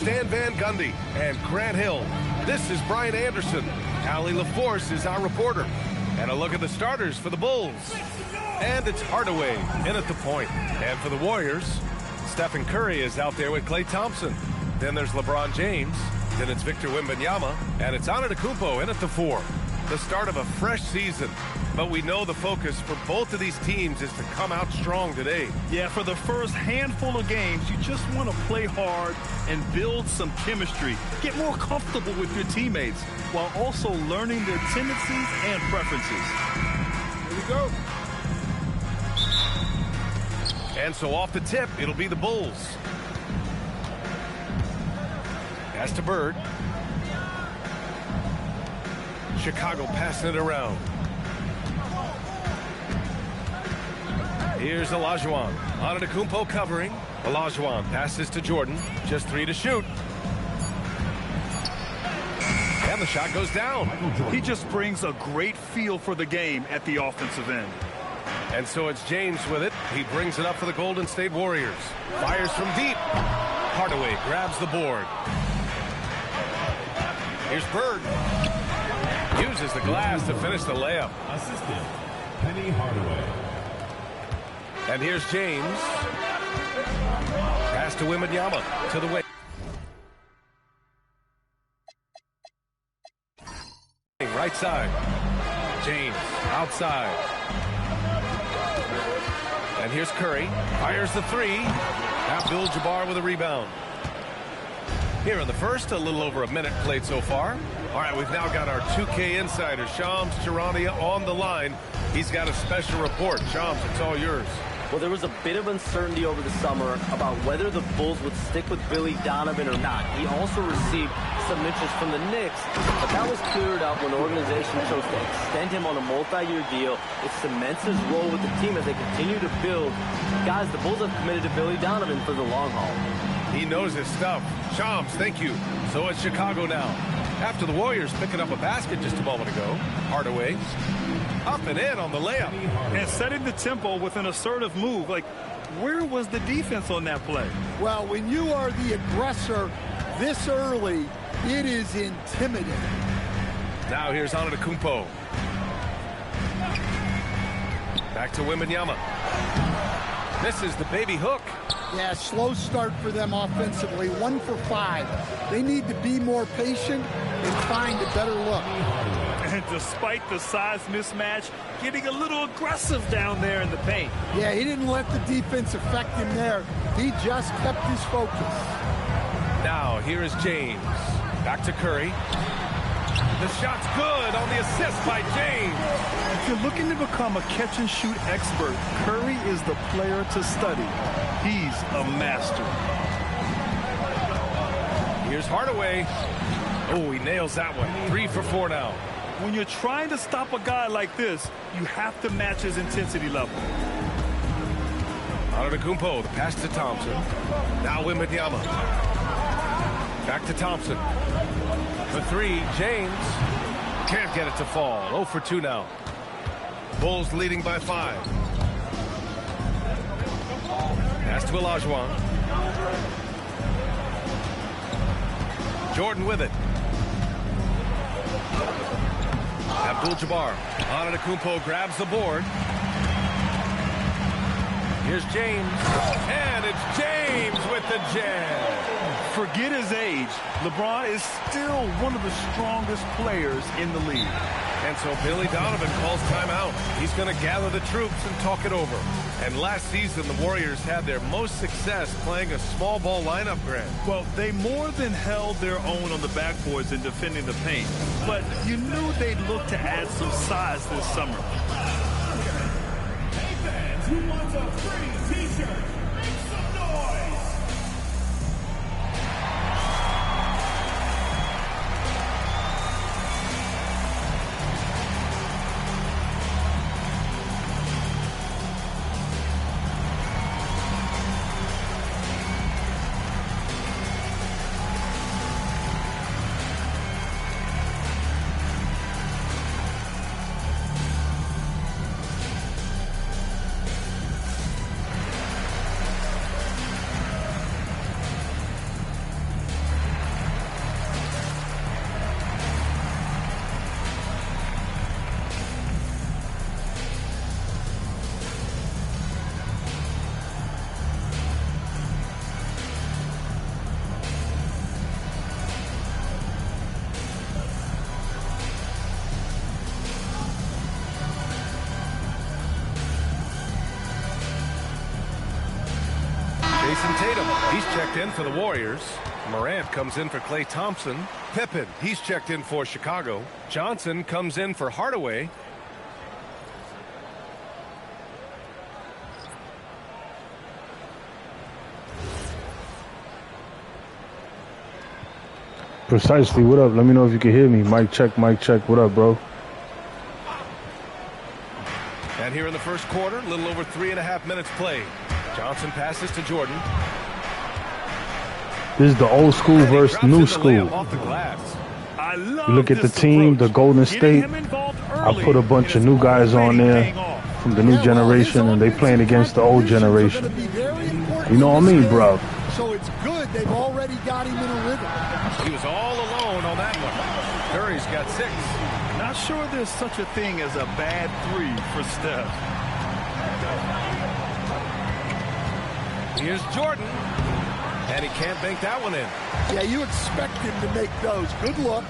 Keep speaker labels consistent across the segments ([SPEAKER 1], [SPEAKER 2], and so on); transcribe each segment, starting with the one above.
[SPEAKER 1] Stan Van Gundy and Grant Hill. This is Brian Anderson. Allie LaForce is our reporter. And a look at the starters for the Bulls. And it's Hardaway in at the point. And for the Warriors, Stephen Curry is out there with Klay Thompson. Then there's LeBron James. Then it's Victor Wembanyama. And it's Antetokounmpo in at the 4. The start of a fresh season. But we know the focus for both of these teams is to come out strong today.
[SPEAKER 2] Yeah, for the first handful of games, you just want to play hard and build some chemistry. Get more comfortable with your teammates while also learning their tendencies and preferences.
[SPEAKER 1] Here we go. And so off the tip, it'll be the Bulls. Pass to Bird. Chicago passing it around. Here's Olajuwon. Antetokounmpo covering. Olajuwon passes to Jordan. Just 3 to shoot. And the shot goes down.
[SPEAKER 2] He just brings a great feel for the game at the offensive end.
[SPEAKER 1] And so it's James with it. He brings it up for the Golden State Warriors. Fires from deep. Hardaway grabs the board. Here's Bird. Uses the glass to finish the layup.
[SPEAKER 3] Assistant, Penny Hardaway.
[SPEAKER 1] And here's James. Pass to Wembanyama to the wing. Right side. James outside. And here's Curry. Fires the 3. Abdul-Jabbar with a rebound. Here in the first, a little over a minute played so far. All right, we've now got our 2K insider, Shams Charania, on the line. He's got a special report. Shams, it's all yours.
[SPEAKER 4] Well, there was a bit of uncertainty over the summer about whether the Bulls would stick with Billy Donovan or not. He also received some interest from the Knicks, but that was cleared up when the organization chose to extend him on a multi-year deal. It cements his role with the team as they continue to build. Guys, the Bulls have committed to Billy Donovan for the long haul.
[SPEAKER 1] He knows his stuff. Shams, thank you. So it's Chicago now. After the Warriors picking up a basket just a moment ago, Hardaway up and in on the layup.
[SPEAKER 2] And setting the tempo with an assertive move. Like, where was the defense on that play?
[SPEAKER 5] Well, when you are the aggressor this early, it is intimidating.
[SPEAKER 1] Now here's Antetokounmpo. Back to Wembanyama. Misses the baby hook.
[SPEAKER 5] Yeah, slow start for them offensively. 1 for 5. They need to be more patient and find a better look.
[SPEAKER 2] And despite the size mismatch, getting a little aggressive down there in the paint.
[SPEAKER 5] Yeah, he didn't let the defense affect him there. He just kept his focus.
[SPEAKER 1] Now here is James. Back to Curry. The shot's good on the assist by James.
[SPEAKER 2] If you're looking to become a catch-and-shoot expert, Curry is the player to study. He's a master.
[SPEAKER 1] Here's Hardaway. Oh, he nails that one. 3 for 4 now.
[SPEAKER 2] When you're trying to stop a guy like this, you have to match his intensity level.
[SPEAKER 1] Antetokounmpo, the pass to Thompson. Now Wembanyama. Back to Thompson. The 3, James. Can't get it to fall. 0 for 2 now. Bulls leading by 5. Pass to Olajuwon. Jordan with it. Abdul-Jabbar. Antetokounmpo grabs the board. Here's James. And it's James with the jam.
[SPEAKER 2] Forget his age. LeBron is still one of the strongest players in the league.
[SPEAKER 1] And so Billy Donovan calls timeout. He's going to gather the troops and talk it over. And last season, the Warriors had their most success playing a small ball lineup, Grant.
[SPEAKER 2] Well, they more than held their own on the backboards in defending the paint. But you knew they'd look to add some size this summer.
[SPEAKER 3] Hey fans, who wants a free t-shirt? Make some noise!
[SPEAKER 1] Tatum, he's checked in for the Warriors. Morant comes in for Klay Thompson. Pippen, he's checked in for Chicago. Johnson comes in for Hardaway.
[SPEAKER 6] Precisely. What up? Let me know if you can hear me. Mic check, mic check. What up, bro?
[SPEAKER 1] And here in the first quarter, a little over 3.5 minutes played. Johnson passes to Jordan.
[SPEAKER 6] This is the old school versus new school.
[SPEAKER 1] Off the glass.
[SPEAKER 6] You look at the team, the Golden State. I put a bunch of new guys on there from the new generation, and they playing against the old generation. You know what I mean, bro?
[SPEAKER 5] So it's good they've already got him in a rhythm.
[SPEAKER 1] He was all alone on that one. Curry's got 6.
[SPEAKER 2] Not sure there's such a thing as a bad 3 for Steph.
[SPEAKER 1] Here's Jordan. And he can't bank that one in.
[SPEAKER 5] Yeah, you expect him to make those. Good luck.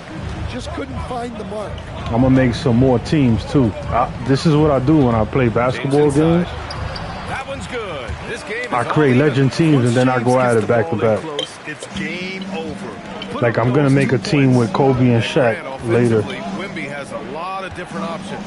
[SPEAKER 5] Just couldn't find the mark.
[SPEAKER 6] I'm going to make some more teams, too. This is what I do when I play basketball games.
[SPEAKER 1] That one's good. This game is
[SPEAKER 6] I create legend teams, and then I go at it back to back.
[SPEAKER 2] It's game over.
[SPEAKER 6] Like, I'm going to make a team with Kobe and Shaq later.
[SPEAKER 1] Wemby has a lot of different options.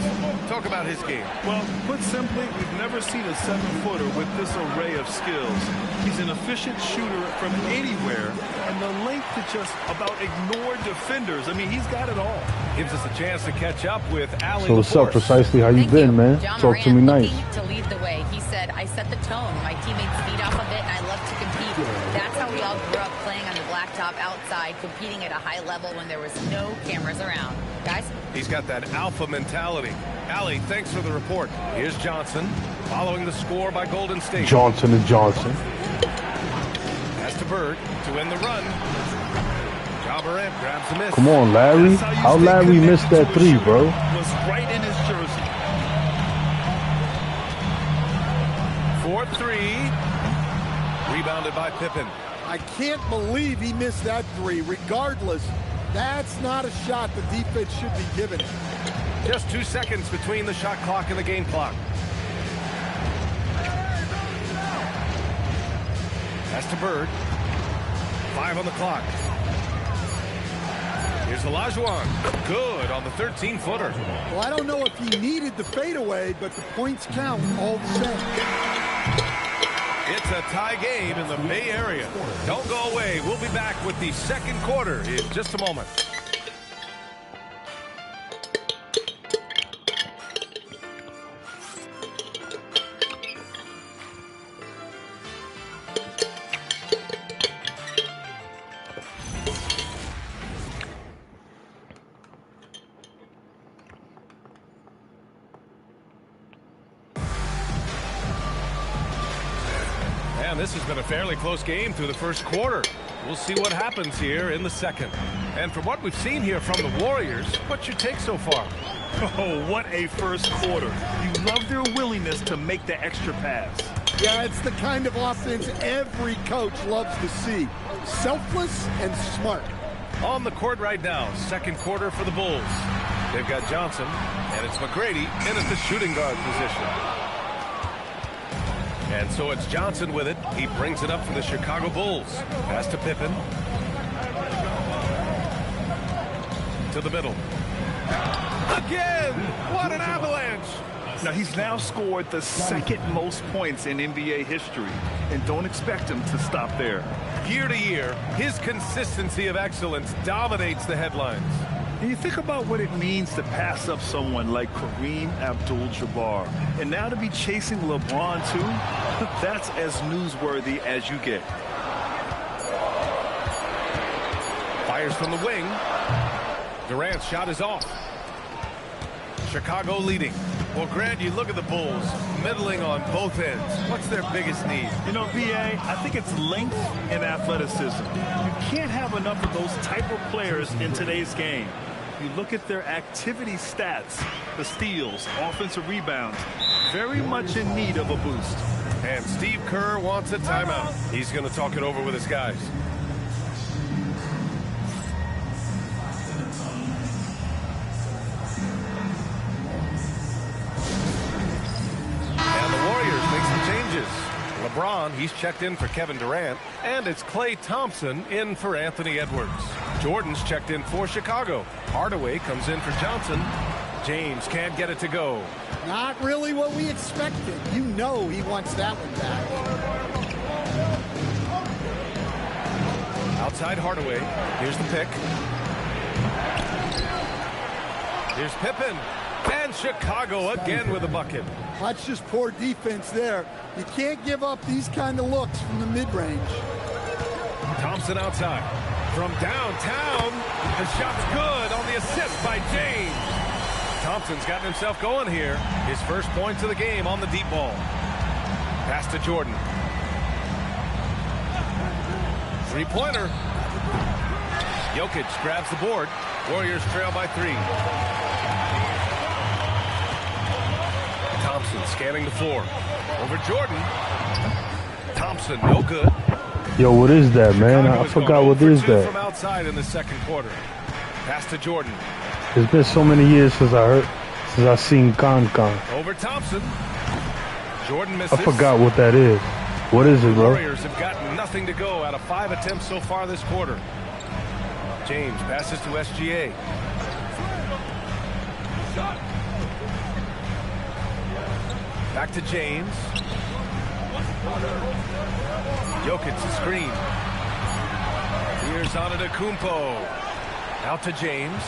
[SPEAKER 1] Talk about his game.
[SPEAKER 2] Well, put simply, we've never seen a 7-footer with this array of skills. He's an efficient shooter from anywhere, and the length to just about ignore defenders. I mean, he's got it all.
[SPEAKER 1] Gives us a chance to catch up with Ali.
[SPEAKER 6] So what's up, Precisely? How you been, man? Talk to me nice.
[SPEAKER 7] To lead the way, he said, I set the tone. My teammates feed off of it, and I love to compete. That's how we all grew up, playing on the blacktop outside, competing at a high level when there was no cameras around. Guys?
[SPEAKER 1] He's got that alpha mentality. Ali, thanks for the report. Here's Johnson, following the score by Golden State.
[SPEAKER 6] Johnson and Johnson.
[SPEAKER 1] Pass to Bird to end the run. Ja Morant grabs the miss.
[SPEAKER 6] Come on, Larry. How Larry missed that 3, bro?
[SPEAKER 2] Was right in his jersey.
[SPEAKER 1] 4-3. Rebounded by Pippen.
[SPEAKER 5] I can't believe he missed that 3. Regardless, that's not a shot the defense should be giving him.
[SPEAKER 1] Just 2 seconds between the shot clock and the game clock. Pass to Bird. 5 on the clock. Here's Olajuwon. Good on the 13-footer.
[SPEAKER 5] Well, I don't know if he needed the fadeaway, but the points count all the same.
[SPEAKER 1] It's a tie game in the Bay Area. Don't go away. We'll be back with the second quarter in just a moment. This has been a fairly close game through the first quarter. We'll see what happens here in the second. And from what we've seen here from the Warriors, what's your take so far?
[SPEAKER 2] Oh, what a first quarter. You love their willingness to make the extra pass.
[SPEAKER 5] Yeah, it's the kind of offense every coach loves to see. Selfless and smart.
[SPEAKER 1] On the court right now, second quarter for the Bulls. They've got Johnson, and it's McGrady in at the shooting guard position. And so it's Johnson with it. He brings it up for the Chicago Bulls. Pass to Pippen. To the middle. Again! What an avalanche!
[SPEAKER 2] Now, he's now scored the second most points in NBA history. And don't expect him to stop there.
[SPEAKER 1] Year to year, his consistency of excellence dominates the headlines.
[SPEAKER 2] And you think about what it means to pass up someone like Kareem Abdul-Jabbar. And now to be chasing LeBron, too, that's as newsworthy as you get.
[SPEAKER 1] Fires from the wing. Durant's shot is off. Chicago leading. Well, Grant, you look at the Bulls, middling on both ends. What's their biggest need?
[SPEAKER 2] You know, B.A., I think it's length and athleticism. You can't have enough of those type of players in today's game. You look at their activity stats, the steals, offensive rebounds, very much in need of a boost.
[SPEAKER 1] And Steve Kerr wants a timeout. He's going to talk it over with his guys. And the Warriors make some changes. LeBron, He's checked in for Kevin Durant, and it's Klay Thompson in for Anthony Edwards. Jordan's checked in for Chicago. Hardaway comes in for Johnson. James can't get it to go.
[SPEAKER 5] Not really what we expected. You know he wants that one back.
[SPEAKER 1] Outside Hardaway. Here's the pick. Here's Pippen. And Chicago again with a bucket.
[SPEAKER 5] That's just poor defense there. You can't give up these kind of looks from the mid-range.
[SPEAKER 1] Thompson outside. From downtown. The shot's good on the assist by James. Thompson's gotten himself going here. His first points of the game on the deep ball. Pass to Jordan. Three-pointer. Jokic grabs the board. Warriors trail by 3. Thompson scanning the floor. Over Jordan. Thompson, no good.
[SPEAKER 6] Yo, what is that, man? I forgot what is that.
[SPEAKER 1] From outside in the second quarter. Pass to Jordan.
[SPEAKER 6] It's been so many years since I seen Con.
[SPEAKER 1] Over Thompson. Jordan misses.
[SPEAKER 6] I forgot what that is. What is it, bro?
[SPEAKER 1] Warriors have gotten nothing to go out of 5 attempts so far this quarter. James passes to SGA. Back to James. Jokic's screen. Here's Antetokounmpo. Out to James.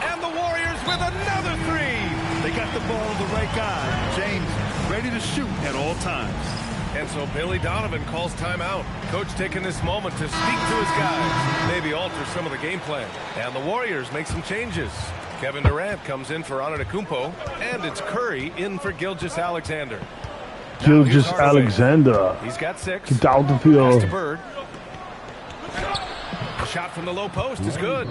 [SPEAKER 1] And the Warriors with another 3.
[SPEAKER 2] They got the ball to the right guy. James ready to shoot at all times.
[SPEAKER 1] And so Billy Donovan calls timeout. Coach taking this moment to speak to his guys. Maybe alter some of the game plan. And the Warriors make some changes. Kevin Durant comes in for Antetokounmpo. And it's Curry in for Gilgeous-Alexander.
[SPEAKER 6] Gilgeous-Alexander.
[SPEAKER 1] He's got 6.
[SPEAKER 6] Get out the
[SPEAKER 1] Pass
[SPEAKER 6] field.
[SPEAKER 1] to Bird. The shot from the low post is good.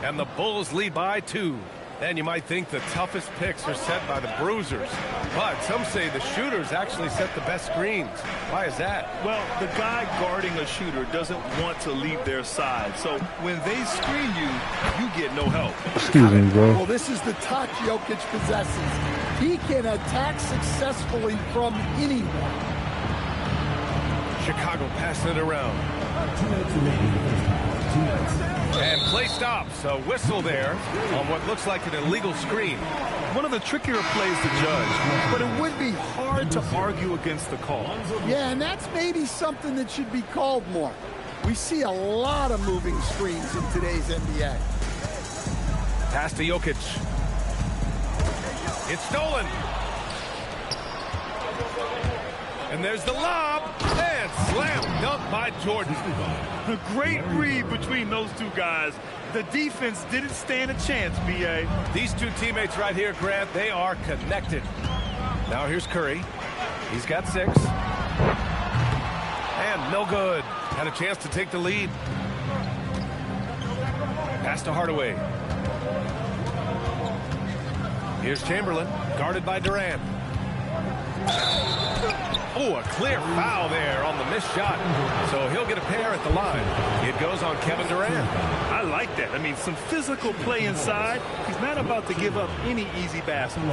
[SPEAKER 1] And the Bulls lead by 2. And you might think the toughest picks are set by the bruisers. But some say the shooters actually set the best screens. Why is that?
[SPEAKER 2] Well, the guy guarding a shooter doesn't want to leave their side. So when they screen you, you get no help.
[SPEAKER 6] Excuse me, bro.
[SPEAKER 5] Well, this is the touch Jokic possesses. He can attack successfully from anywhere.
[SPEAKER 1] Chicago passing it around. And play stops. A whistle there on what looks like an illegal screen.
[SPEAKER 2] One of the trickier plays to judge, but it would be hard to argue against the call.
[SPEAKER 5] Yeah, and that's maybe something that should be called more. We see a lot of moving screens in today's NBA.
[SPEAKER 1] Pass to Jokic. It's stolen. And there's the lob. And slam dunk by Jordan.
[SPEAKER 2] A great read between those two guys. The defense didn't stand a chance, B.A.
[SPEAKER 1] These two teammates right here, Grant, they are connected. Now here's Curry. He's got 6. And no good. Had a chance to take the lead. Pass to Hardaway. Here's Chamberlain, guarded by Durant. Oh, a clear foul there on the missed shot. So he'll get a pair at the line. It goes on Kevin Durant.
[SPEAKER 2] I like that. I mean, some physical play inside. He's not about to give up any easy baskets.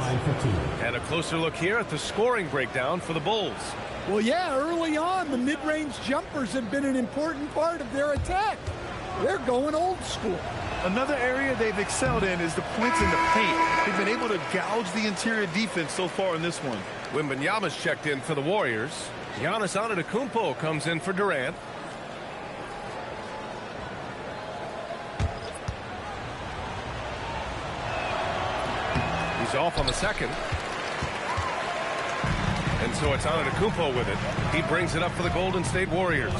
[SPEAKER 1] And a closer look here at the scoring breakdown for the Bulls.
[SPEAKER 5] Well, yeah, early on, the mid-range jumpers have been an important part of their attack. They're going old school.
[SPEAKER 2] Another area they've excelled in is the points in the paint. They've been able to gouge the interior defense so far in this one.
[SPEAKER 1] Wembanyama's checked in for the Warriors. Giannis Antetokounmpo comes in for Durant. He's off on the second. And so it's Antetokounmpo with it. He brings it up for the Golden State Warriors.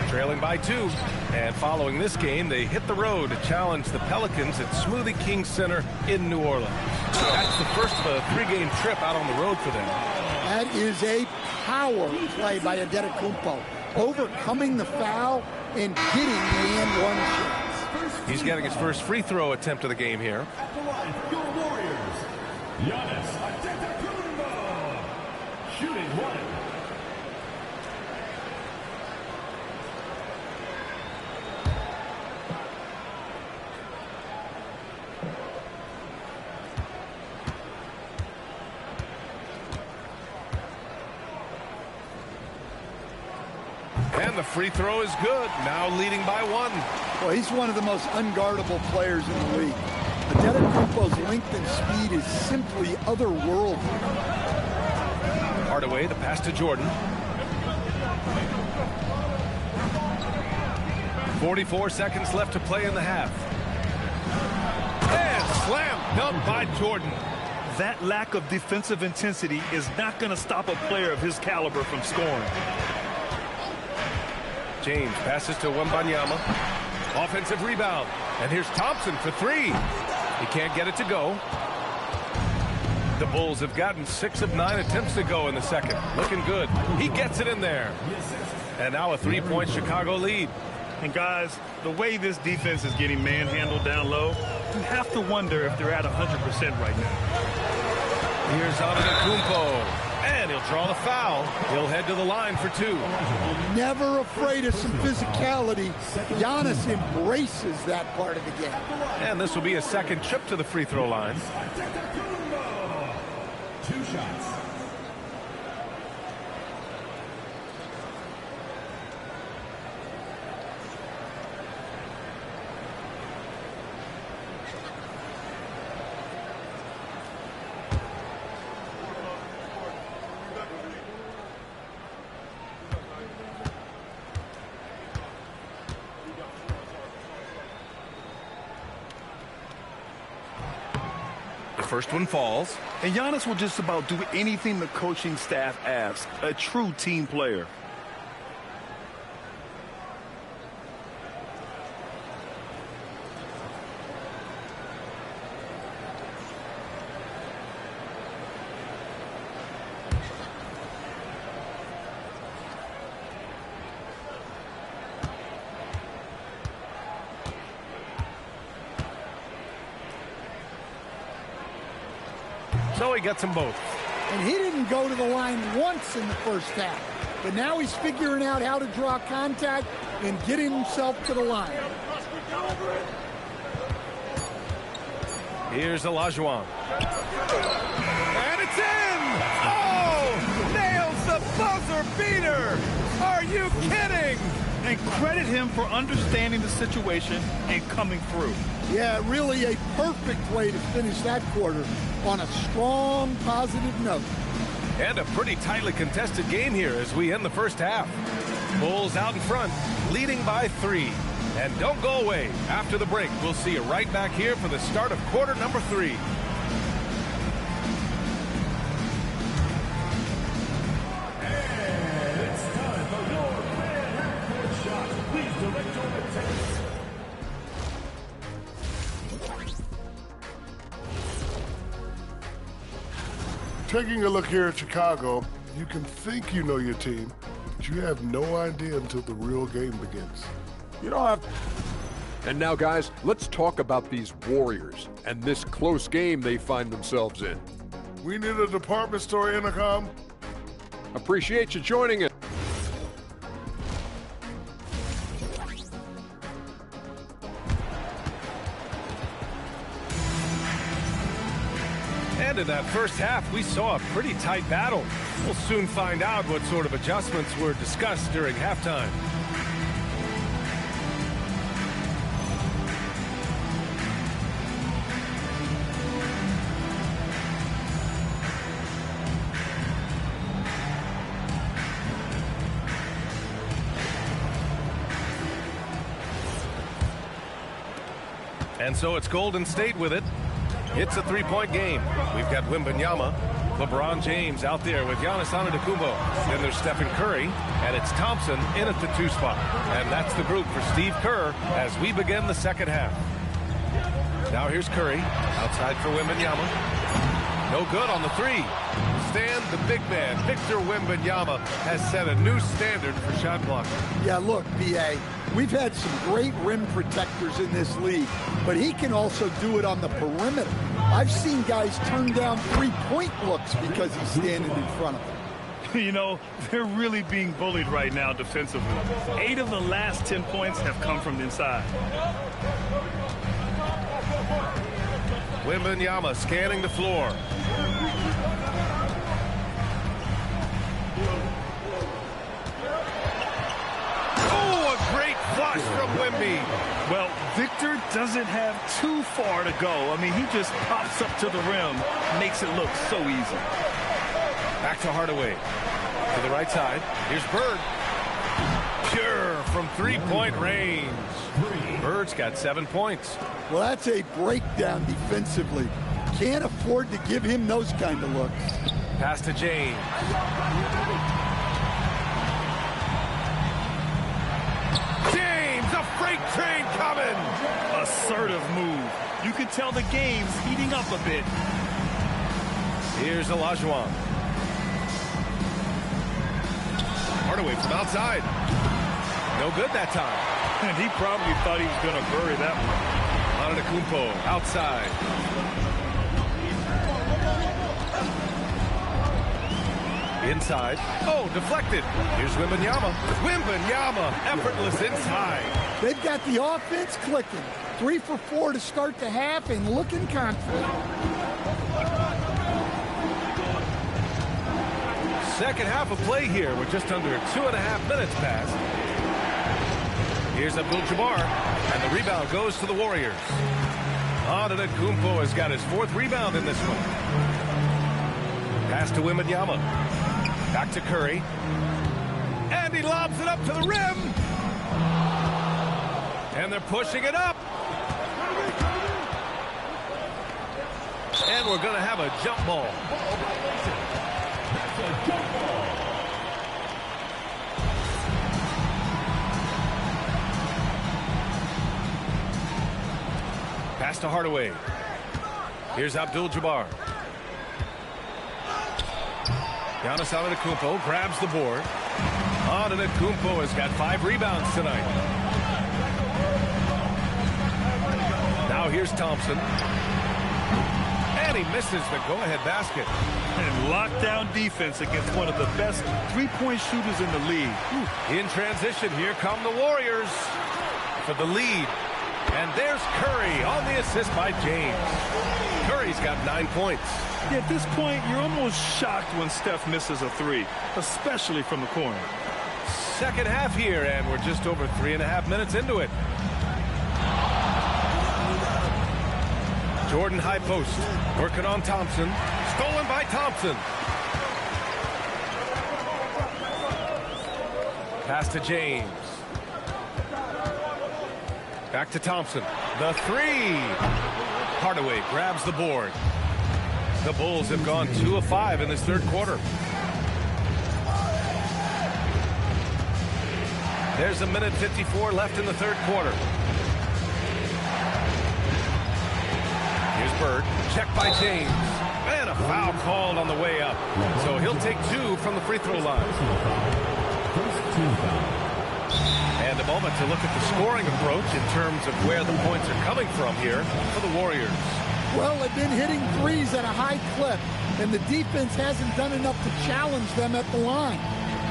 [SPEAKER 1] Trailing by 2. And following this game, they hit the road to challenge the Pelicans at Smoothie King Center in New Orleans. That's the first of a 3-game trip out on the road for them.
[SPEAKER 5] That is a power play by Antetokounmpo, overcoming the foul and getting the and-one chance.
[SPEAKER 1] He's getting his first free throw attempt of the game here.
[SPEAKER 3] At the line, your Warriors, Giannis Antetokounmpo, shooting 1.
[SPEAKER 1] And the free throw is good. Now leading by 1.
[SPEAKER 5] Well, he's one of the most unguardable players in the league. Antetokounmpo's length and speed is simply otherworldly.
[SPEAKER 1] Hardaway, the pass to Jordan. 44 seconds left to play in the half. And slam dunk by Jordan.
[SPEAKER 2] That lack of defensive intensity is not going to stop a player of his caliber from scoring.
[SPEAKER 1] James passes to Wembanyama. Offensive rebound. And here's Thompson for 3. He can't get it to go. The Bulls have gotten 6 of 9 attempts to go in the second. Looking good. He gets it in there. And now a 3-point Chicago lead.
[SPEAKER 2] And guys, the way this defense is getting manhandled down low, you have to wonder if they're at 100% right now.
[SPEAKER 1] Here's Antetokounmpo. And he'll draw the foul. He'll head to the line for 2.
[SPEAKER 5] Never afraid of some physicality. Giannis embraces that part of the game.
[SPEAKER 1] And this will be a second trip to the free throw line.
[SPEAKER 3] 2 shots.
[SPEAKER 1] First one falls.
[SPEAKER 2] And Giannis will just about do anything the coaching staff asks. A true team player.
[SPEAKER 1] So he gets them both.
[SPEAKER 5] And he didn't go to the line once in the first half. But now he's figuring out how to draw contact and getting himself to the line.
[SPEAKER 1] Here's Olajuwon. And it's in! Oh! Nails the buzzer beater! Are you kidding?
[SPEAKER 2] And credit him for understanding the situation and coming through.
[SPEAKER 5] Yeah, really a perfect way to finish that quarter on a strong, positive note.
[SPEAKER 1] And a pretty tightly contested game here as we end the first half. Bulls out in front, leading by 3. And don't go away. After the break, we'll see you right back here for the start of quarter number 3.
[SPEAKER 3] And it's time for your grand half-court shot. Please direct your attention.
[SPEAKER 8] Taking a look here at Chicago, you can think you know your team, but you have no idea until the real game begins.
[SPEAKER 9] You don't have... And now, guys, let's talk about these Warriors and this close game they find themselves in.
[SPEAKER 8] We need a department store intercom.
[SPEAKER 9] Appreciate you joining us.
[SPEAKER 1] And in that first half, we saw a pretty tight battle. We'll soon find out what sort of adjustments were discussed during halftime. And so it's Golden State with it. It's a 3-point game. We've got Wembanyama, LeBron James out there with Giannis Antetokounmpo. Then there's Stephen Curry, and it's Thompson in at the 2 spot. And that's the group for Steve Kerr as we begin the second half. Now here's Curry, outside for Wembanyama. No good on the 3. Stan, the big man, Victor Wembanyama, has set a new standard for shot blocking.
[SPEAKER 5] Yeah, look, B.A., we've had some great rim protectors in this league, but he can also do it on the perimeter. I've seen guys turn down 3-point looks because he's standing in front of them.
[SPEAKER 2] You know, they're really being bullied right now defensively. 8 of the last 10 points have come from inside.
[SPEAKER 1] Wembanyama scanning the floor. rush from Wemby.
[SPEAKER 2] Well, Victor doesn't have too far to go. I mean, he just pops up to the rim, makes it look so easy.
[SPEAKER 1] Back to Hardaway. To the right side. Here's Bird. Pure from three-point range. Bird's got 7 points.
[SPEAKER 5] Well, that's a breakdown defensively. Can't afford to give him those kind of looks.
[SPEAKER 1] Pass to James. James, a freight train coming.
[SPEAKER 2] Assertive move. You can tell the game's heating up a bit.
[SPEAKER 1] Here's Olajuwon. Hardaway from outside. No good that time.
[SPEAKER 2] And he probably thought he was going to bury that one.
[SPEAKER 1] Antetokounmpo outside. Inside. Oh, deflected. Here's Wembanyama. Wembanyama, effortless inside.
[SPEAKER 5] They've got the offense clicking. 3 for 4 to start the half and looking confident.
[SPEAKER 1] Second half of play here with just under 2.5 minutes passed. Here's Abdul-Jabbar, and the rebound goes to the Warriors. Antetokounmpo has got his 4th rebound in this one. Pass to Wembanyama. Back to Curry. And he lobs it up to the rim. And they're pushing it up. And we're going to have a jump ball. Pass to Hardaway. Here's Abdul-Jabbar. Giannis Antetokounmpo grabs the board. Antetokounmpo has got 5 rebounds tonight. Now here's Thompson. And he misses the go-ahead basket.
[SPEAKER 2] And lockdown defense against one of the best three-point shooters in the league.
[SPEAKER 1] In transition, here come the Warriors for the lead. And there's Curry on the assist by James. Curry's got 9 points.
[SPEAKER 2] Yeah, at this point, you're almost shocked when Steph misses a 3, especially from the corner.
[SPEAKER 1] Second half here, and we're just over 3.5 minutes into it. Jordan high post, working on Thompson. Stolen by Thompson. Pass to James. Back to Thompson. The 3. Hardaway grabs the board. The Bulls have gone 2 of 5 in this third quarter. There's 1:54 left in the third quarter. Here's Bird. Checked by James. And a foul called on the way up. So he'll take 2 from the free throw line. And a moment to look at the scoring approach in terms of where the points are coming from here for the Warriors.
[SPEAKER 5] Well, they've been hitting threes at a high clip, and the defense hasn't done enough to challenge them at the line.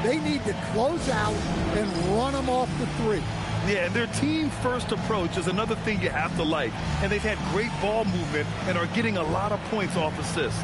[SPEAKER 5] They need to close out and run them off the 3.
[SPEAKER 2] Yeah, and their team-first approach is another thing you have to like. And they've had great ball movement and are getting a lot of points off assists.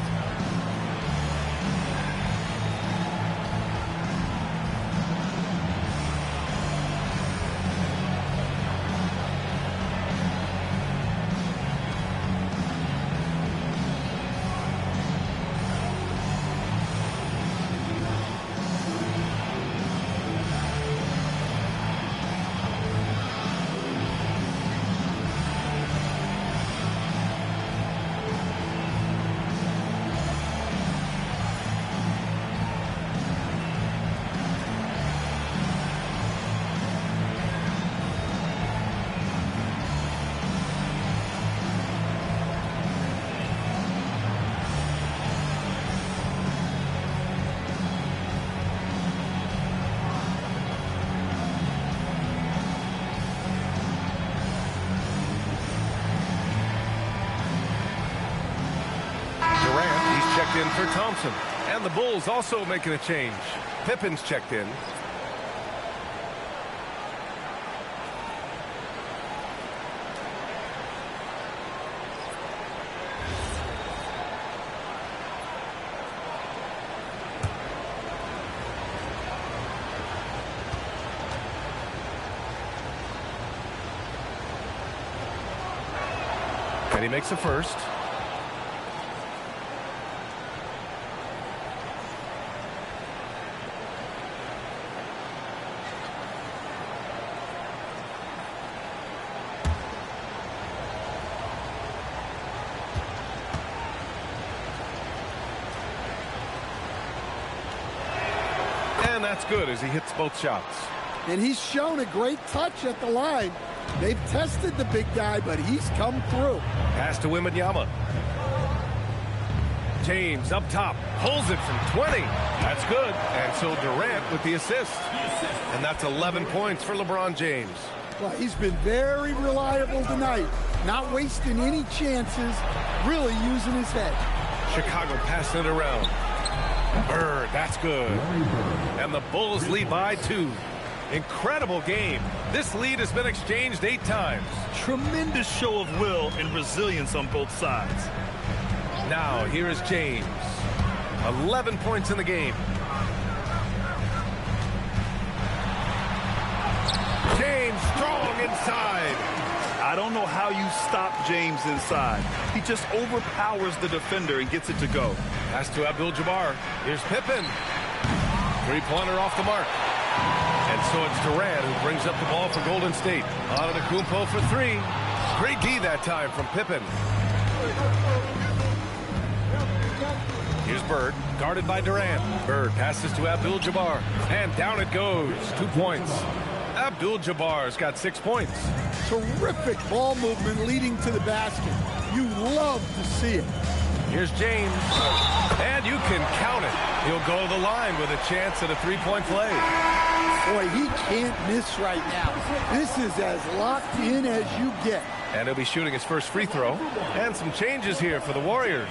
[SPEAKER 1] In for Thompson. And the Bulls also making a change. Pippen's checked in. And he makes the first. And that's good as he hits both shots.
[SPEAKER 5] And he's shown a great touch at the line. They've tested the big guy, but he's come through.
[SPEAKER 1] Pass to Wembanyama. James up top, pulls it from 20. That's good. And so Durant with the assist. And that's 11 points for LeBron James.
[SPEAKER 5] Well, he's been very reliable tonight. Not wasting any chances, really using his head.
[SPEAKER 1] Chicago passing it around. Bird, that's good. And the Bulls lead by 2. Incredible game. This lead has been exchanged 8 times.
[SPEAKER 2] Tremendous show of will and resilience on both sides.
[SPEAKER 1] Now, here is James. 11 points in the game. James strong inside.
[SPEAKER 2] I don't know how you stop James inside. He just overpowers the defender and gets it to go.
[SPEAKER 1] Pass to Abdul-Jabbar. Here's Pippen. Three-pointer off the mark. And so it's Durant who brings up the ball for Golden State. Antetokounmpo for 3. Great D that time from Pippen. Here's Bird, guarded by Durant. Bird passes to Abdul-Jabbar. And down it goes. 2 points. Abdul-Jabbar's got 6 points.
[SPEAKER 5] Terrific ball movement leading to the basket. You love to see it.
[SPEAKER 1] Here's James. And you can count it. He'll go to the line with a chance at a 3-point play.
[SPEAKER 5] Boy, he can't miss right now. This is as locked in as you get.
[SPEAKER 1] And he'll be shooting his first free throw. And some changes here for the Warriors.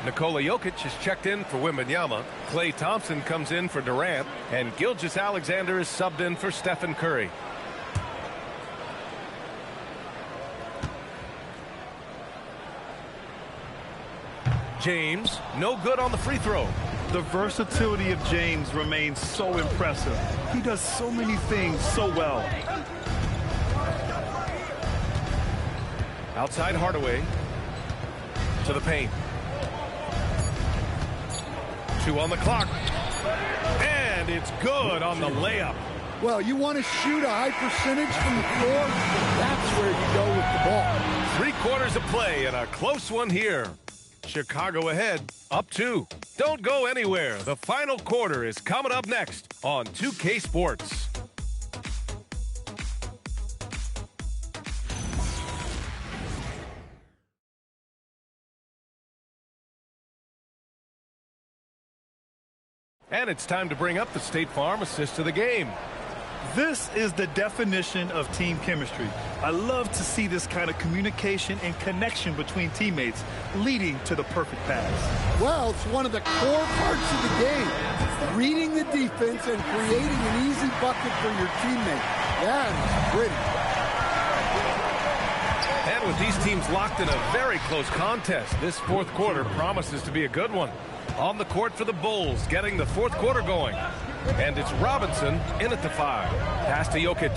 [SPEAKER 1] Nikola Jokic is checked in for Wembanyama. Klay Thompson comes in for Durant. And Gilgeous-Alexander is subbed in for Stephen Curry. James, no good on the free throw.
[SPEAKER 2] The versatility of James remains so impressive. He does so many things so well.
[SPEAKER 1] Outside Hardaway to the paint. 2 on the clock. And it's good on the layup.
[SPEAKER 5] Well, you want to shoot a high percentage from the floor, that's where you go with the ball.
[SPEAKER 1] 3 quarters of play and a close one here. Chicago ahead, up 2. Don't go anywhere. The final quarter is coming up next on 2K Sports. And it's time to bring up the State Farm assist of the game.
[SPEAKER 2] This is the definition of team chemistry. I love to see this kind of communication and connection between teammates leading to the perfect pass.
[SPEAKER 5] Well, it's one of the core parts of the game. Reading the defense and creating an easy bucket for your teammate. That is pretty.
[SPEAKER 1] And with these teams locked in a very close contest, this fourth quarter promises to be a good one. On the court for the Bulls, getting the fourth quarter going. And it's Robinson in at the 5. Pass to Jokic.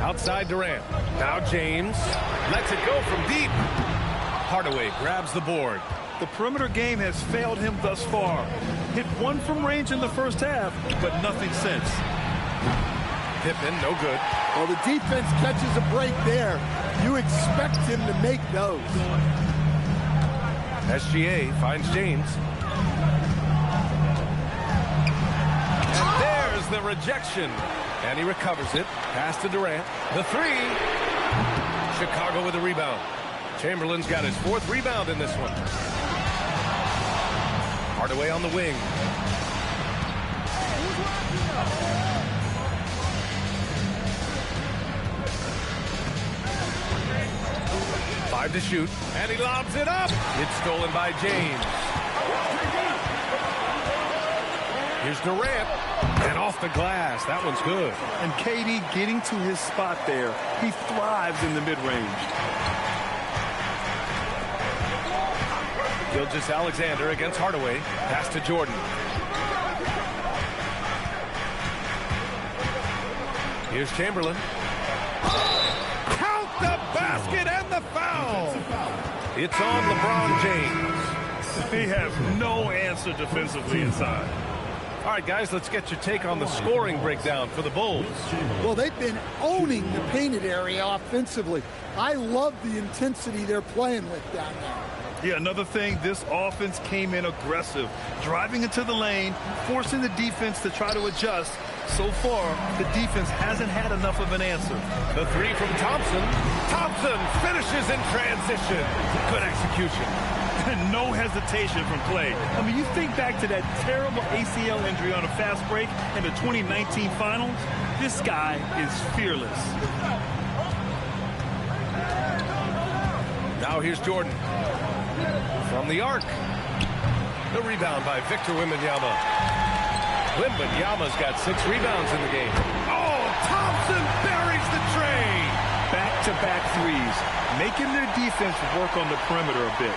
[SPEAKER 1] Outside Durant. Now James lets it go from deep. Hardaway grabs the board.
[SPEAKER 2] The perimeter game has failed him thus far. Hit 1 from range in the first half, but nothing since.
[SPEAKER 1] Pippen, no good.
[SPEAKER 5] Well, the defense catches a break there. You expect him to make those.
[SPEAKER 1] SGA finds James. And there's the rejection. And he recovers it. Pass to Durant. The 3. Chicago with a rebound. Chamberlain's got his 4th rebound in this one. Hardaway on the wing. Five to shoot, and he lobs it up. It's stolen by James. Here's Durant, and off the glass. That one's good.
[SPEAKER 2] And KD getting to his spot there. He thrives in the mid-range.
[SPEAKER 1] Gilgeous-Alexander against Hardaway. Pass to Jordan. Here's Chamberlain. It's on LeBron James.
[SPEAKER 2] They have no answer defensively inside.
[SPEAKER 1] All right, guys, let's get your take on the scoring breakdown for the Bulls.
[SPEAKER 5] Well, they've been owning the painted area offensively. I love the intensity they're playing with down there.
[SPEAKER 2] Yeah, another thing, this offense came in aggressive, driving into the lane, forcing the defense to try to adjust. So far, the defense hasn't had enough of an answer.
[SPEAKER 1] The three from Thompson. Thompson finishes in transition. Good execution.
[SPEAKER 2] No hesitation from Clay. I mean, you think back to that terrible ACL injury on a fast break in the 2019 finals. This guy is fearless.
[SPEAKER 1] Now here's Jordan. From the arc. The rebound by Victor Wembanyama. Wembanyama's got 6 rebounds in the game. Oh, Thompson buries the tray.
[SPEAKER 2] Back-to-back threes, making their defense work on the perimeter a bit.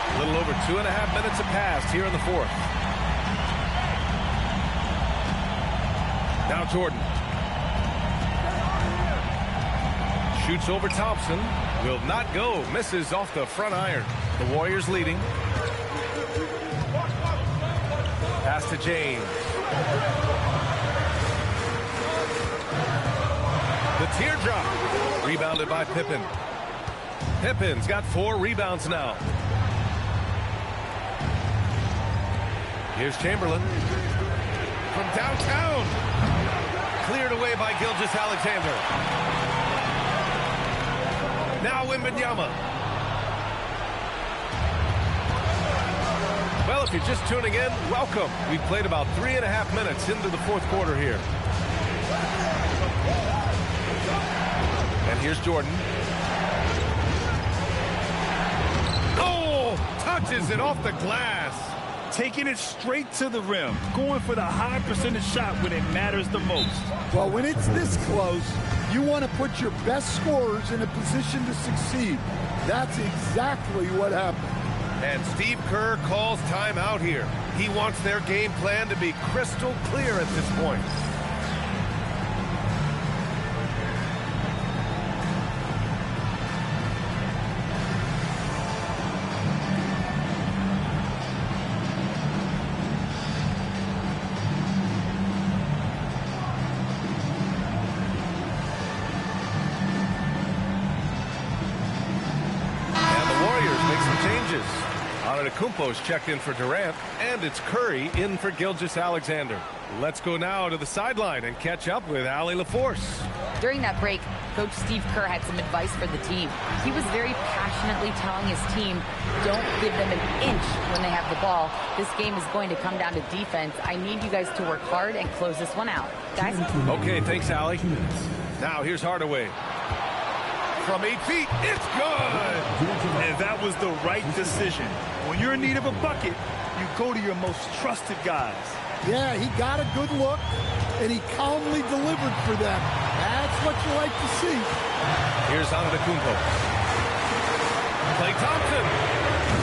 [SPEAKER 1] A little over 2.5 minutes have passed here in the fourth. Now Jordan. Shoots over Thompson. Will not go. Misses off the front iron. The Warriors leading. Pass to James. The teardrop. Rebounded by Pippen. Pippen's got 4 rebounds now. Here's Chamberlain. From downtown. Cleared away by Gilgeous-Alexander. Now Wembanyama. Well, if you're just tuning in, welcome. We've played about 3.5 minutes into the fourth quarter here. And here's Jordan. Oh, touches it off the glass.
[SPEAKER 2] Taking it straight to the rim, going for the high percentage shot when it matters the most.
[SPEAKER 5] Well, when it's this close, you want to put your best scorers in a position to succeed. That's exactly what happened.
[SPEAKER 1] And Steve Kerr calls timeout here. He wants their game plan to be crystal clear at this point. Antetokounmpo's checked in for Durant, and it's Curry in for Gilgeous-Alexander. Let's go now to the sideline and catch up with Allie LaForce.
[SPEAKER 7] During that break, Coach Steve Kerr had some advice for the team. He was very passionately telling his team, don't give them an inch when they have the ball. This game is going to come down to defense. I need you guys to work hard and close this one out. Guys?
[SPEAKER 1] Okay, thanks, Allie. Now here's Hardaway. From 8 feet, it's good!
[SPEAKER 2] And that was the right decision. When you're in need of a bucket, you go to your most trusted guys.
[SPEAKER 5] Yeah, he got a good look, and he calmly delivered for them. That's what you like to see.
[SPEAKER 1] Here's Antetokounmpo. Klay Thompson.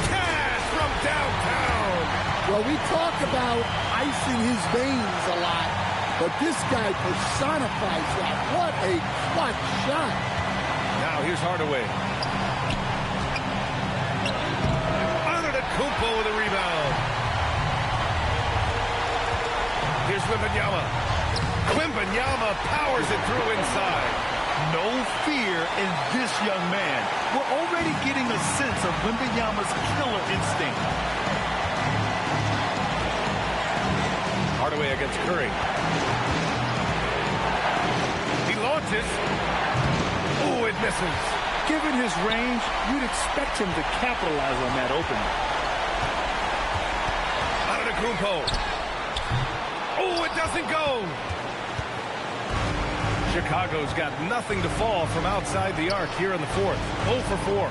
[SPEAKER 1] Cash from downtown.
[SPEAKER 5] Well, we talk about icing his veins a lot, but this guy personifies that. What a clutch shot.
[SPEAKER 1] Now here's Hardaway. Antetokounmpo with a rebound. Here's Wembanyama. Wembanyama powers it through inside.
[SPEAKER 2] No fear in this young man. We're already getting a sense of Wembanyama's killer instinct.
[SPEAKER 1] Hardaway against Curry. He launches. Oh, it misses.
[SPEAKER 2] Given his range, you'd expect him to capitalize on that opening.
[SPEAKER 1] Antetokounmpo. Oh, it doesn't go. Chicago's got nothing to fall from outside the arc here in the fourth. 0 for 4.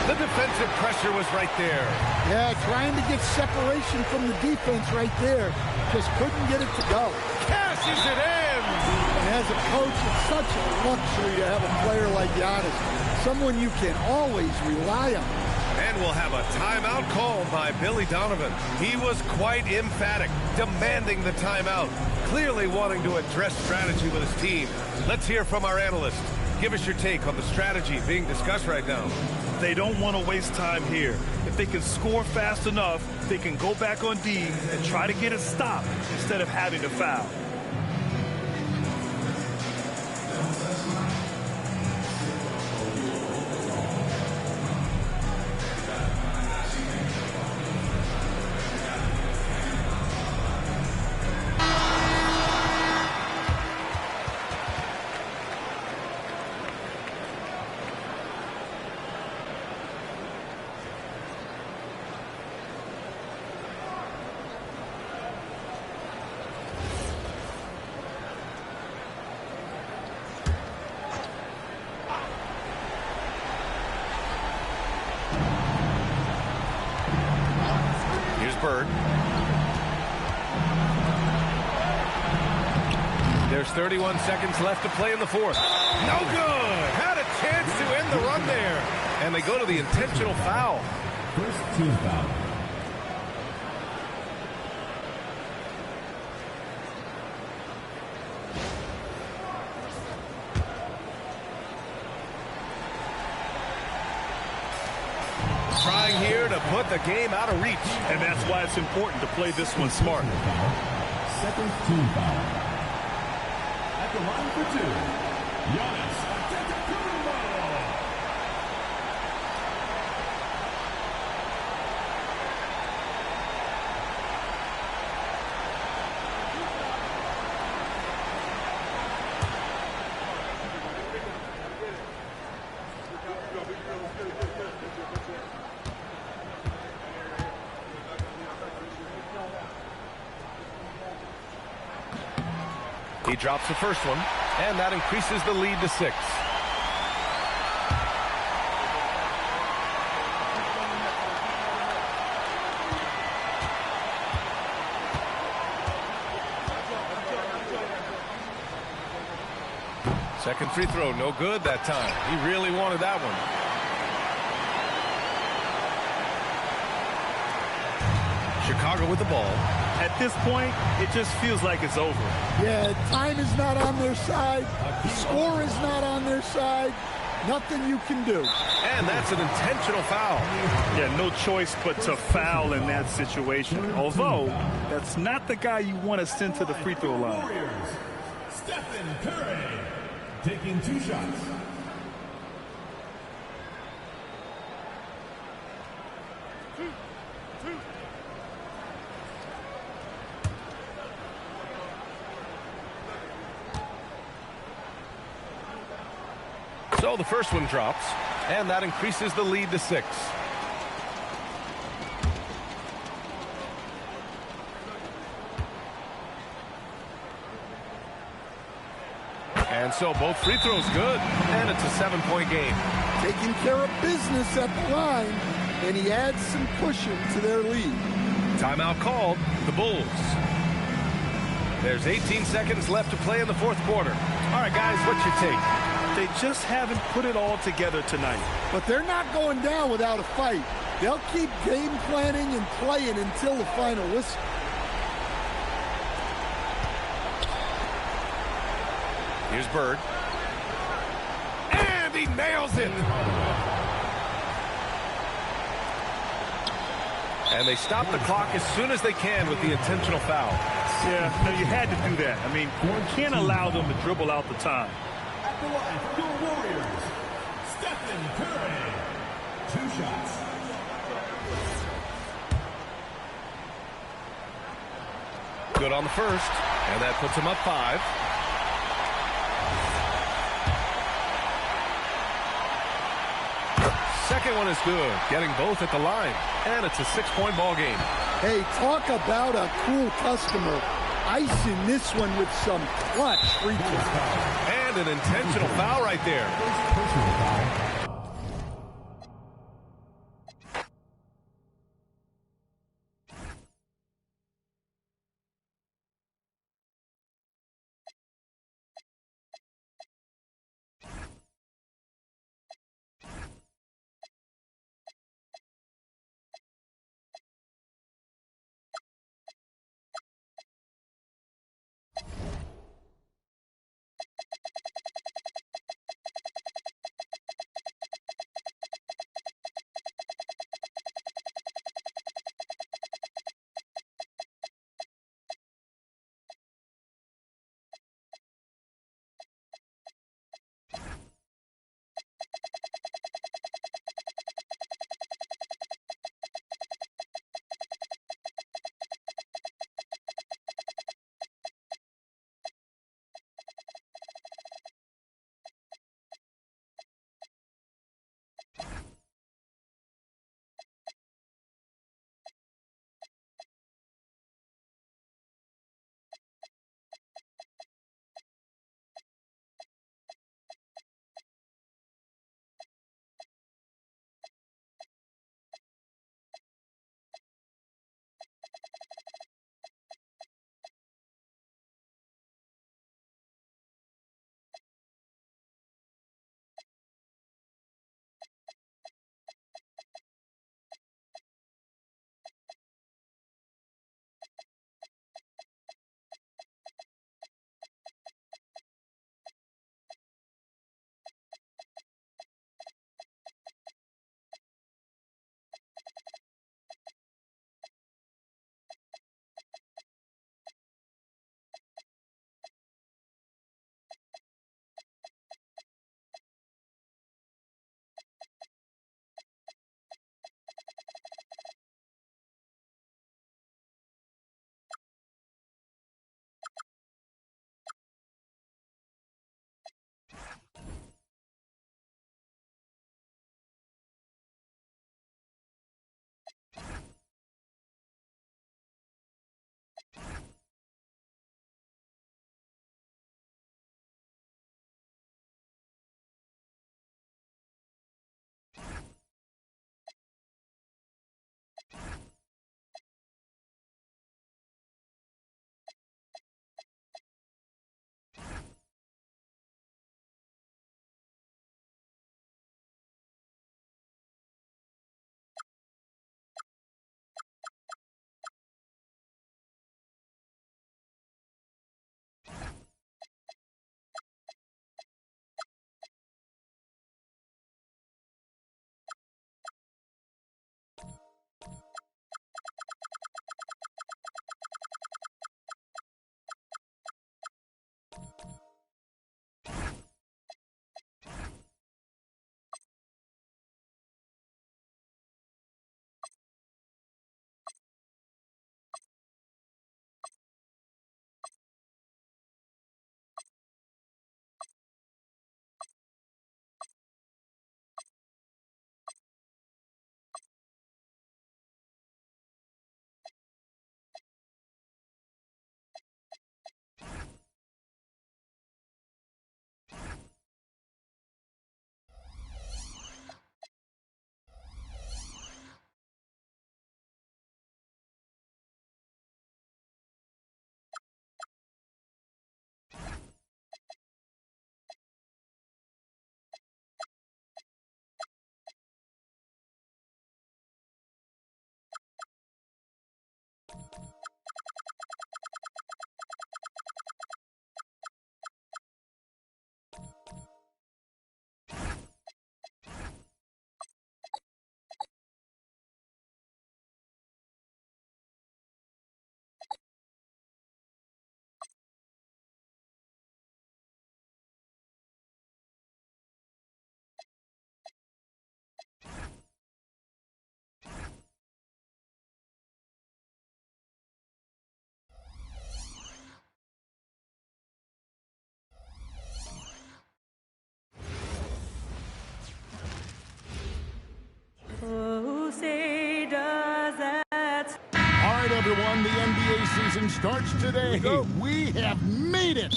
[SPEAKER 1] The defensive pressure was right there.
[SPEAKER 5] Yeah, trying to get separation from the defense right there. Just couldn't get it to go.
[SPEAKER 1] Cashes it in.
[SPEAKER 5] And as a coach, it's such a luxury to have a player like Giannis. Someone you can always rely on.
[SPEAKER 1] And we'll have a timeout called by Billy Donovan. He was quite emphatic, demanding the timeout, clearly wanting to address strategy with his team. Let's hear from our analyst. give us your take on the strategy being discussed right now.
[SPEAKER 2] They don't want to waste time here. If they can score fast enough, they can go back on D and try to get a stop instead of having to foul.
[SPEAKER 1] Bird. There's 31 seconds left to play in the fourth. No good. Had a chance to end the run there. And they go to the intentional foul.
[SPEAKER 3] First team foul.
[SPEAKER 1] Trying here to put the game out of reach.
[SPEAKER 2] And that's why it's important to play this one smart.
[SPEAKER 3] Second team foul. At the line for two, Giannis Antetokounmpo.
[SPEAKER 1] He drops the first one, and that increases the lead to 6. Second free throw, no good that time. He really wanted that one. Chicago with the ball.
[SPEAKER 2] At this point, it just feels like it's over.
[SPEAKER 5] Yeah, time is not on their side. The score is not on their side. Nothing you can do.
[SPEAKER 1] And that's an intentional foul.
[SPEAKER 2] Yeah, no choice but to foul in that situation. Although, that's not the guy you want to send to the free throw line.
[SPEAKER 3] Warriors, Stephen Curry, taking 2 shots.
[SPEAKER 1] So the first one drops, and that increases the lead to 6. And so both free throws good, and it's a 7-point game.
[SPEAKER 5] Taking care of business at the line, and he adds some cushion to their lead.
[SPEAKER 1] Timeout called, the Bulls. There's 18 seconds left to play in the fourth quarter. All right, guys, what's your take?
[SPEAKER 2] They just haven't put it all together tonight.
[SPEAKER 5] But they're not going down without a fight. They'll keep game planning and playing until the final whistle.
[SPEAKER 1] Here's Bird. And he nails it. And they stop the clock as soon as they can with the intentional foul.
[SPEAKER 2] Yeah, no, you had to do that. I mean, you can't allow them to dribble out the time.
[SPEAKER 3] At the line for your Warriors, Stephen Curry, 2 shots.
[SPEAKER 1] Good on the first, and that puts him up 5. Second one is good, getting both at the line, and it's a 6-point ball game.
[SPEAKER 5] Hey, talk about a cool customer. Icing this one with some clutch free throws.
[SPEAKER 1] And an intentional foul right there.
[SPEAKER 3] Personal foul.
[SPEAKER 10] everyone. The NBA season starts today. We have made it.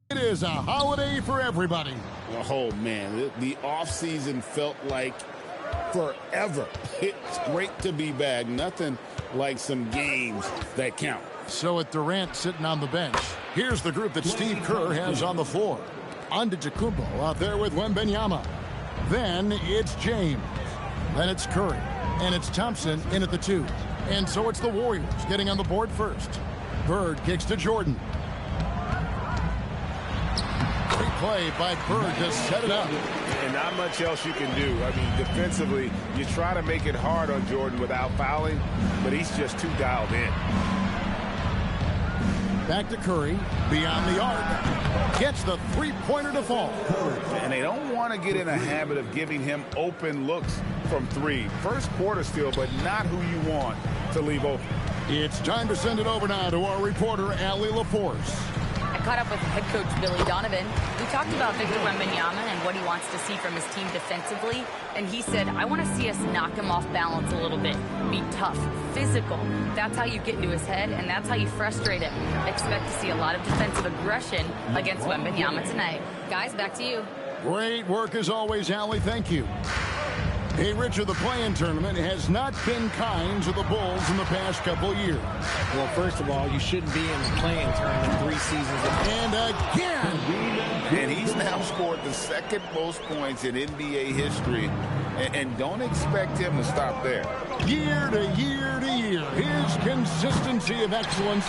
[SPEAKER 10] It is a holiday for everybody.
[SPEAKER 11] Oh, man, the offseason felt like forever. It's great to be back. Nothing like some games that count.
[SPEAKER 10] So with Durant sitting on the bench, here's the group that Steve Kerr has on the floor. Antetokounmpo out there with Wembanyama. Then it's James. Then it's Curry. And it's Thompson in at the 2. And so it's the Warriors getting on the board first. Bird kicks to Jordan. Great play by Bird to set it up.
[SPEAKER 12] And not much else you can do. I mean, defensively, you try to make it hard on Jordan without fouling, but he's just too dialed in.
[SPEAKER 10] Back to Curry, beyond the arc. Gets the three-pointer to fall.
[SPEAKER 12] And they don't want to get in a habit of giving him open looks from 3. First quarter still, but not who you want to leave open.
[SPEAKER 10] It's time to send it over now to our reporter, Allie LaForce.
[SPEAKER 7] I caught up with head coach Billy Donovan. We talked about Victor Wembanyama and what he wants to see from his team defensively. And he said, I want to see us knock him off balance a little bit. Be tough, physical. That's how you get into his head, and that's how you frustrate him. Expect to see a lot of defensive aggression against Wembanyama tonight. Guys, back to you.
[SPEAKER 10] Great work as always, Allie. Thank you. Hey, Richard, the play-in tournament has not been kind to the Bulls in the past couple years.
[SPEAKER 13] Well, first of all, you shouldn't be in the play-in tournament 3 seasons ago.
[SPEAKER 10] And again!
[SPEAKER 11] And he's now scored the second most points in NBA history. And don't expect him to stop there.
[SPEAKER 10] Year to year to year, his consistency of excellence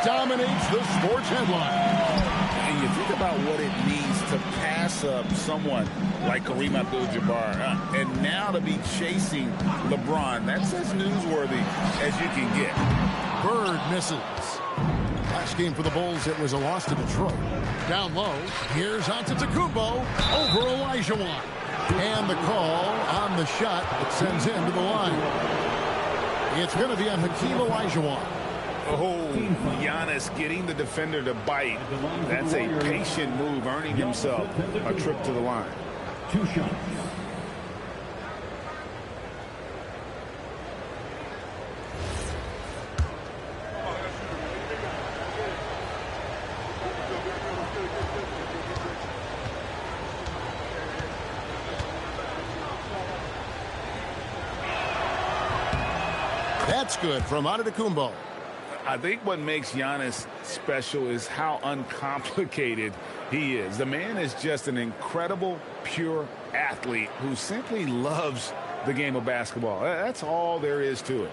[SPEAKER 10] dominates the sports headline.
[SPEAKER 11] And you think about what it means to pass up someone like Kareem Abdul-Jabbar, and now to be chasing LeBron. That's as newsworthy as you can get.
[SPEAKER 10] Bird misses. Last game for the Bulls, it was a loss to Detroit. Down low, here's Antetokounmpo over Olajuwon. And the call on the shot that sends him to the line. It's going to be on Hakeem Olajuwon.
[SPEAKER 12] Oh, Giannis getting the defender to bite. That's a patient move, earning himself a trip to the line.
[SPEAKER 3] 2 shots.
[SPEAKER 10] That's good from Antetokounmpo.
[SPEAKER 12] I think what makes Giannis special is how uncomplicated he is. The man is just an incredible, pure athlete who simply loves the game of basketball. That's all there is to it.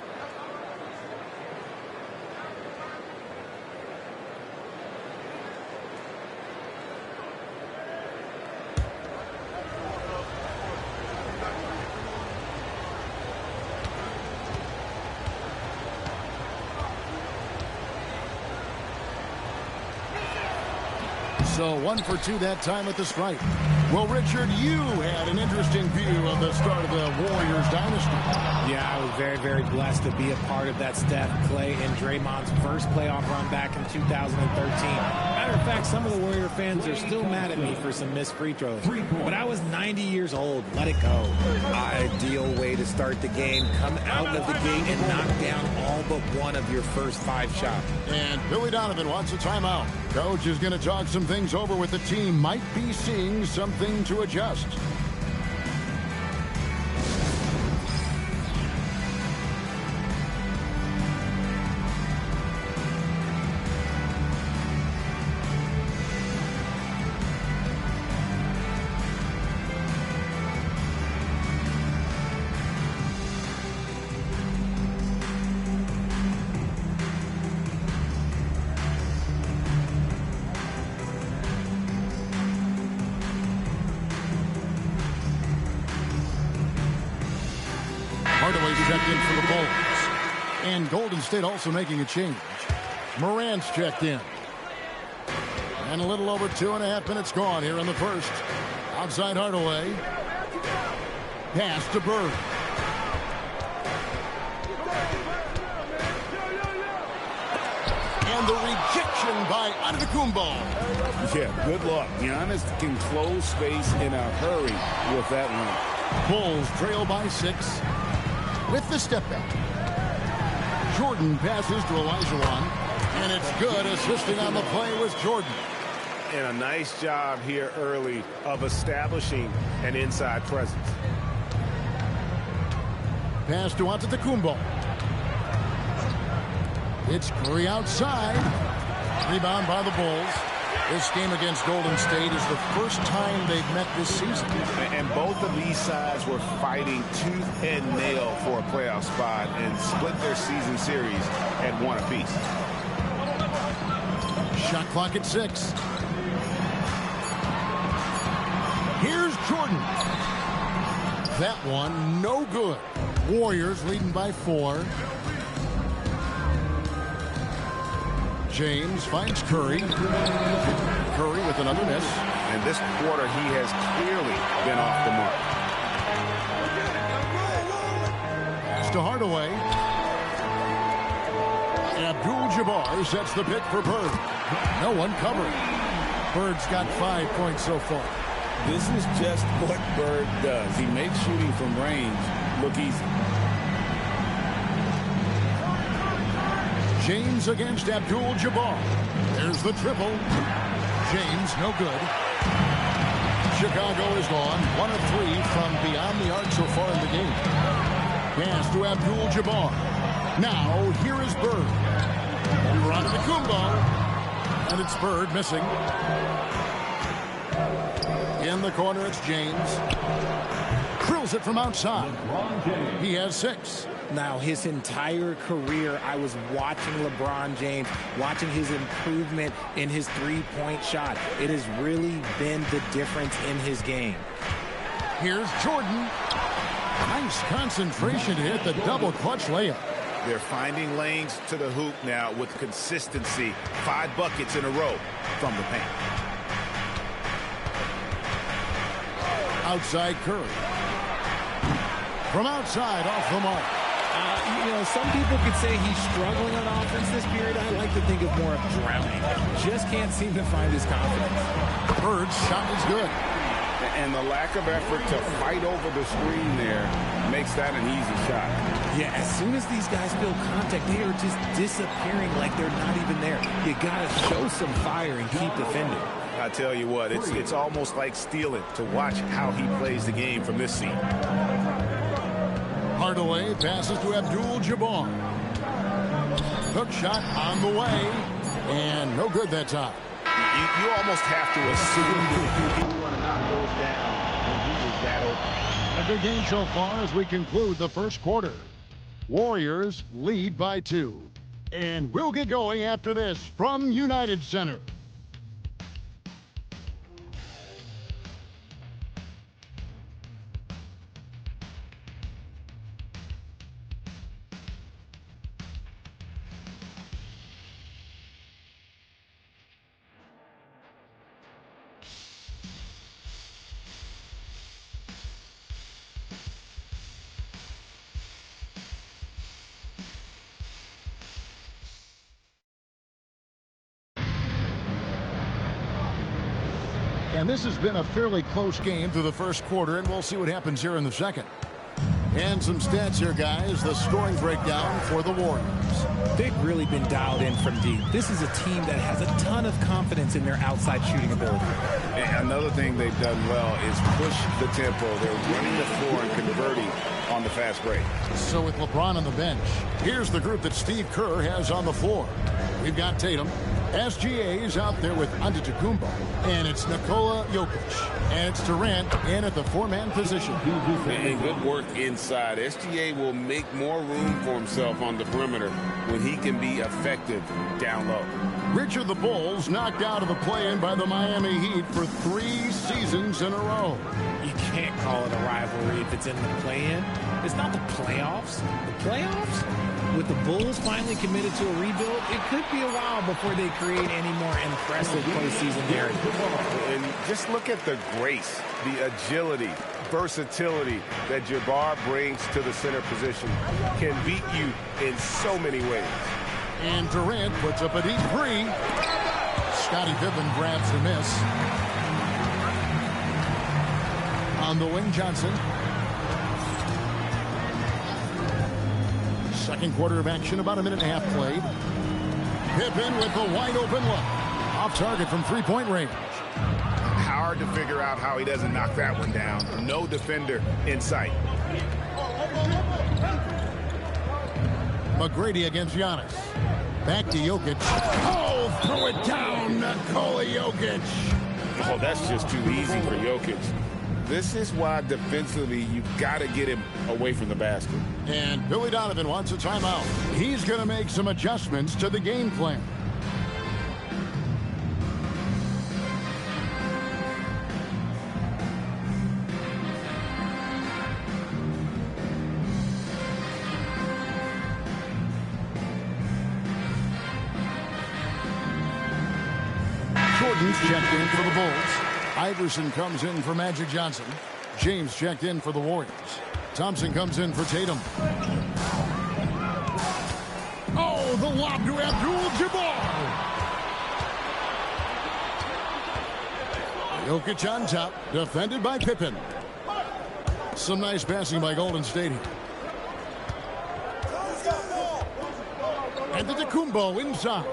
[SPEAKER 10] So 1 for 2 that time at the stripe. Well, Richard, you had an interesting view of the start of the Warriors dynasty.
[SPEAKER 13] Yeah, I was very, very blessed to be a part of that Steph, Clay, and Draymond's first playoff run back in 2013. Matter of fact, some of the Warrior fans are still mad at me for some missed free throws. But I was 90 years old. Let it go. Ideal way to start the game. Come out of the gate and knock down all but one of your first 5 shots.
[SPEAKER 10] And Billy Donovan wants a timeout. Coach is going to talk some things over with the team. Might be seeing something to adjust. Hardaway's checked in for the Bulls. And Golden State also making a change. Morant's checked in. And a little over 2.5 minutes gone here in the first. Outside Hardaway. Pass to Bird. And the rejection by Antetokounmpo.
[SPEAKER 11] Yeah, good luck. Giannis can close space in a hurry with that one.
[SPEAKER 10] Bulls trail by 6. with the step back. Jordan passes to Olajuwon, and it's good. Assisting on the play was Jordan.
[SPEAKER 14] And a nice job here early of establishing an inside presence.
[SPEAKER 10] Pass to Antetokounmpo. It's Curry outside. Rebound by the Bulls. This game against Golden State is the first time they've met this season.
[SPEAKER 12] And both of these sides were fighting tooth and nail for a playoff spot and split their season series at 1 apiece.
[SPEAKER 10] Shot clock at 6. Here's Jordan. That one, no good. Warriors leading by 4. James finds Curry. Curry with another miss.
[SPEAKER 12] And this quarter, he has clearly been off the mark.
[SPEAKER 10] Pass to Hardaway. Abdul-Jabbar sets the pick for Bird. No one covered. Bird's got 5 points so far.
[SPEAKER 11] This is just what Bird does. He makes shooting from range look easy.
[SPEAKER 10] James against Abdul-Jabbar. There's the triple. James, no good. Chicago is gone. 1 of 3 from beyond the arc so far in the game. Pass to Abdul-Jabbar. Now, here is Bird. Antetokounmpo. And it's Bird missing. In the corner, it's James. Drills it from outside. He has 6.
[SPEAKER 13] Now, his entire career, I was watching LeBron James, watching his improvement in his three-point shot. It has really been the difference in his game.
[SPEAKER 10] Here's Jordan. Nice concentration to hit the double clutch layup.
[SPEAKER 12] They're finding lanes to the hoop now with consistency. 5 buckets in a row from the paint.
[SPEAKER 10] Outside Curry. From outside, off the mark.
[SPEAKER 13] You know, some people could say he's struggling on offense this period. I like to think of more of drowning. Just can't seem to find his confidence.
[SPEAKER 10] Bird's shot is good.
[SPEAKER 12] And the lack of effort to fight over the screen there makes that an easy shot.
[SPEAKER 13] Yeah, as soon as these guys feel contact, they are just disappearing like they're not even there. You got to show some fire and keep defending.
[SPEAKER 12] I tell you what, it's almost like stealing to watch how he plays the game from this seat.
[SPEAKER 10] Hardaway passes to Abdul-Jabbar. Hook shot on the way. And no good that time.
[SPEAKER 12] You almost have to assume
[SPEAKER 11] You want to knock those down when he was that open.
[SPEAKER 10] A good game so far as we conclude the first quarter. Warriors lead by 2. And we'll get going after this from United Center. And this has been a fairly close game through the first quarter, and we'll see what happens here in the second. And some stats here, guys. The scoring breakdown for the Warriors.
[SPEAKER 13] They've really been dialed in from deep. This is a team that has a ton of confidence in their outside shooting ability.
[SPEAKER 12] And another thing they've done well is push the tempo. They're running the floor and converting on the fast break.
[SPEAKER 10] So with LeBron on the bench, here's the group that Steve Kerr has on the floor. We've got Tatum. SGA is out there with Antetokounmpo, and it's Nikola Jokic, and it's Durant in at the 4-man position.
[SPEAKER 12] And good work inside. SGA will make more room for himself on the perimeter when he can be effective down low.
[SPEAKER 10] Richard, the Bulls knocked out of the play-in by the Miami Heat for 3 seasons in a row.
[SPEAKER 13] You can't call it a rivalry if it's in the play-in. It's not the playoffs. The playoffs? With the Bulls finally committed to a rebuild, it could be a while before they create any more impressive postseason narrative.
[SPEAKER 12] And just look at the grace, the agility, versatility that Jabbar brings to the center position. Can beat you in so many ways.
[SPEAKER 10] And Durant puts up a deep 3. Scottie Pippen grabs the miss. On the wing, Johnson. Second quarter of action, about a minute and a half played. Pippen with the wide open look. Off target from three-point range.
[SPEAKER 12] Hard to figure out how he doesn't knock that one down. No defender in sight.
[SPEAKER 10] McGrady against Giannis. Back to Jokic. Oh, throw it down, Nikola Jokic.
[SPEAKER 12] Oh, that's just too easy for Jokic. This is why defensively you've got to get him away from the basket.
[SPEAKER 10] And Billy Donovan wants a timeout. He's going to make some adjustments to the game plan. Jordan's checked in for the Bulls. Iverson comes in for Magic Johnson. James checked in for the Warriors. Thompson comes in for Tatum. Oh, the lob to Abdul-Jabbar. Jokic on top, defended by Pippen. Some nice passing by Golden State here. Antetokounmpo inside.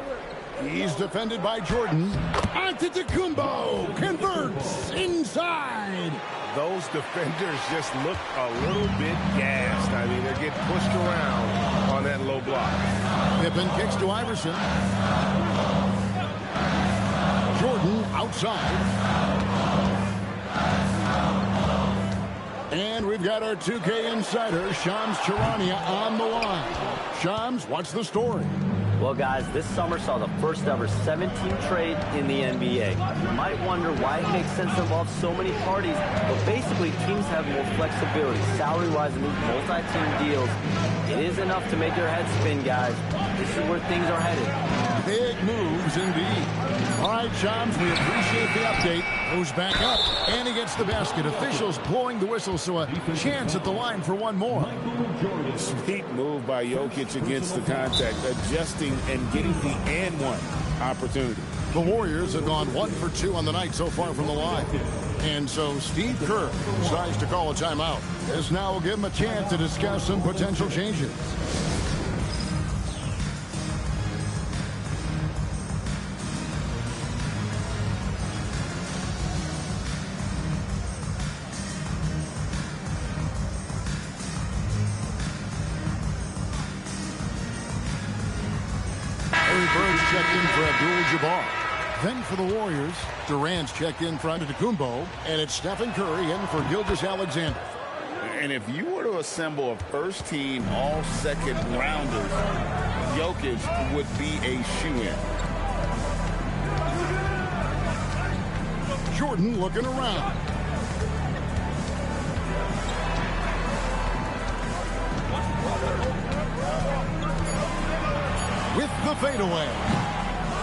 [SPEAKER 10] He's defended by Jordan. Antetokounmpo converts inside.
[SPEAKER 14] Those defenders just look a little bit gassed. I mean, they're getting pushed around on that low block.
[SPEAKER 10] Pippen kicks to Iverson. Jordan outside. And we've got our 2K insider, Shams Charania, on the line. Shams, what's the story?
[SPEAKER 4] Well, guys, this summer saw the first ever 7-team trade in the NBA. You might wonder why it makes sense to involve so many parties, but basically teams have more flexibility salary-wise in these multi-team deals. It is enough to make your head spin, guys. This is where things are headed.
[SPEAKER 10] Big moves indeed. All right, Shams, we appreciate the update. Goes back up, and he gets the basket. Officials blowing the whistle, so a chance at the line for one more.
[SPEAKER 12] Sweet move by Jokic against the contact, adjusting and getting the and one opportunity.
[SPEAKER 10] The Warriors have gone 1 for 2 on the night so far from the line. And so Steve Kerr decides to call a timeout. This now will give him a chance to discuss some potential changes. Checked in for Abdul-Jabbar. Then for the Warriors, Durant's checked in for Antetokounmpo, and it's Stephen Curry in for Gilgeous-Alexander.
[SPEAKER 12] And if you were to assemble a first-team all-second rounders, Jokic would be a shoe-in.
[SPEAKER 10] Jordan looking around. With the fadeaway.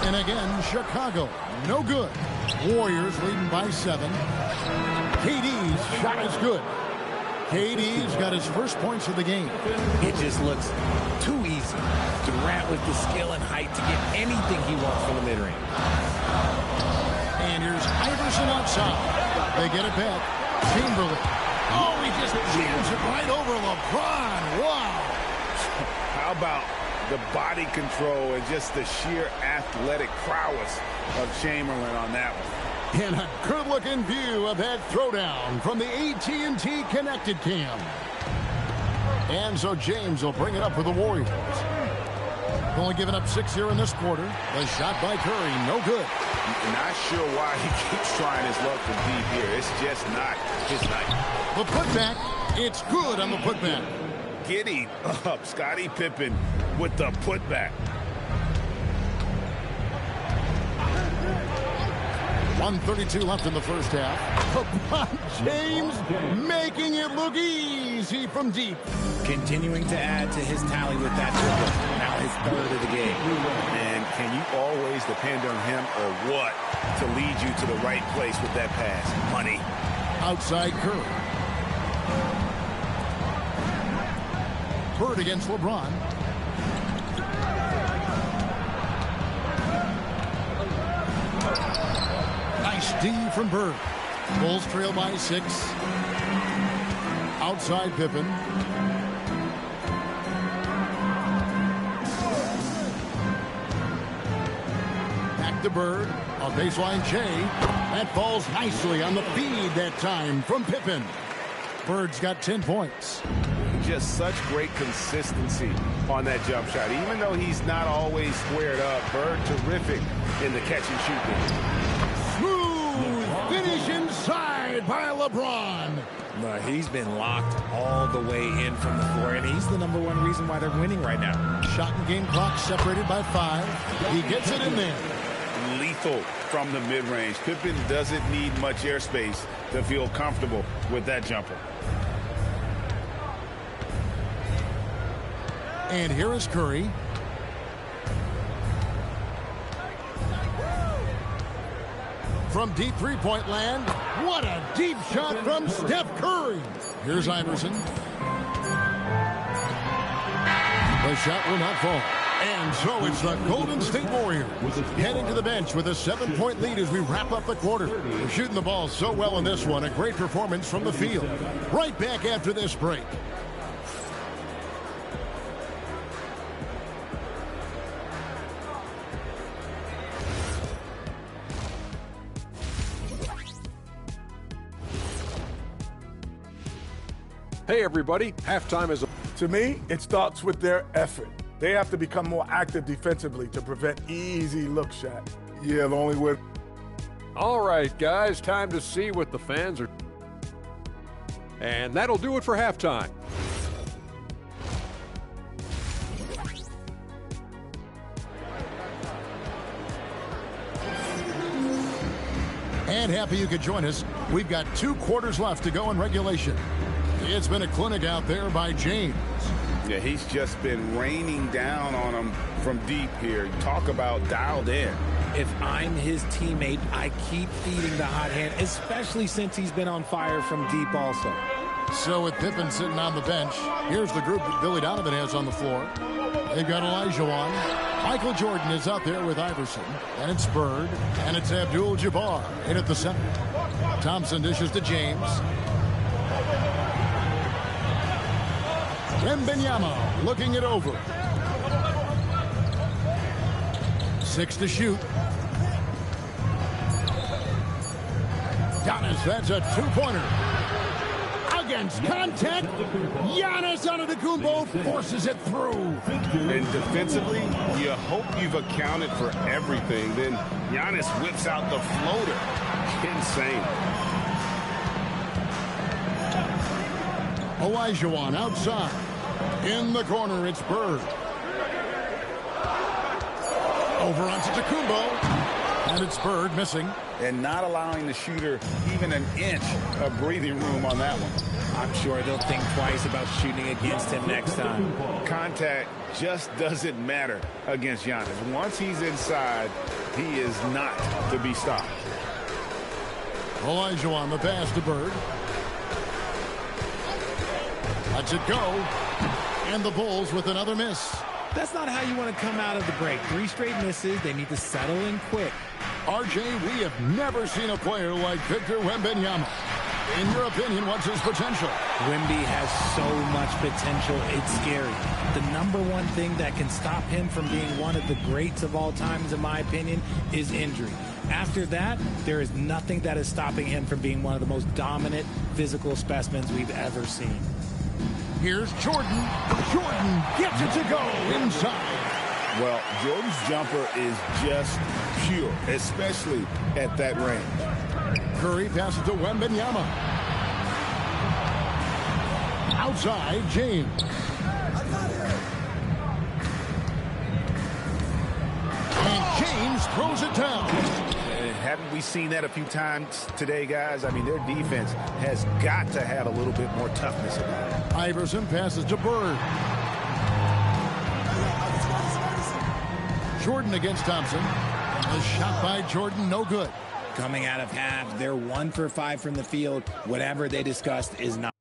[SPEAKER 10] And again, Chicago, no good. Warriors leading by 7. KD's shot is good. KD's got his first points of the game.
[SPEAKER 13] It just looks too easy. Durant with the skill and height to get anything he wants from the mid-range.
[SPEAKER 10] And here's Iverson outside. They get it back. Chamberlain. Oh, he just jams it right over LeBron. Wow.
[SPEAKER 12] How about the body control and just the sheer athletic prowess of Chamberlain on that one.
[SPEAKER 10] And a good-looking view of that throwdown from the AT&T Connected Cam. And so James will bring it up for the Warriors. Only giving up 6 here in this quarter. The shot by Curry, no good.
[SPEAKER 12] Not sure why he keeps trying his luck from deep here. It's just not his night.
[SPEAKER 10] The putback, it's good on the putback.
[SPEAKER 12] Giddy up, Scottie Pippen with the putback.
[SPEAKER 10] 1:32 left in the first half. LeBron James making it look easy from deep.
[SPEAKER 13] Continuing to add to his tally with that triple. Now his third of the game.
[SPEAKER 14] And can you always depend on him or what to lead you to the right place with that pass? Money.
[SPEAKER 10] Outside Curry. Bird against LeBron. Nice D from Bird. Bulls trail by 6. Outside Pippen. Back to Bird. A baseline J. That falls nicely on the feed that time from Pippen. Bird's got 10 points.
[SPEAKER 14] Just such great consistency on that jump shot. Even though he's not always squared up, Bird terrific in the catch and shoot game.
[SPEAKER 10] Smooth finish inside by LeBron.
[SPEAKER 13] He's been locked all the way in from the floor, and he's the #1 reason why they're winning right now.
[SPEAKER 10] Shot and game clock separated by 5. He gets it in there.
[SPEAKER 12] Lethal from the mid-range. Pippen doesn't need much airspace to feel comfortable with that jumper.
[SPEAKER 10] And here is Curry. From deep three-point land, what a deep shot from Steph Curry. Here's Iverson. The shot will not fall. And so it's the Golden State Warriors heading to the bench with a 7-point lead as we wrap up the quarter. They're shooting the ball so well in this one. A great performance from the field. Right back after this break.
[SPEAKER 9] Hey, everybody. Halftime is...
[SPEAKER 8] To me, it starts with their effort. They have to become more active defensively to prevent easy look shot. Yeah, the only way.
[SPEAKER 9] All right, guys, time to see what the fans are... And that'll do it for halftime.
[SPEAKER 10] And happy you could join us. We've got 2 quarters left to go in regulation. It's been a clinic out there by James.
[SPEAKER 12] Yeah, he's just been raining down on him from deep here. Talk about dialed in.
[SPEAKER 13] If I'm his teammate, I keep feeding the hot hand, especially since he's been on fire from deep also.
[SPEAKER 10] So with Pippen sitting on the bench, here's the group that Billy Donovan has on the floor. They've got Olajuwon. Michael Jordan is out there with Iverson. And it's Bird. And it's Abdul-Jabbar in at the center. Thompson dishes to James. Wembanyama looking it over. 6 to shoot. Giannis, that's a 2-pointer. Against contact. Giannis Antetokounmpo forces it through.
[SPEAKER 12] And defensively, you hope you've accounted for everything. Then Giannis whips out the floater. Insane.
[SPEAKER 10] Olajuwon outside. In the corner, it's Bird. Over onto Antetokounmpo. And it's Bird missing.
[SPEAKER 12] And not allowing the shooter even an inch of breathing room on that one.
[SPEAKER 13] I'm sure they'll think twice about shooting against him next time.
[SPEAKER 12] Contact just doesn't matter against Giannis. Once he's inside, he is not to be stopped.
[SPEAKER 10] Olajuwon, the pass to Bird. Lets it go. And the Bulls with another miss.
[SPEAKER 13] That's not how you want to come out of the break. 3 straight misses. They need to settle in quick.
[SPEAKER 10] RJ, we have never seen a player like Victor Wembanyama. In your opinion, what's his potential?
[SPEAKER 13] Wemby has so much potential, it's scary. The #1 thing that can stop him from being one of the greats of all times, in my opinion, is injury. After that, there is nothing that is stopping him from being one of the most dominant physical specimens we've ever seen.
[SPEAKER 10] Here's Jordan. Jordan gets it to go inside.
[SPEAKER 12] Well, Jordan's jumper is just pure, especially at that range.
[SPEAKER 10] Curry passes to Wembanyama. Outside, James. And James throws it down.
[SPEAKER 12] Haven't we seen that a few times today, guys? I mean, their defense has got to have a little bit more toughness about it.
[SPEAKER 10] Iverson passes to Bird. Jordan against Thompson. The shot by Jordan, no good.
[SPEAKER 13] Coming out of half, they're 1 for 5 from the field. Whatever they discussed is not.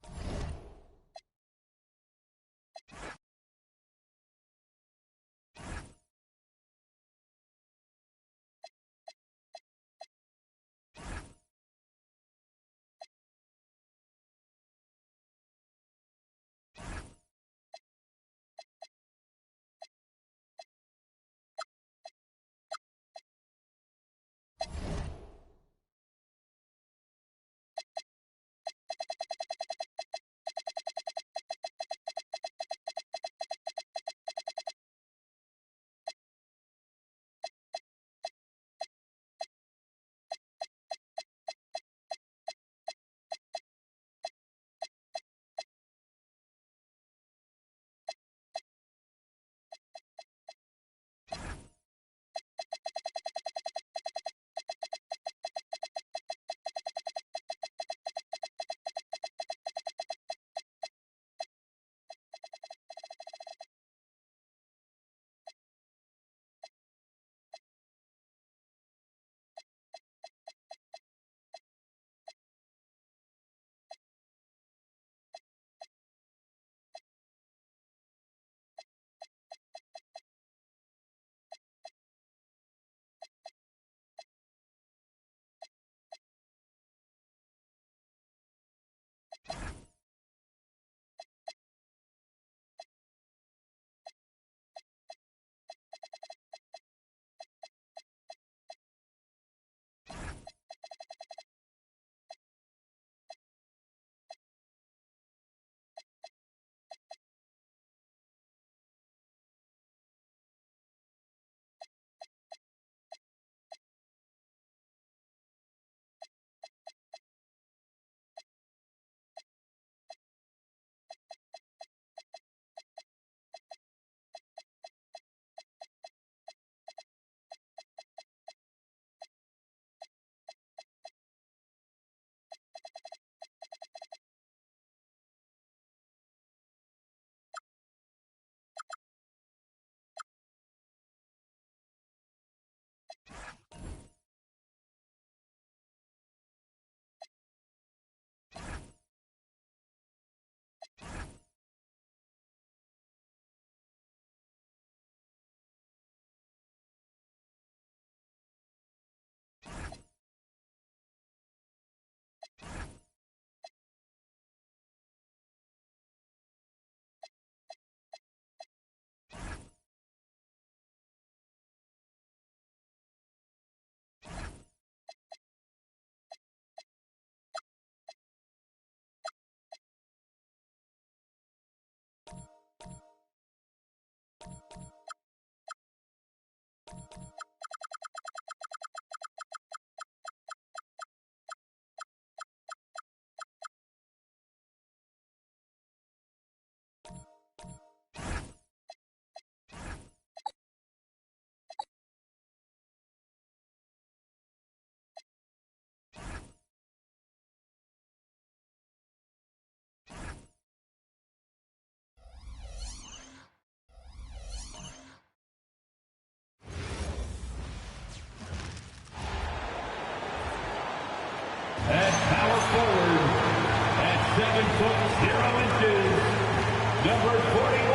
[SPEAKER 3] Number 41,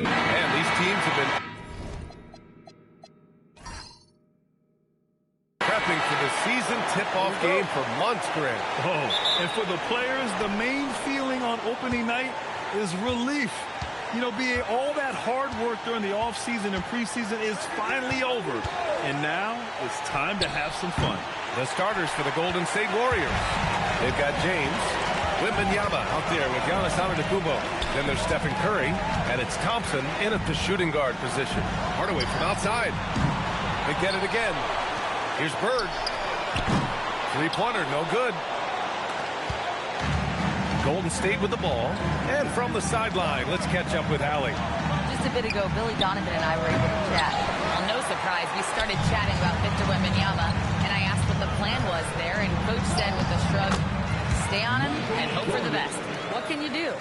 [SPEAKER 1] And these teams have been prepping for the season tip-off game for months, Grant.
[SPEAKER 2] Oh, and for the players, the main feeling on opening night is relief. You know, all that hard work during the offseason and preseason is finally over. And now it's time to have some fun.
[SPEAKER 1] The starters for the Golden State Warriors. They've got James, Wembanyama out there with Giannis Antetokounmpo. Then there's Stephen Curry, and it's Thompson in at the shooting guard position. Hardaway from outside. They get it again. Here's Bird. Three-pointer, no good. Golden State with the ball. And from the sideline, let's catch up with Allie.
[SPEAKER 7] Just a bit ago, Billy Donovan and I were able to chat. Well, no surprise, we started chatting about Victor Wembanyama, and I asked what the plan was there, and Coach said with a shrug, stay on him and hope for the best. What can you do?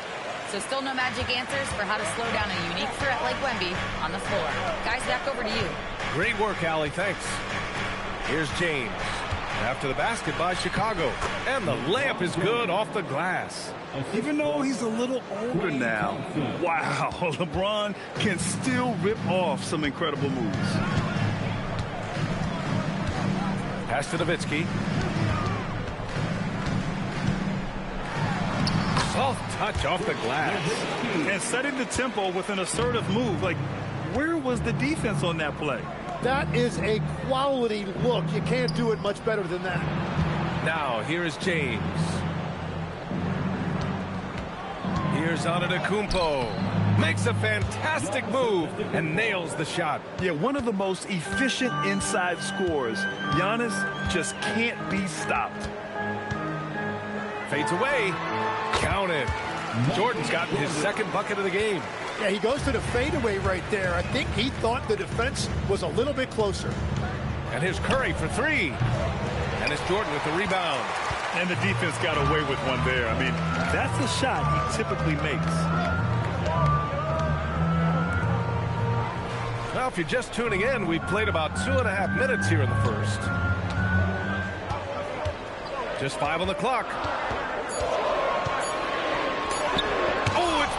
[SPEAKER 7] So still no magic answers for how to slow down a unique threat like Wemby on the floor. Guys, back over to you.
[SPEAKER 1] Great work, Allie. Thanks. Here's James. After the basket by Chicago. And the layup is good off the glass.
[SPEAKER 2] Even though he's a little older now, wow, LeBron can still rip off some incredible moves.
[SPEAKER 1] Pass to Nowitzki. Soft touch off the glass.
[SPEAKER 2] And setting the tempo with an assertive move. Like, where was the defense on that play?
[SPEAKER 15] That is a quality look. You can't do it much better than that.
[SPEAKER 1] Now, here is James. Here's Antetokounmpo. Makes a fantastic move and nails the shot.
[SPEAKER 2] Yeah, one of the most efficient inside scorers. Giannis just can't be stopped.
[SPEAKER 1] Fades away. Count it. Jordan's gotten his second bucket of the game.
[SPEAKER 15] Yeah, he goes to the fadeaway right there. I think he thought the defense was a little bit closer.
[SPEAKER 1] And here's Curry for three. And it's Jordan with the rebound.
[SPEAKER 2] And the defense got away with one there. I mean, that's a shot he typically makes.
[SPEAKER 1] Well, if you're just tuning in, we've played about 2.5 minutes here in the first. Just 5 on the clock.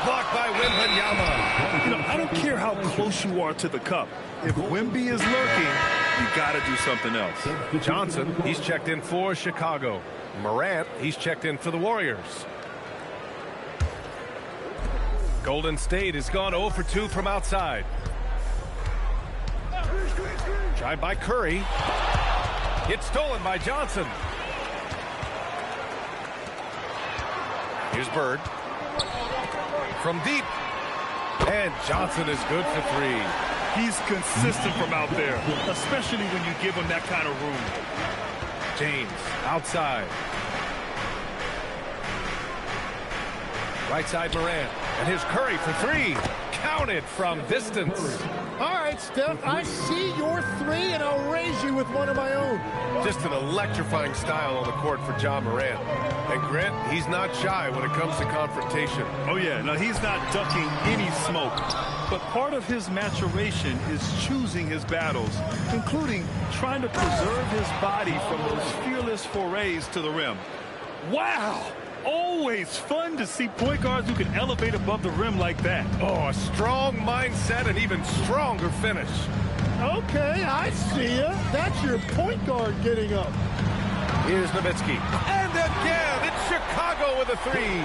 [SPEAKER 1] Blocked by Wembanyama.
[SPEAKER 2] You know, I don't care how close you are to the cup. If Wemby is lurking, you got to do something else.
[SPEAKER 1] Johnson, he's checked in for Chicago. Morant, he's checked in for the Warriors. Golden State has gone 0 for 2 from outside. Tried by Curry. It's stolen by Johnson. Here's Bird. From deep. And Johnson is good for three.
[SPEAKER 2] He's consistent from out there, especially when you give him that kind of room.
[SPEAKER 1] James outside. Right side Morant. And here's Curry for three. Counted from distance.
[SPEAKER 15] All right, Steph, I see your three, and I'll raise you with one of my own.
[SPEAKER 1] Just an electrifying style on the court for John Morant. And Grant, he's not shy when it comes to confrontation.
[SPEAKER 2] Oh, yeah. No, he's not ducking any smoke. But part of his maturation is choosing his battles, including trying to preserve his body from those fearless forays to the rim. Wow! Always fun to see point guards who can elevate above the rim like that.
[SPEAKER 1] Oh, a strong mindset and even stronger finish.
[SPEAKER 15] Okay, I see ya. That's your point guard getting up.
[SPEAKER 1] Here's Nowitzki. And again, it's Chicago with a three.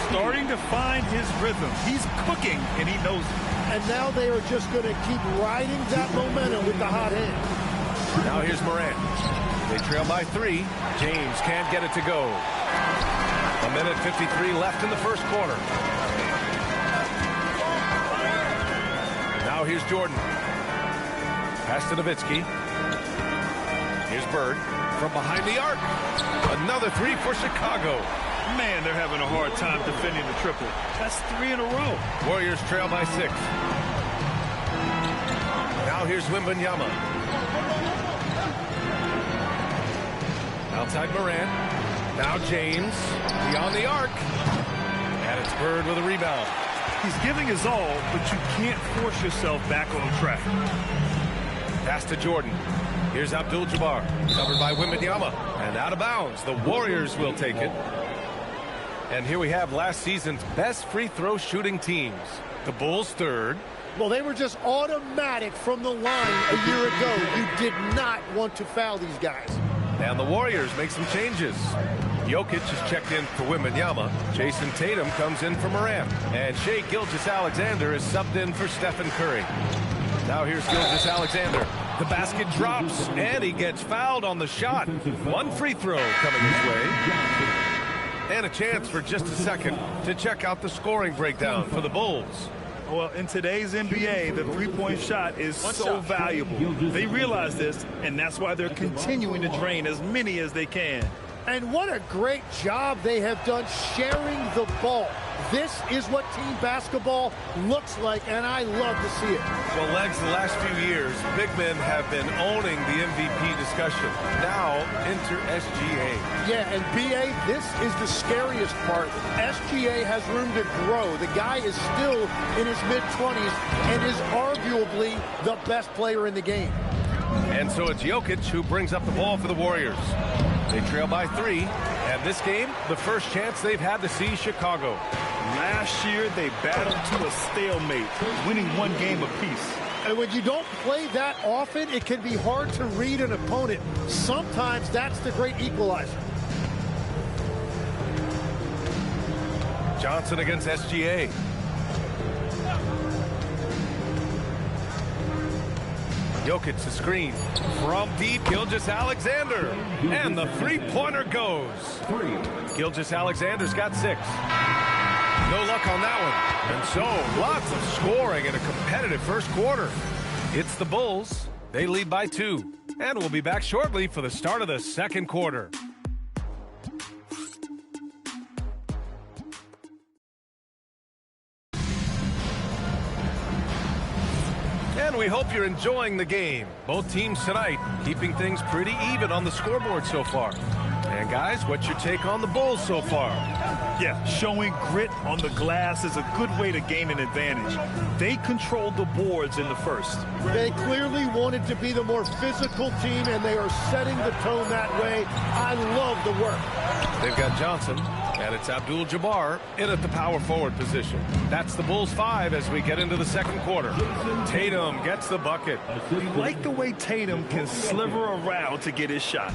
[SPEAKER 2] Starting to find his rhythm. He's cooking, and he knows it.
[SPEAKER 15] And now they are just going to keep riding that momentum with the hot hand.
[SPEAKER 1] Now here's Morant. They trail by three. James can't get it to go. 1:53 left in the first quarter. Now here's Jordan. Pass to Nowitzki. Here's Bird from behind the arc. Another three for Chicago.
[SPEAKER 2] Man, they're having a hard time defending the triple. That's 3 in a row.
[SPEAKER 1] Warriors trail by 6. Now here's Wembanyama. Outside Morant. Now James. Beyond the arc. And it's Bird with a rebound.
[SPEAKER 2] He's giving his all, but you can't force yourself back on track.
[SPEAKER 1] Pass to Jordan. Here's Abdul-Jabbar. Covered by Wembanyama. And out of bounds. The Warriors will take it. And here we have last season's best free throw shooting teams. The Bulls third.
[SPEAKER 15] Well, they were just automatic from the line a year ago. You did not want to foul these guys.
[SPEAKER 1] And the Warriors make some changes. Jokic is checked in for Wembanyama. Jason Tatum comes in for Morant. And Shai Gilgeous-Alexander is subbed in for Stephen Curry. Now here's Gilgeous-Alexander. The basket drops, and he gets fouled on the shot. One free throw coming his way. And a chance for just a second to check out the scoring breakdown for the Bulls.
[SPEAKER 2] Well, in today's NBA, the three-point shot is so valuable. They realize this, and that's why they're continuing to drain as many as they can.
[SPEAKER 15] And what a great job they have done sharing the ball. This is what team basketball looks like, and I love to see it.
[SPEAKER 1] Well, Legs, the last few years, big men have been owning the MVP discussion. Now, enter SGA.
[SPEAKER 15] Yeah, and BA, this is the scariest part. SGA has room to grow. The guy is still in his mid-20s and is arguably the best player in the game.
[SPEAKER 1] And so it's Jokic who brings up the ball for the Warriors. They trail by 3, and this game, the first chance they've had to see Chicago.
[SPEAKER 2] Last year, they battled to a stalemate, winning one game apiece.
[SPEAKER 15] And when you don't play that often, it can be hard to read an opponent. Sometimes that's the great equalizer.
[SPEAKER 1] Johnson against SGA. Jokic the screen. From deep, Gilgeous-Alexander. And the three-pointer goes. Gilgeous-Alexander's got 6. No luck on that one. And so, lots of scoring in a competitive first quarter. It's the Bulls. They lead by 2. And we'll be back shortly for the start of the second quarter. And we hope you're enjoying the game. Both teams tonight keeping things pretty even on the scoreboard so far. And guys, what's your take on the Bulls so far?
[SPEAKER 2] Yeah, showing grit on the glass is a good way to gain an advantage. They controlled the boards in the first.
[SPEAKER 15] They clearly wanted to be the more physical team, and they are setting the tone that way. I love the work.
[SPEAKER 1] They've got Johnson, and it's Abdul-Jabbar in at the power forward position. That's the Bulls 5 as we get into the second quarter. Tatum gets the bucket.
[SPEAKER 2] We like the way Tatum can sliver around to get his shot.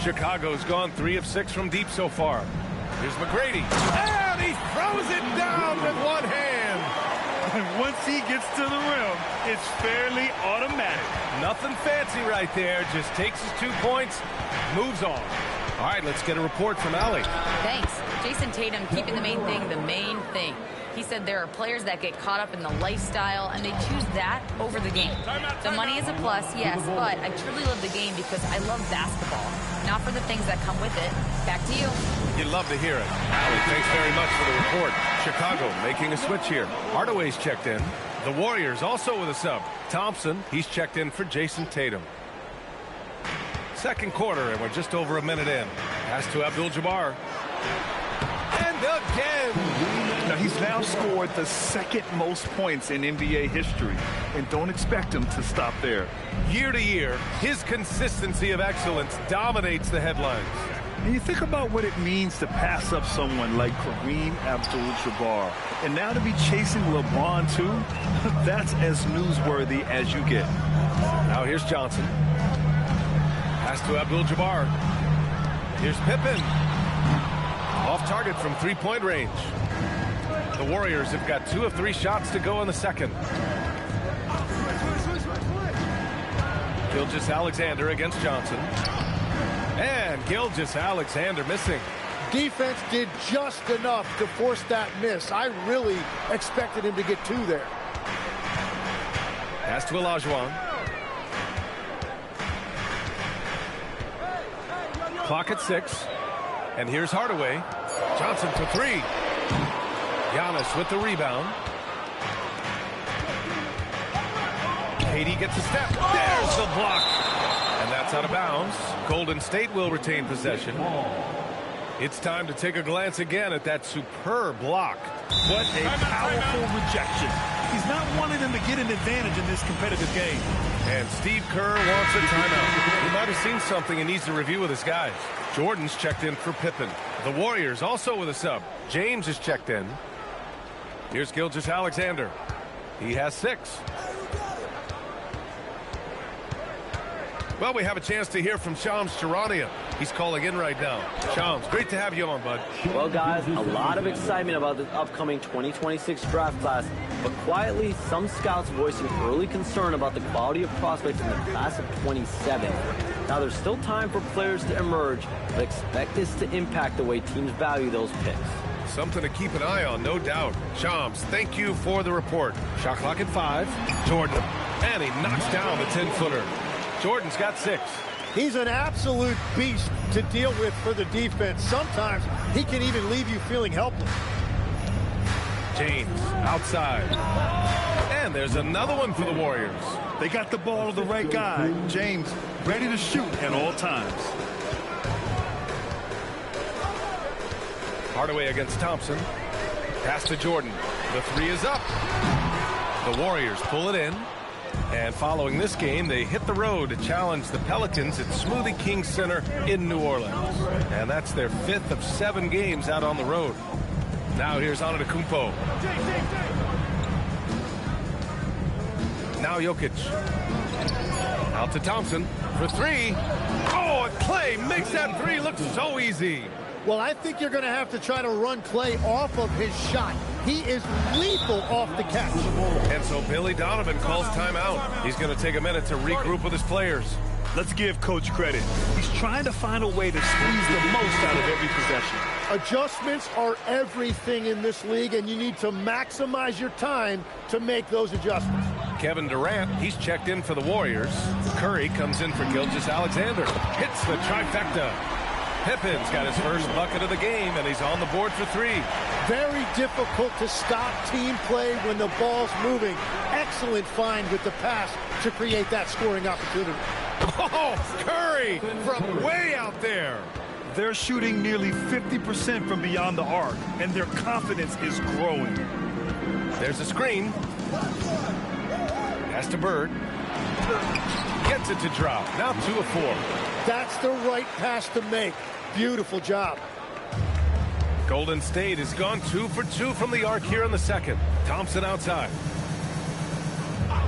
[SPEAKER 1] Chicago's gone 3 of 6 from deep so far. Here's McGrady. And he throws it down with one hand.
[SPEAKER 2] And once he gets to the rim, it's fairly automatic.
[SPEAKER 1] Nothing fancy right there. Just takes his 2 points, moves on. All right, let's get a report from Allie.
[SPEAKER 7] Thanks. Jason Tatum keeping the main thing the main thing. He said there are players that get caught up in the lifestyle, and they choose that over the game. The money is a plus, yes, but I truly love the game because I love basketball, not for the things that come with it. Back to you.
[SPEAKER 1] You'd love to hear it. Allie, thanks very much for the report. Chicago making a switch here. Hardaway's checked in. The Warriors also with a sub. Thompson, he's checked in for Jason Tatum. Second quarter, and we're just over a minute in. Pass to Abdul-Jabbar. And again!
[SPEAKER 2] Now, he's now scored the second most points in NBA history, and don't expect him to stop there.
[SPEAKER 1] Year to year, his consistency of excellence dominates the headlines.
[SPEAKER 2] And you think about what it means to pass up someone like Kareem Abdul-Jabbar, and now to be chasing LeBron too, that's as newsworthy as you get.
[SPEAKER 1] Now here's Johnson. Pass to Abdul-Jabbar. Here's Pippen. Off target from three-point range. The Warriors have got 2 of 3 shots to go in the second. Gilgeous-Alexander against Johnson. And Gilgeous-Alexander missing.
[SPEAKER 15] Defense did just enough to force that miss. I really expected him to get 2 there.
[SPEAKER 1] Pass to Olajuwon. Clock at 6. And here's Hardaway. Johnson for 3. Giannis with the rebound. KD gets a step. There's the block. And that's out of bounds. Golden State will retain possession. It's time to take a glance again at that superb block.
[SPEAKER 2] What a powerful rejection. He's not wanting them to get an advantage in this competitive game.
[SPEAKER 1] And Steve Kerr wants a timeout. He might have seen something and needs to review with his guys. Jordan's checked in for Pippen. The Warriors also with a sub. James is checked in. Here's Gilgeous-Alexander. He has 6. Well, we have a chance to hear from Shams Charania. He's calling in right now. Shams, great to have you on, bud.
[SPEAKER 4] Well, guys, a lot of excitement about the upcoming 2026 draft class, but quietly, some scouts voicing early concern about the quality of prospects in the class of 27. Now, there's still time for players to emerge, but expect this to impact the way teams value those picks.
[SPEAKER 1] Something to keep an eye on, no doubt. Shams, thank you for the report. Shot clock at 5. Jordan, and he knocks down the 10-footer. Jordan's got 6.
[SPEAKER 15] He's an absolute beast to deal with for the defense. Sometimes he can even leave you feeling helpless.
[SPEAKER 1] James outside. And there's another one for the Warriors.
[SPEAKER 2] They got the ball to the right guy. James ready to shoot at all times.
[SPEAKER 1] Hardaway against Thompson. Pass to Jordan. The 3 is up. The Warriors pull it in. And following this game, they hit the road to challenge the Pelicans at Smoothie King Center in New Orleans. And that's their 5th of 7 games out on the road. Now here's Antetokounmpo. Now Jokic. Out to Thompson for 3. Oh, and Clay makes that 3 look so easy.
[SPEAKER 15] Well, I think you're going to have to try to run Clay off of his shot. He is lethal off the catch.
[SPEAKER 1] And so Billy Donovan calls timeout. He's going to take a minute to regroup with his players.
[SPEAKER 2] Let's give Coach credit. He's trying to find a way to squeeze the most out of every possession.
[SPEAKER 15] Adjustments are everything in this league, and you need to maximize your time to make those adjustments.
[SPEAKER 1] Kevin Durant, he's checked in for the Warriors. Curry comes in for Gilgeous-Alexander. Hits the trifecta. Pippen's got his first bucket of the game, and he's on the board for 3.
[SPEAKER 15] Very difficult to stop team play when the ball's moving. Excellent find with the pass to create that scoring opportunity.
[SPEAKER 1] Oh, Curry from way out there.
[SPEAKER 2] They're shooting nearly 50% from beyond the arc, and their confidence is growing.
[SPEAKER 1] There's a screen. Pass to Bird. Gets it to drop. Now 2 of 4.
[SPEAKER 15] That's the right pass to make. Beautiful job.
[SPEAKER 1] Golden State has gone 2 for 2 from the arc here in the second. Thompson outside.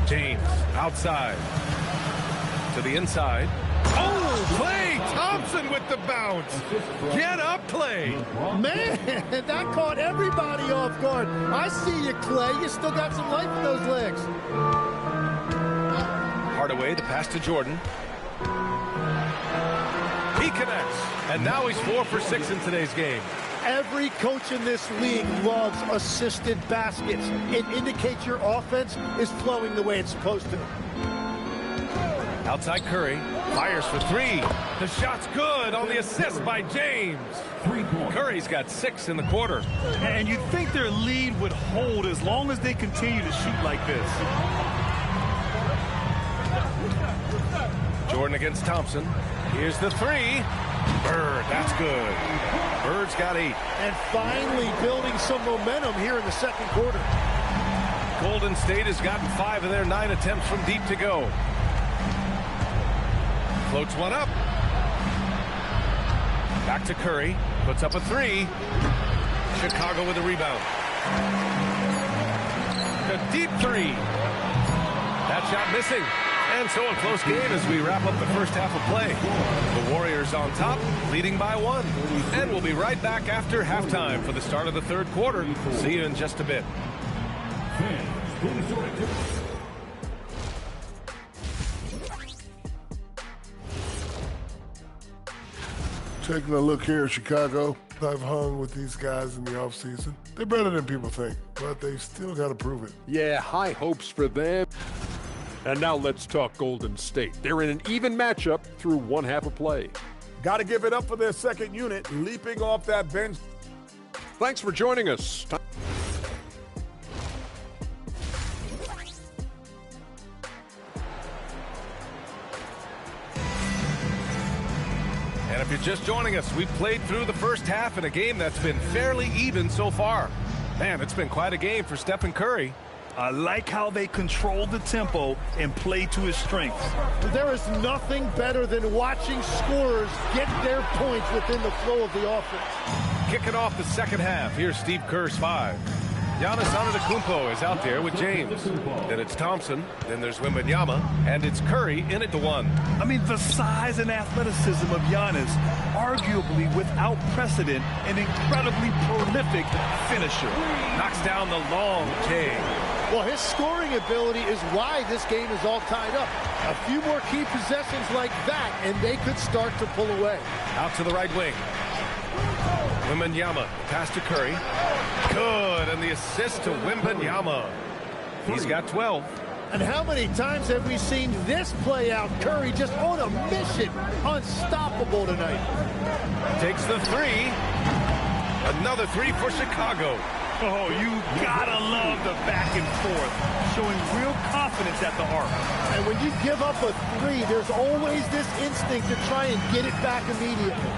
[SPEAKER 1] James outside. To the inside. Oh, Klay Thompson with the bounce. Get up, Klay.
[SPEAKER 15] Man, that caught everybody off guard. I see you, Klay. You still got some life in those legs.
[SPEAKER 1] Hardaway, the pass to Jordan. He connects, and now he's 4 for 6 in today's game.
[SPEAKER 15] Every coach in this league loves assisted baskets. It indicates your offense is flowing the way it's supposed to.
[SPEAKER 1] Outside Curry, fires for 3. The shot's good on the assist by James. Curry's got 6 in the quarter.
[SPEAKER 2] And you'd think their lead would hold as long as they continue to shoot like this.
[SPEAKER 1] Jordan against Thompson. Here's the 3. Bird, that's good. Bird's got 8.
[SPEAKER 15] And finally building some momentum here in the second quarter.
[SPEAKER 1] Golden State has gotten 5 of their 9 attempts from deep to go. Floats one up. Back to Curry. Puts up a 3. Chicago with a rebound. A deep 3. That shot missing. And so a close game as we wrap up the first half of play. The Warriors on top, leading by 1. And we'll be right back after halftime for the start of the third quarter. See you in just a bit.
[SPEAKER 8] Taking a look here at Chicago, I've hung with these guys in the offseason. They're better than people think, but they still got to prove it.
[SPEAKER 9] Yeah, high hopes for them. And now let's talk Golden State. They're in an even matchup through one half of play.
[SPEAKER 3] Got to give it up for their second unit, leaping off that bench.
[SPEAKER 9] Thanks for joining us.
[SPEAKER 1] just joining us, we've played through the first half in a game that's been fairly even so far. Man, it's been quite a game for Stephen Curry.
[SPEAKER 2] I like how they control the tempo and play to his strengths.
[SPEAKER 15] There is nothing better than watching scorers get their points within the flow of the offense.
[SPEAKER 1] Kicking off the second half, here's Steve Kerr's 5. Giannis Antetokounmpo is out there with James. Then it's Thompson. Then there's Wembanyama. And it's Curry in at the 1.
[SPEAKER 2] I mean, the size and athleticism of Giannis, arguably without precedent, an incredibly prolific finisher.
[SPEAKER 1] Knocks down the long J.
[SPEAKER 15] Well, his scoring ability is why this game is all tied up. A few more key possessions like that, and they could start to pull away.
[SPEAKER 1] Out to the right wing. Wembanyama, pass to Curry. Good, and the assist to Wembanyama. He's got 12.
[SPEAKER 15] And how many times have we seen this play out? Curry just on a mission. Unstoppable tonight.
[SPEAKER 1] Takes the 3. Another 3 for Chicago.
[SPEAKER 2] Oh, you gotta love the back and forth, showing real confidence at the arc.
[SPEAKER 15] And when you give up a 3, there's always this instinct to try and get it back immediately.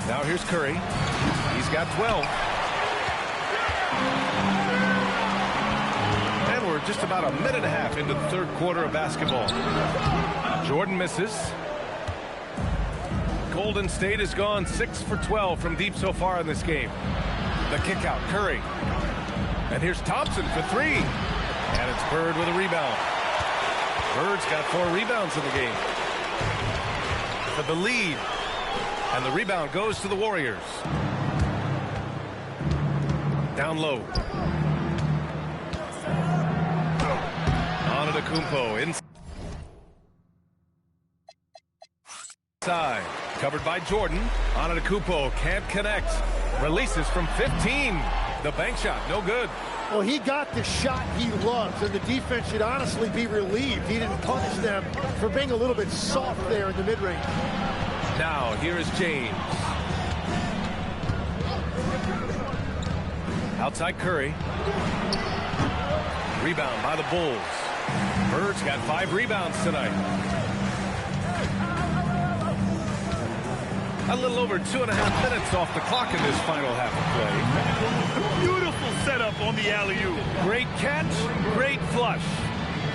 [SPEAKER 1] Now here's Curry. He's got 12. And we're just about a minute and a half into the third quarter of basketball. Jordan misses. Golden State has gone 6 for 12 from deep so far in this game. The kick out, Curry. And here's Thompson for 3. And it's Bird with a rebound. Bird's got 4 rebounds in the game. For the lead. And the rebound goes to the Warriors. Down low. Antetokounmpo inside. Covered by Jordan. Antetokounmpo can't connect. Releases from 15. The bank shot, no good.
[SPEAKER 15] Well, he got the shot he loves, and the defense should honestly be relieved. He didn't punish them for being a little bit soft there in the mid-range.
[SPEAKER 1] Now, here is James. Outside Curry. Rebound by the Bulls. Bird's got 5 rebounds tonight. A little over 2.5 minutes off the clock in this final half of
[SPEAKER 2] play. Beautiful setup on the alley-oop.
[SPEAKER 1] Great catch, great flush.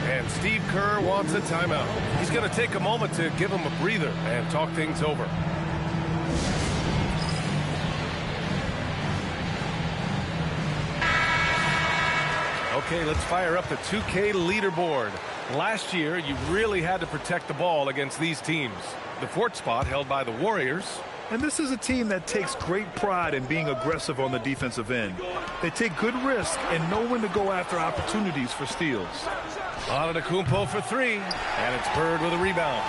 [SPEAKER 1] And Steve Kerr wants a timeout. He's going to take a moment to give him a breather and talk things over. Okay, let's fire up the 2K leaderboard. Last year, you really had to protect the ball against these teams. The 4th spot held by the Warriors.
[SPEAKER 2] And this is a team that takes great pride in being aggressive on the defensive end. They take good risks and know when to go after opportunities for steals.
[SPEAKER 1] Antetokounmpo for 3, and it's Bird with a rebound.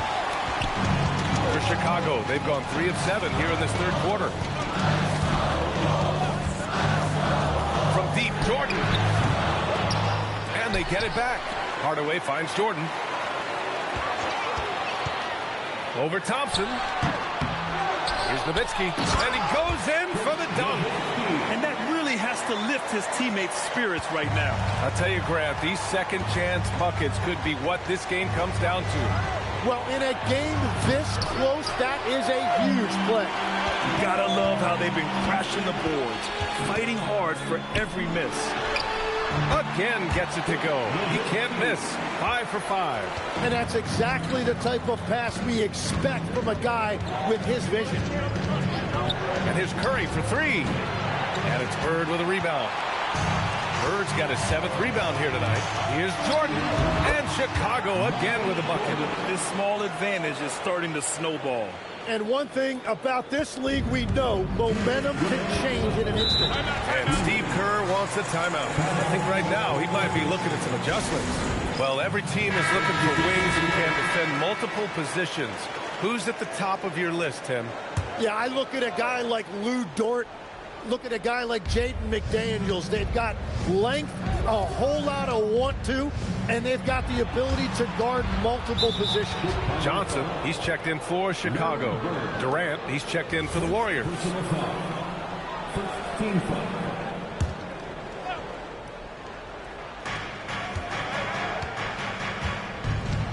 [SPEAKER 1] For Chicago, they've gone 3 of 7 here in this third quarter. From deep, Jordan. And they get it back. Hardaway finds Jordan. Over Thompson. Here's Nowitzki, and he goes in for the dunk.
[SPEAKER 2] And that really has to lift his teammates' spirits right now.
[SPEAKER 1] I'll tell you, Grant, these second chance buckets could be what this game comes down to.
[SPEAKER 15] Well, in a game this close, that is a huge play.
[SPEAKER 2] You gotta love how they've been crashing the boards, fighting hard for every miss.
[SPEAKER 1] Again gets it to go. He can't miss. 5 for 5.
[SPEAKER 15] And that's exactly the type of pass we expect from a guy with his vision.
[SPEAKER 1] And here's Curry for 3. And it's Bird with a rebound. Bird's got his 7th rebound here tonight. Here's Jordan. And Chicago again with a bucket.
[SPEAKER 2] This small advantage is starting to snowball.
[SPEAKER 15] And one thing about this league we know, momentum can change in an instant.
[SPEAKER 1] And Steve Kerr wants a timeout. I think right now he might be looking at some adjustments. Well, every team is looking for wings who can defend multiple positions. Who's at the top of your list, Tim?
[SPEAKER 15] Yeah, I look at a guy like Lou Dort. Look at a guy like Jaden McDaniels. They've got length, a whole lot of want-to, and they've got the ability to guard multiple positions.
[SPEAKER 1] Johnson, he's checked in for Chicago. Durant, he's checked in for the Warriors.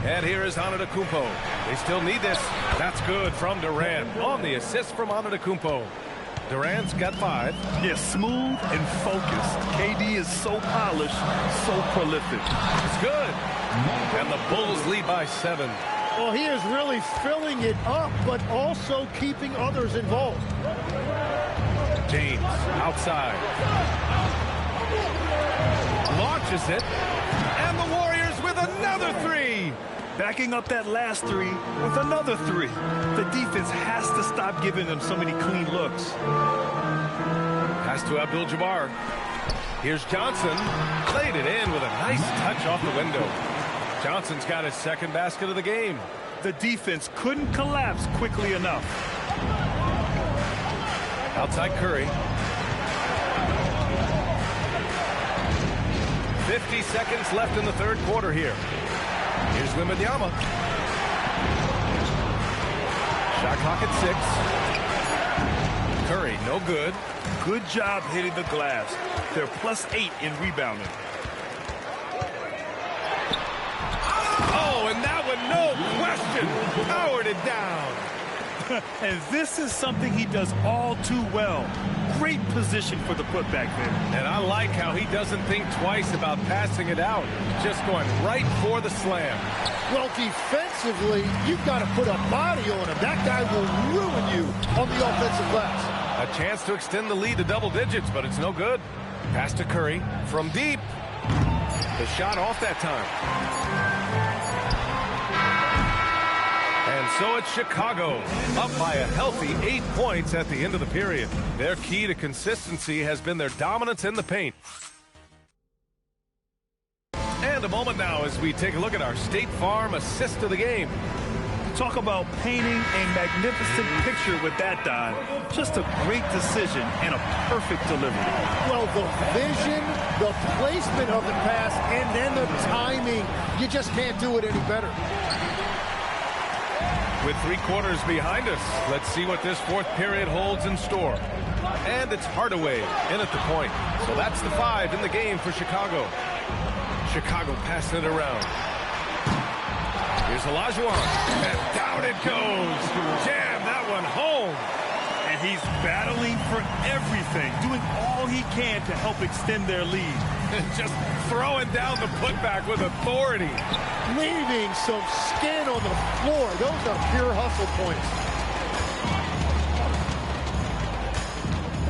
[SPEAKER 1] And here is Antetokounmpo. They still need this. That's good from Durant on the assist from Antetokounmpo. Durant's got 5.
[SPEAKER 2] Yeah, smooth and focused. KD is so polished, so prolific.
[SPEAKER 1] It's good. And the Bulls lead by 7.
[SPEAKER 15] Well, he is really filling it up, but also keeping others involved.
[SPEAKER 1] James outside. Launches it. And the Warriors with another 3.
[SPEAKER 2] Backing up that last 3 with another 3. The defense has to stop giving them so many clean looks.
[SPEAKER 1] Pass to Abdul-Jabbar. Here's Johnson. Played it in with a nice touch off the window. Johnson's got his second basket of the game.
[SPEAKER 2] The defense couldn't collapse quickly enough.
[SPEAKER 1] Outside Curry. 50 seconds left in the third quarter here. Here's Wembanyama. Shot clock at 6. Curry, no good.
[SPEAKER 2] Good job hitting the glass. They're +8 in rebounding.
[SPEAKER 1] Oh, and that one, no question, powered it down.
[SPEAKER 2] And this is something he does all too well. Great position for the putback there.
[SPEAKER 1] And I like how he doesn't think twice about passing it out. Just going right for the slam.
[SPEAKER 15] Well, defensively, you've got to put a body on him. That guy will ruin you on the offensive glass.
[SPEAKER 1] A chance to extend the lead to double digits, but it's no good. Pass to Curry from deep. The shot off that time. And so it's Chicago, up by a healthy 8 points at the end of the period. Their key to consistency has been their dominance in the paint. And a moment now as we take a look at our State Farm assist of the game.
[SPEAKER 2] Talk about painting a magnificent picture with that dive. Just a great decision and a perfect delivery.
[SPEAKER 15] Well, the vision, the placement of the pass, and then the timing. You just can't do it any better.
[SPEAKER 1] With 3 quarters behind us, let's see what this fourth period holds in store. And it's Hardaway in at the point. So that's the 5 in the game for Chicago. Chicago passing it around. Here's Olajuwon, and down it goes. Jam that one home.
[SPEAKER 2] And he's battling for everything, doing all he can to help extend their lead.
[SPEAKER 1] Just throwing down the putback with authority.
[SPEAKER 15] Leaving some skin on the floor. Those are pure hustle points.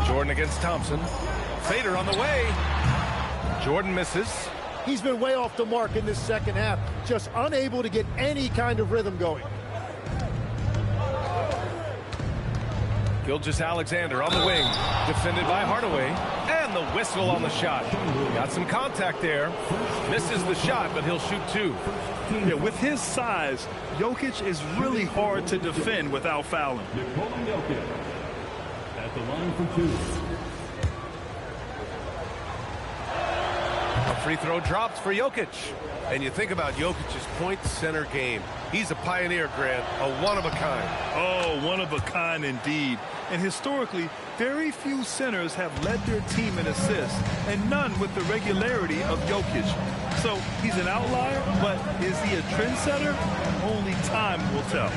[SPEAKER 1] Jordan against Thompson. Fader on the way. Jordan misses.
[SPEAKER 15] He's been way off the mark in this second half, just unable to get any kind of rhythm going.
[SPEAKER 1] Gilgeous-Alexander on the wing, defended by Hardaway, and the whistle on the shot. Got some contact there. Misses the shot, but he'll shoot 2.
[SPEAKER 2] Yeah, with his size, Jokic is really hard to defend without fouling.
[SPEAKER 3] At the line for 2.
[SPEAKER 1] A free throw drops for Jokic. And you think about Jokic's point center game. He's a pioneer, Grant, a one-of-a-kind.
[SPEAKER 2] Oh, one-of-a-kind indeed. And historically, very few centers have led their team in assists, and none with the regularity of Jokic. So he's an outlier, but is he a trendsetter? Only time will tell.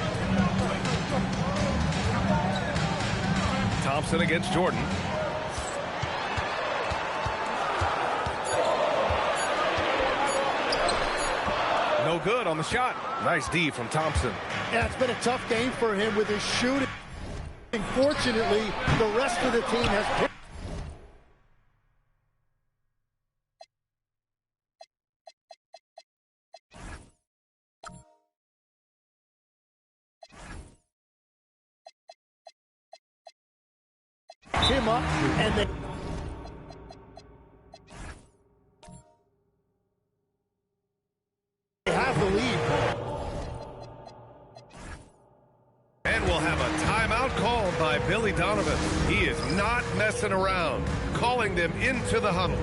[SPEAKER 1] Thompson against Jordan. No good on the shot. Nice D from Thompson.
[SPEAKER 15] Yeah, it's been a tough game for him with his shooting. Fortunately, the rest of the team has him up, and they have the lead.
[SPEAKER 1] And we'll have a timeout called by Billy Donovan. He is not messing around, calling them into the huddle.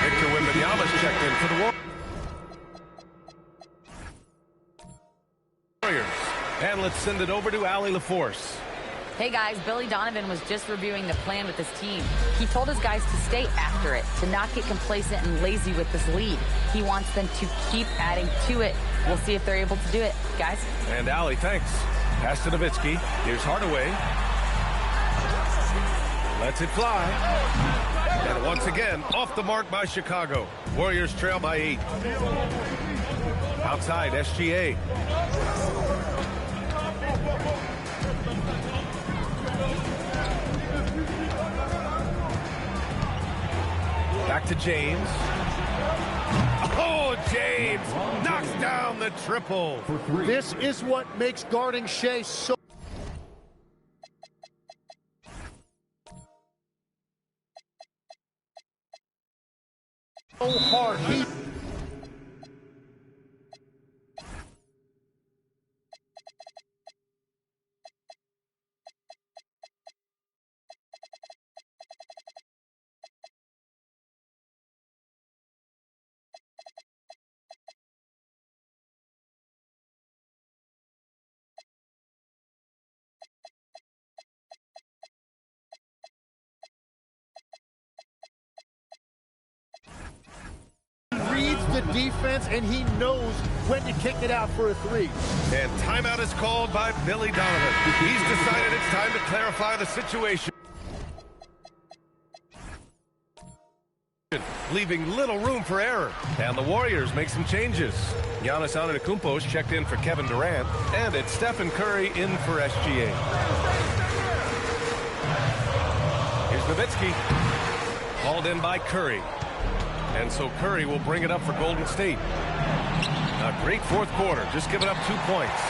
[SPEAKER 1] Victor Wembanyama's checked in for the Warriors. And let's send it over to Allie LaForce.
[SPEAKER 7] Hey guys, Billy Donovan was just reviewing the plan with his team. He told his guys to stay after it, to not get complacent and lazy with this lead. He wants them to keep adding to it. We'll see if they're able to do it, guys.
[SPEAKER 1] And Allie, thanks. Pass to Nowitzki. Here's Hardaway. Lets it fly. And once again, off the mark by Chicago. Warriors trail by 8. Outside, SGA. Back to James. Oh, James knocks down the triple.
[SPEAKER 15] This is what makes guarding Shea so hard. Reads the defense, and he knows when to kick it out for a 3.
[SPEAKER 1] And timeout is called by Billy Donovan. He's decided it's time to clarify the situation, leaving little room for error. And the Warriors make some changes. Giannis Antetokounmpo's checked in for Kevin Durant, and it's Stephen Curry in for SGA. Here's Nowitzki, called in by Curry. And so Curry will bring it up for Golden State. A great fourth quarter, just giving up 2 points.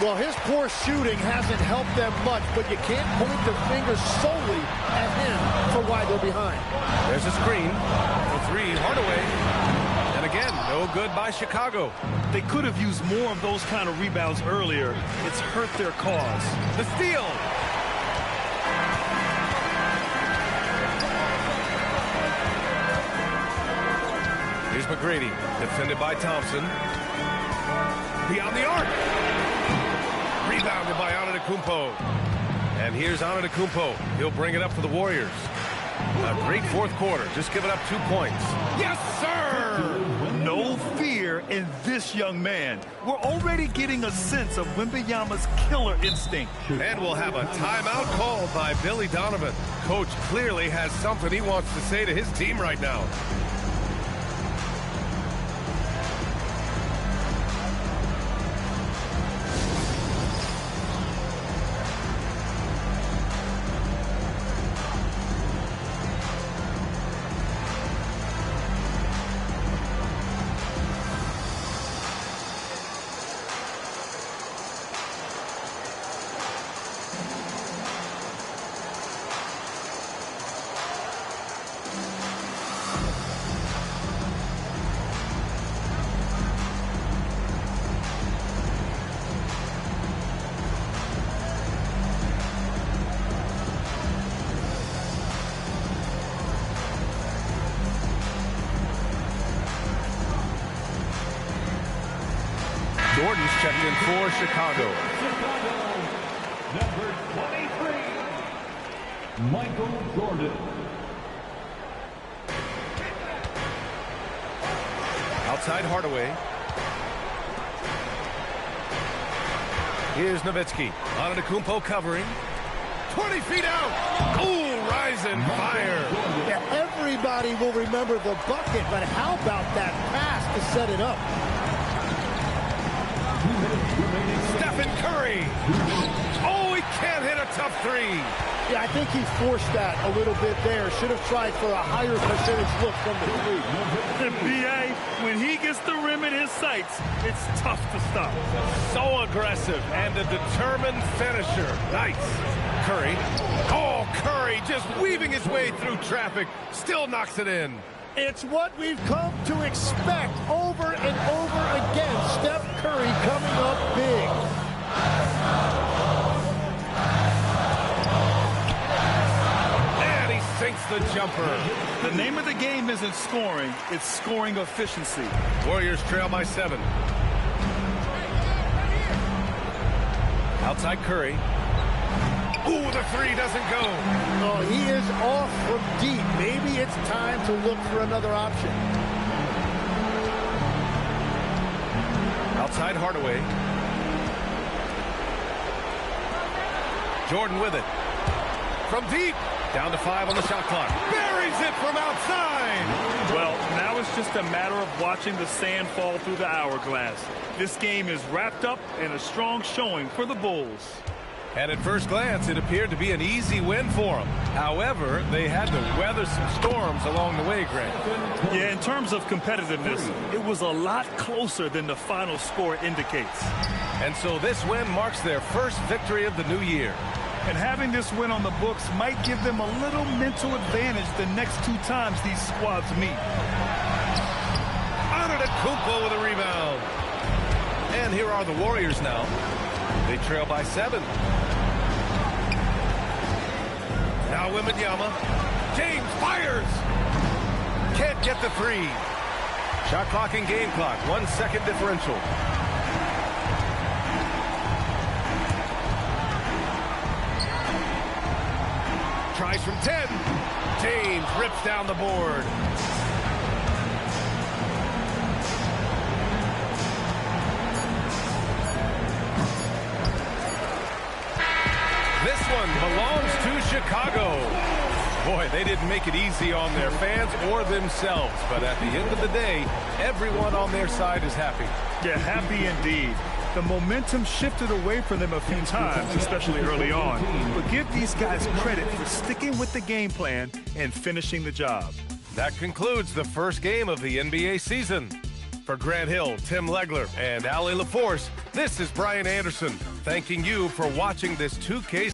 [SPEAKER 15] Well, his poor shooting hasn't helped them much, but you can't point the finger solely at him for why they're behind.
[SPEAKER 1] There's a screen for 3, Hardaway. And again, no good by Chicago.
[SPEAKER 2] They could have used more of those kind of rebounds earlier. It's hurt their cause.
[SPEAKER 1] The steal. Here's McGrady, defended by Thompson. Beyond the arc. Rebounded by Antetokounmpo. And here's Antetokounmpo. He'll bring it up for the Warriors. A great fourth quarter, just giving up 2 points. Yes, sir!
[SPEAKER 2] No fear in this young man. We're already getting a sense of Wembanyama's killer instinct.
[SPEAKER 1] And we'll have a timeout called by Billy Donovan. Coach clearly has something he wants to say to his team right now. Jordan's checked in for Chicago.
[SPEAKER 3] Number 23, Michael Jordan.
[SPEAKER 1] Outside Hardaway. Here's Nowitzki. Antetokounmpo covering. 20 feet out. Ooh, rising fire.
[SPEAKER 15] Yeah, everybody will remember the bucket, but how about that pass to set it up?
[SPEAKER 1] Stephen Curry. Oh, he can't hit a tough 3.
[SPEAKER 15] Yeah, I think he forced that a little bit there. Should have tried for a higher percentage look from the 3.
[SPEAKER 2] And B.A., when he gets the rim in his sights, it's tough to stop.
[SPEAKER 1] So aggressive and a determined finisher. Nice. Curry. Oh, Curry just weaving his way through traffic. Still knocks it in.
[SPEAKER 15] It's what we've come to expect over and over again. Steph Curry coming up big.
[SPEAKER 1] And he sinks the jumper.
[SPEAKER 2] The name of the game isn't scoring, it's scoring efficiency.
[SPEAKER 1] Outside Curry. Ooh, the three doesn't go.
[SPEAKER 15] Oh, he is off from deep. Maybe it's time to look for another option.
[SPEAKER 1] Outside Hardaway. Jordan with it. From deep. Down to 5 on the shot clock. Buries it from outside.
[SPEAKER 2] Well, now it's just a matter of watching the sand fall through the hourglass. This game is wrapped up in a strong showing for the Bulls.
[SPEAKER 1] And at first glance, it appeared to be an easy win for them. However, they had to weather some storms along the way, Grant.
[SPEAKER 2] Yeah, in terms of competitiveness, it was a lot closer than the final score indicates.
[SPEAKER 1] And so this win marks their first victory of the new year.
[SPEAKER 2] And having this win on the books might give them a little mental advantage the next 2 times these squads meet.
[SPEAKER 1] Antetokounmpo with a rebound. And here are the Warriors now. They trail by 7. Now Wembanyama. James fires. Can't get the 3. Shot clock and game clock. 1 second differential. Tries from 10. James rips down the board. This one belongs to Chicago. Boy, they didn't make it easy on their fans or themselves. But at the end of the day, everyone on their side is happy.
[SPEAKER 2] Yeah, happy indeed. The momentum shifted away from them a few times, especially early on. But give these guys credit for sticking with the game plan and finishing the job.
[SPEAKER 1] That concludes the first game of the NBA season. For Grant Hill, Tim Legler, and Allie LaForce, this is Brian Anderson, thanking you for watching this 2K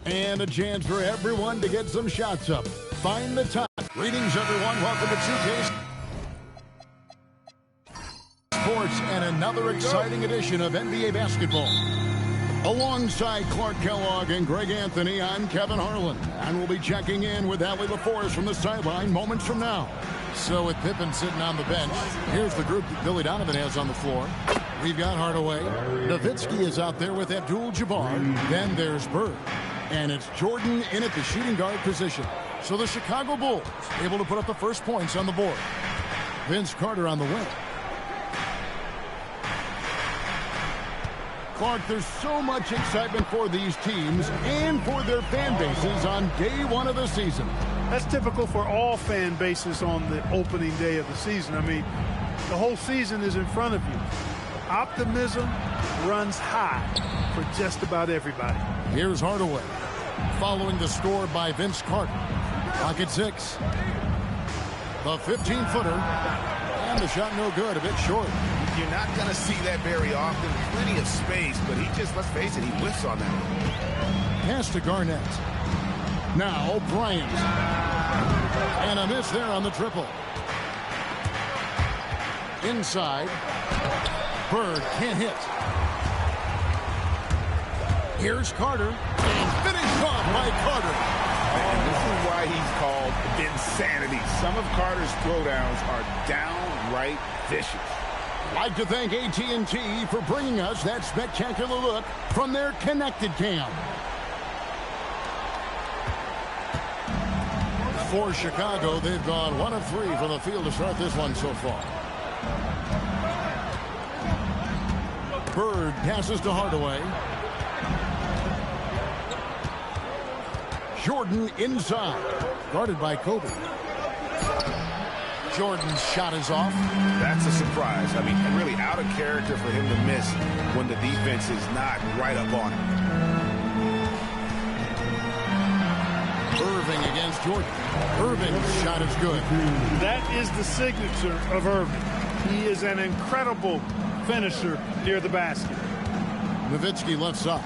[SPEAKER 10] And a chance for everyone to get some shots up. Find the time. Greetings, everyone. Welcome to 2K Sports and another exciting edition of NBA basketball. Alongside Clark Kellogg and Greg Anthony, I'm Kevin Harlan. And we'll be checking in with Allie LaForce from the sideline moments from now. So with Pippen sitting on the bench, here's the group that Billy Donovan has on the floor. We've got Hardaway. Nowitzki is out there with Abdul-Jabbar. Then there's Bird. And it's Jordan in at the shooting guard position. So the Chicago Bulls able to put up the first points on the board. Vince Carter on the wing. Clark, there's so much excitement for these teams and for their fan bases on day one of the season.
[SPEAKER 16] That's typical for all fan bases on the opening day of the season. I mean, the whole season is in front of you. Optimism runs high for just about everybody.
[SPEAKER 10] Here's Hardaway, following the score by Vince Carter. Clock at 6. The 15-footer, and the shot no good, a bit short.
[SPEAKER 14] You're not going to see that very often. Plenty of space, but he just, let's face it, he whiffs on that.
[SPEAKER 10] Pass to Garnett. Now Bryant. And a miss there on the triple. Inside. Bird can't hit. Here's Carter. And finished off by Carter.
[SPEAKER 12] And this is why he's called insanity. Some of Carter's throwdowns are downright vicious.
[SPEAKER 10] I'd like to thank AT&T for bringing us that spectacular look from their connected cam. For Chicago, they've gone 1 of 3 from the field to start this one so far. Bird passes to Hardaway. Jordan inside, guarded by Kobe. Jordan's shot is off.
[SPEAKER 14] That's a surprise. I mean, really out of character for him to miss when the defense is not right up on him.
[SPEAKER 10] Irving against Jordan. Irving's shot is good.
[SPEAKER 16] That is the signature of Irving. He is an incredible finisher near the basket.
[SPEAKER 10] Nowitzki left side.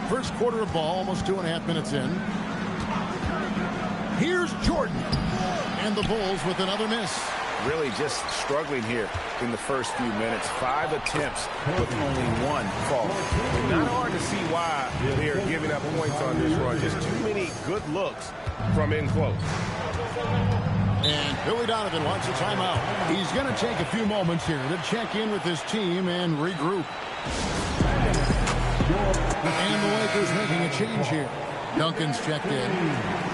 [SPEAKER 10] First quarter of ball, almost 2.5 minutes in. Here's Jordan. And the Bulls with another miss.
[SPEAKER 14] Really just struggling here in the first few minutes. 5 attempts with only 1 fall. Not hard to see why they are giving up points on this run. Just too many good looks from in close.
[SPEAKER 10] And Billy Donovan wants a timeout. He's going to take a few moments here to check in with his team and regroup. And the Lakers making a change here. Duncan's checked in.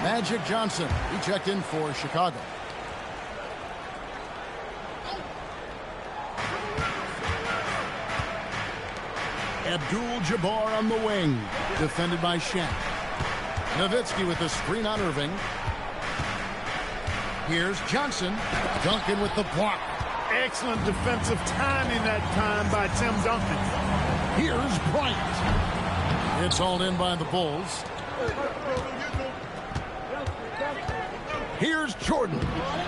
[SPEAKER 10] Magic Johnson, he checked in for Chicago. Abdul-Jabbar on the wing, defended by Shaq. Nowitzki with the screen on Irving. Here's Johnson. Duncan with the block.
[SPEAKER 16] Excellent defensive timing that time by Tim Duncan.
[SPEAKER 10] Here's Bryant. It's hauled in by the Bulls. Here's Jordan.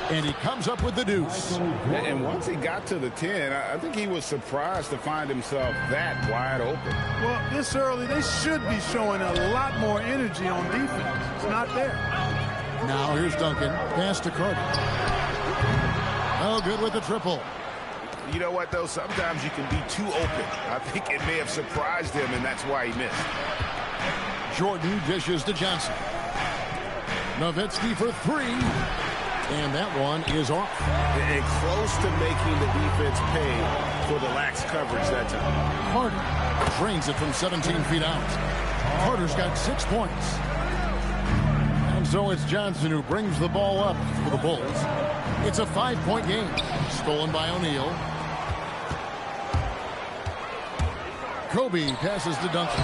[SPEAKER 10] And he comes up with the deuce.
[SPEAKER 12] And once he got to the 10, I think he was surprised to find himself that wide open.
[SPEAKER 16] Well, this early, they should be showing a lot more energy on defense. It's not there.
[SPEAKER 10] Now here's Duncan. Pass to Carter. Oh, good with the triple.
[SPEAKER 14] You know what, though? Sometimes you can be too open. I think it may have surprised him, and that's why he missed.
[SPEAKER 10] Jordan dishes to Johnson. Nowitzki for 3. And that one is off.
[SPEAKER 14] And close to making the defense pay for the lax coverage that time.
[SPEAKER 10] Carter drains it from 17 feet out. Carter's got 6 points. And so it's Johnson who brings the ball up for the Bulls. It's a 5-point game. Stolen by O'Neal. Kobe passes to Duncan.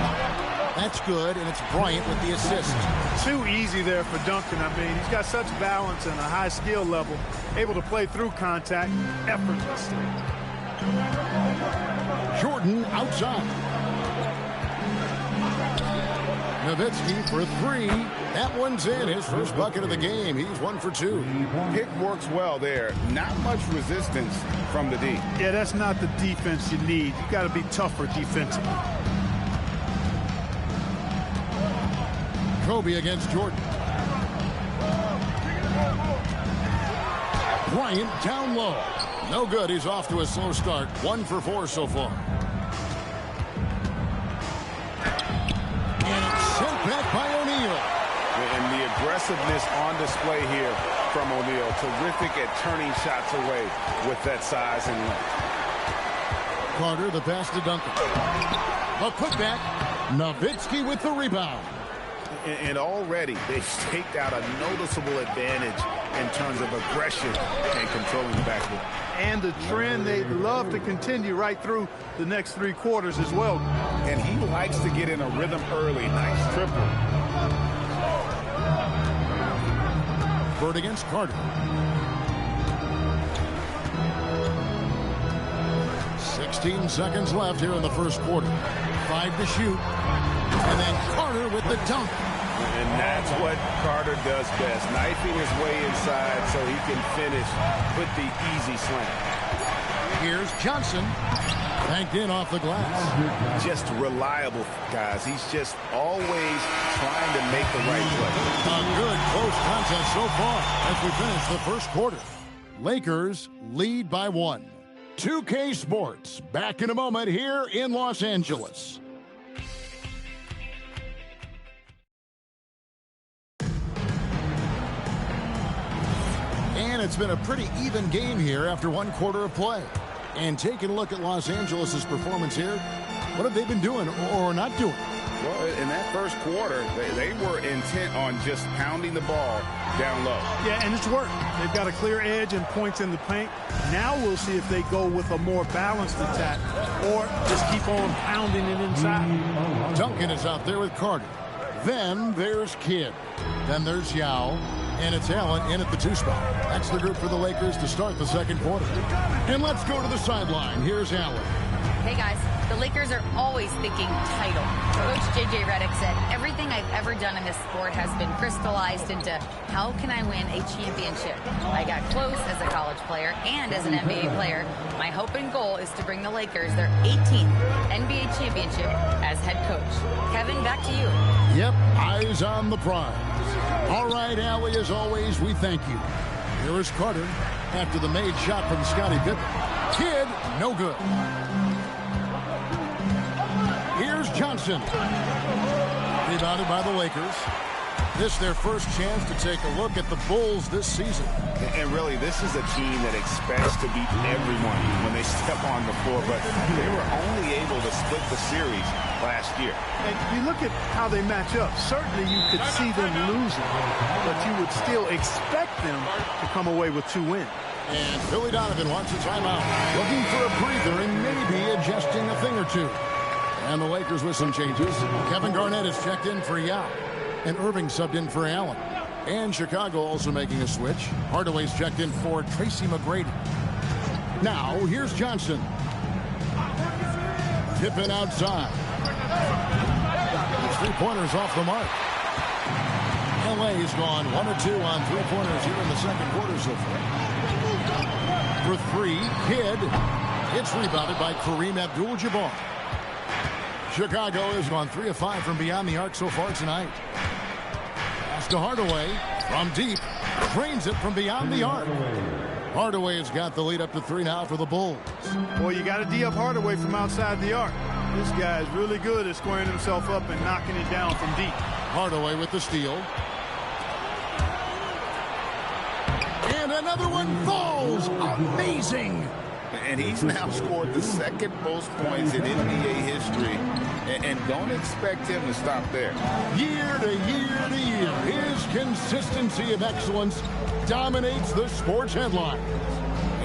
[SPEAKER 10] That's good, and it's Bryant with the assist.
[SPEAKER 16] Too easy there for Duncan. I mean, he's got such balance and a high skill level, able to play through contact effortlessly.
[SPEAKER 10] Jordan outside. Nowitzki for 3. That one's in. His first bucket of the game. He's 1 for 2.
[SPEAKER 12] Pick works well there. Not much resistance from the D.
[SPEAKER 16] Yeah, that's not the defense you need. You got to be tougher defensively.
[SPEAKER 10] Kobe against Jordan. Bryant down low. No good. He's off to a slow start. 1 for 4 so far. And it's sent back by O'Neal.
[SPEAKER 12] And the aggressiveness on display here from O'Neal. Terrific at turning shots away with that size and length.
[SPEAKER 10] Carter, the pass to Duncan. A putback. Nowitzki with the rebound.
[SPEAKER 12] And already they've staked out a noticeable advantage in terms of aggression and controlling the backcourt.
[SPEAKER 16] And the trend they'd love to continue right through the next 3 quarters as well.
[SPEAKER 12] And he likes to get in a rhythm early. Nice triple.
[SPEAKER 10] Bird against Carter. 16 seconds left here in the first quarter. 5 to shoot. And then Carter with the dunk.
[SPEAKER 12] And that's what Carter does best. Knifing his way inside so he can finish with the easy slam.
[SPEAKER 10] Here's Johnson. Banked in off the glass.
[SPEAKER 12] Just reliable, guys. He's just always trying to make the right play.
[SPEAKER 10] A good close contest so far as we finish the first quarter. Lakers lead by 1. 2K Sports back in a moment here in Los Angeles. And it's been a pretty even game here after 1 quarter of play. And taking a look at Los Angeles' performance here, what have they been doing or not doing?
[SPEAKER 12] Well, in that first quarter, they were intent on just pounding the ball down low.
[SPEAKER 16] Yeah, and it's worked. They've got a clear edge and points in the paint. Now we'll see if they go with a more balanced attack or just keep on pounding it inside.
[SPEAKER 10] Duncan is out there with Carter. Then there's Kidd. Then there's Yao. And it's Allen in at the 2 spot. That's the group for the Lakers to start the second quarter. And let's go to the sideline. Here's Allen.
[SPEAKER 7] Hey, guys. The Lakers are always thinking title. Coach J.J. Redick said, everything I've ever done in this sport has been crystallized into how can I win a championship? I got close as a college player and as an NBA player. My hope and goal is to bring the Lakers their 18th NBA championship as head coach. Kevin, back to you.
[SPEAKER 10] Yep, eyes on the prize. All right, Allie, as always, we thank you. Here is Carter after the made shot from Scottie Pippen. Kidd, no good. Here's Johnson. Rebounded by the Lakers. This their first chance to take a look at the Bulls this season.
[SPEAKER 12] And really, this is a team that expects to beat everyone when they step on the floor, but they were only able to split the series last year.
[SPEAKER 16] And you look at how they match up. Certainly you could see them losing, but you would still expect them to come away with 2 wins.
[SPEAKER 10] And Billy Donovan wants a timeout. Looking for a breather and maybe adjusting a thing or two. And the Lakers with some changes. Kevin Garnett is checked in for Yao. And Irving subbed in for Allen. And Chicago also making a switch. Hardaway's checked in for Tracy McGrady. Now, here's Johnson. Pippen outside. His 3-pointers off the mark. LA's gone 1 of 2 on 3-pointers here in the second quarter so far. For 3, Kidd. It's rebounded by Kareem Abdul-Jabbar. Chicago has gone 3 of 5 from beyond the arc so far tonight. Pass to Hardaway from deep. Drains it from beyond the arc. Hardaway has got the lead up to 3 now for the Bulls.
[SPEAKER 16] Boy, you got to D-up Hardaway from outside the arc. This guy is really good at squaring himself up and knocking it down from deep.
[SPEAKER 10] Hardaway with the steal. And another one falls. Amazing.
[SPEAKER 12] And he's now scored the second most points in NBA history. And don't expect him to stop there.
[SPEAKER 10] Year to year to year, his consistency of excellence dominates the sports headlines.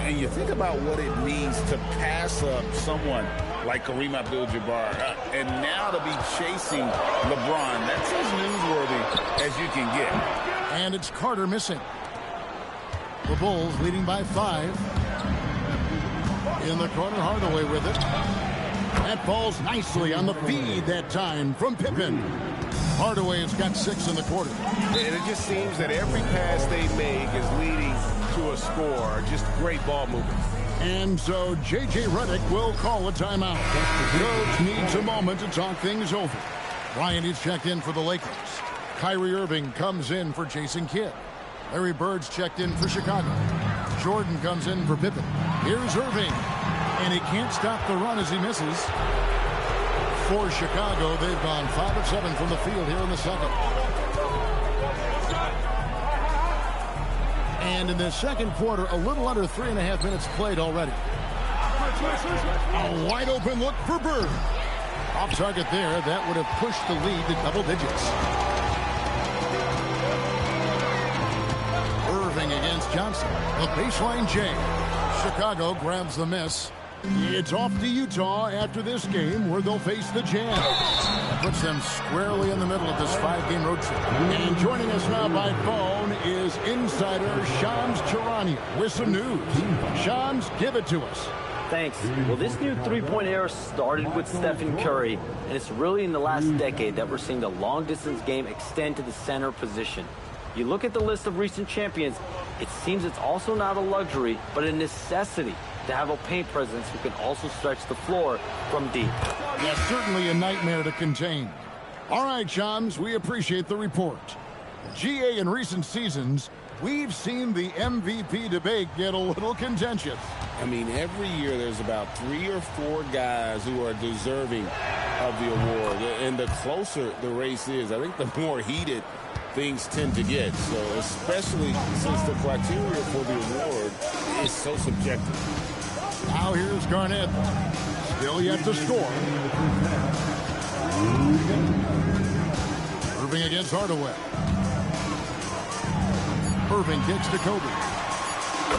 [SPEAKER 12] And you think about what it means to pass up someone like Kareem Abdul-Jabbar. And now to be chasing LeBron. That's as newsworthy as you can get.
[SPEAKER 10] And it's Carter missing. The Bulls leading by 5. In the corner, Hardaway with it. That falls nicely on the feed that time from Pippen. Hardaway has got 6 in the quarter.
[SPEAKER 14] And it just seems that every pass they make is leading to a score. Just great ball movement.
[SPEAKER 10] And so J.J. Redick will call a timeout. Coach needs a moment to talk things over. Bryant is checked in for the Lakers. Kyrie Irving comes in for Jason Kidd. Larry Bird's checked in for Chicago. Jordan comes in for Pippen. Here's Irving. And he can't stop the run as he misses. For Chicago, they've gone 5 of 7 from the field here in the second. And in the second quarter, a little under 3.5 minutes played already. A wide open look for Bird. Off target there. That would have pushed the lead to double digits. Irving against Johnson. The baseline J. Chicago grabs the miss. It's off to Utah after this game where they'll face the Jazz. That puts them squarely in the middle of this 5-game road trip. And joining us now by phone is insider Shams Charania with some news. Shams, give it to us.
[SPEAKER 4] Thanks. Well, this new three-point era started with Stephen Curry, and it's really in the last decade that we're seeing the long-distance game extend to the center position. You look at the list of recent champions, it seems it's also not a luxury, but a necessity to have a paint presence who can also stretch the floor from deep.
[SPEAKER 10] That's certainly a nightmare to contain. All right, Shams, we appreciate the report. GA, in recent seasons, we've seen the MVP debate get a little contentious.
[SPEAKER 11] I mean, every year there's about 3 or 4 guys who are deserving of the award. And the closer the race is, I think the more heated things tend to get. So especially since the criteria for the award is so subjective.
[SPEAKER 10] Now here's Garnett. Still yet to score. Irving against Hardaway. Irving kicks to Kobe.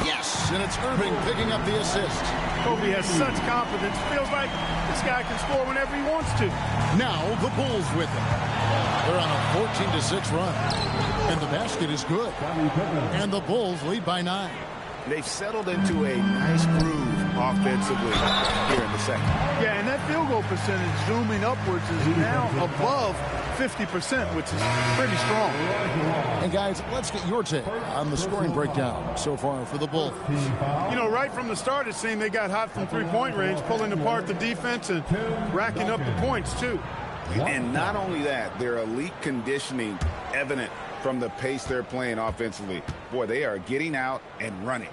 [SPEAKER 10] Yes, and it's Irving picking up the assist.
[SPEAKER 16] Kobe has such confidence. Feels like this guy can score whenever he wants to.
[SPEAKER 10] Now the Bulls with him. They're on a 14-6 run. And the basket is good. And the Bulls lead by 9.
[SPEAKER 12] They've settled into a nice groove offensively here in the second.
[SPEAKER 16] Yeah, and that field goal percentage zooming upwards is now above 50%, which is pretty strong.
[SPEAKER 10] And guys, let's get your take on the scoring breakdown so far for the Bulls.
[SPEAKER 16] You know, right from the start, it seemed they got hot from three-point range, pulling apart the defense and racking up the points, too.
[SPEAKER 12] And not only that, their elite conditioning evident from the pace they're playing offensively. Boy, they are getting out and running.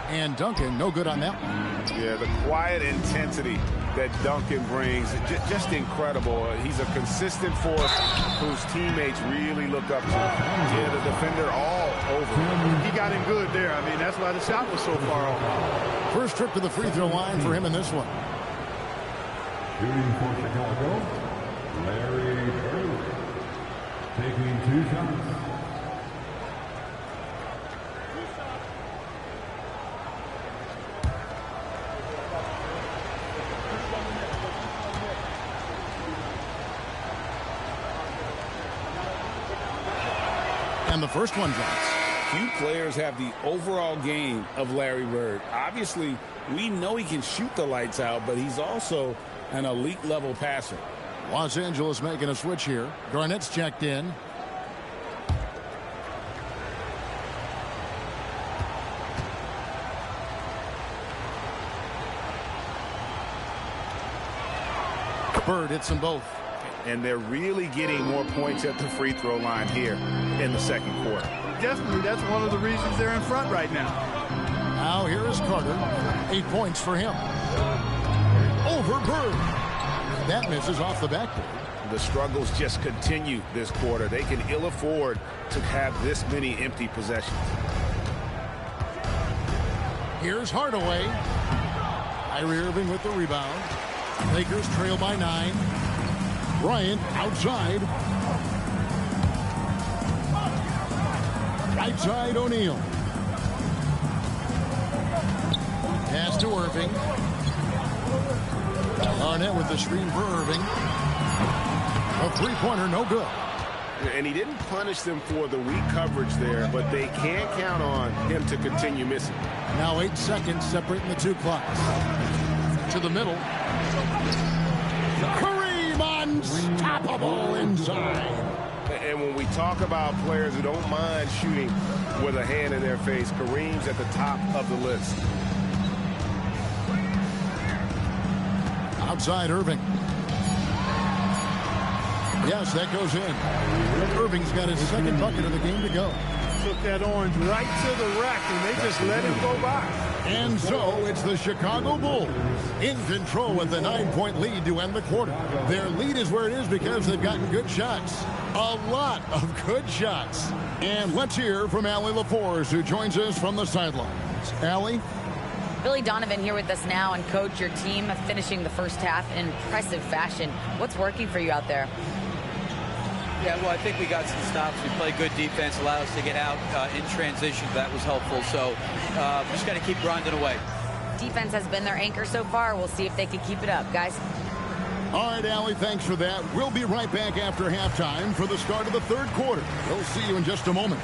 [SPEAKER 10] And Duncan, no good on that one.
[SPEAKER 12] Yeah, the quiet intensity that Duncan brings, just incredible. He's a consistent force whose teammates really look up to. Yeah, the defender all over.
[SPEAKER 16] He got him good there. I mean, that's why the shot was so far off.
[SPEAKER 10] First trip to the free throw line for him in this one.
[SPEAKER 3] Shooting for Chicago, Larry Bird. Taking 2 shots.
[SPEAKER 10] And the first one drops.
[SPEAKER 11] Few players have the overall game of Larry Bird. Obviously, we know he can shoot the lights out, but he's also an elite level passer.
[SPEAKER 10] Los Angeles making a switch here. Garnett's checked in. Bird hits them both.
[SPEAKER 12] And they're really getting more points at the free throw line here in the second quarter.
[SPEAKER 16] Definitely, that's one of the reasons they're in front right now.
[SPEAKER 10] Now here is Carter. 8 points for him. Over Bird. That misses off the backboard.
[SPEAKER 12] The struggles just continue this quarter. They can ill afford to have this many empty possessions.
[SPEAKER 10] Here's Hardaway. Kyrie Irving with the rebound. Lakers trail by 9. Bryant outside. Right side O'Neal. Pass to Irving. Garnett with the screen for Irving. A three-pointer, no good.
[SPEAKER 12] And he didn't punish them for the weak coverage there, but they can't count on him to continue missing.
[SPEAKER 10] Now 8 seconds separating the 2 clocks. To the middle. Kareem unstoppable inside.
[SPEAKER 12] And when we talk about players who don't mind shooting with a hand in their face, Kareem's at the top of the list.
[SPEAKER 10] outside Irving. Yes, that goes in. Irving's got his second bucket of the game to go.
[SPEAKER 16] Took that orange right to the rack, and they just let him go by.
[SPEAKER 10] And so it's the Chicago Bulls in control with a 9-point lead to end the quarter. Their lead is where it is because they've gotten good shots. A lot of good shots. And let's hear from Allie LaForce, who joins us from the sidelines. Allie?
[SPEAKER 7] Billy Donovan here with us now, and coach, your team finishing the first half in impressive fashion. What's working for you out there?
[SPEAKER 17] Yeah, well, I think we got some stops. We played good defense, allowed us to get out in transition. That was helpful. So just got to keep grinding away.
[SPEAKER 7] Defense has been their anchor so far. We'll see if they can keep it up, guys.
[SPEAKER 10] All right, Allie, thanks for that. We'll be right back after halftime for the start of the third quarter. We'll see you in just a moment.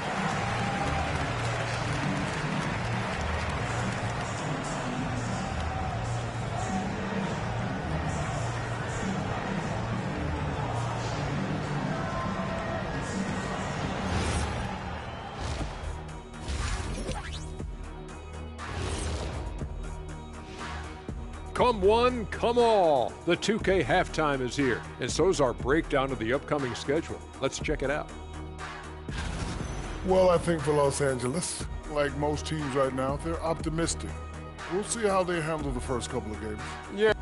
[SPEAKER 9] Come one, come all. The 2K halftime is here, and so is our breakdown of the upcoming schedule. Let's check it out.
[SPEAKER 8] Well, I think for Los Angeles, like most teams right now, they're optimistic. We'll see how they handle the first couple of games.
[SPEAKER 9] Yeah.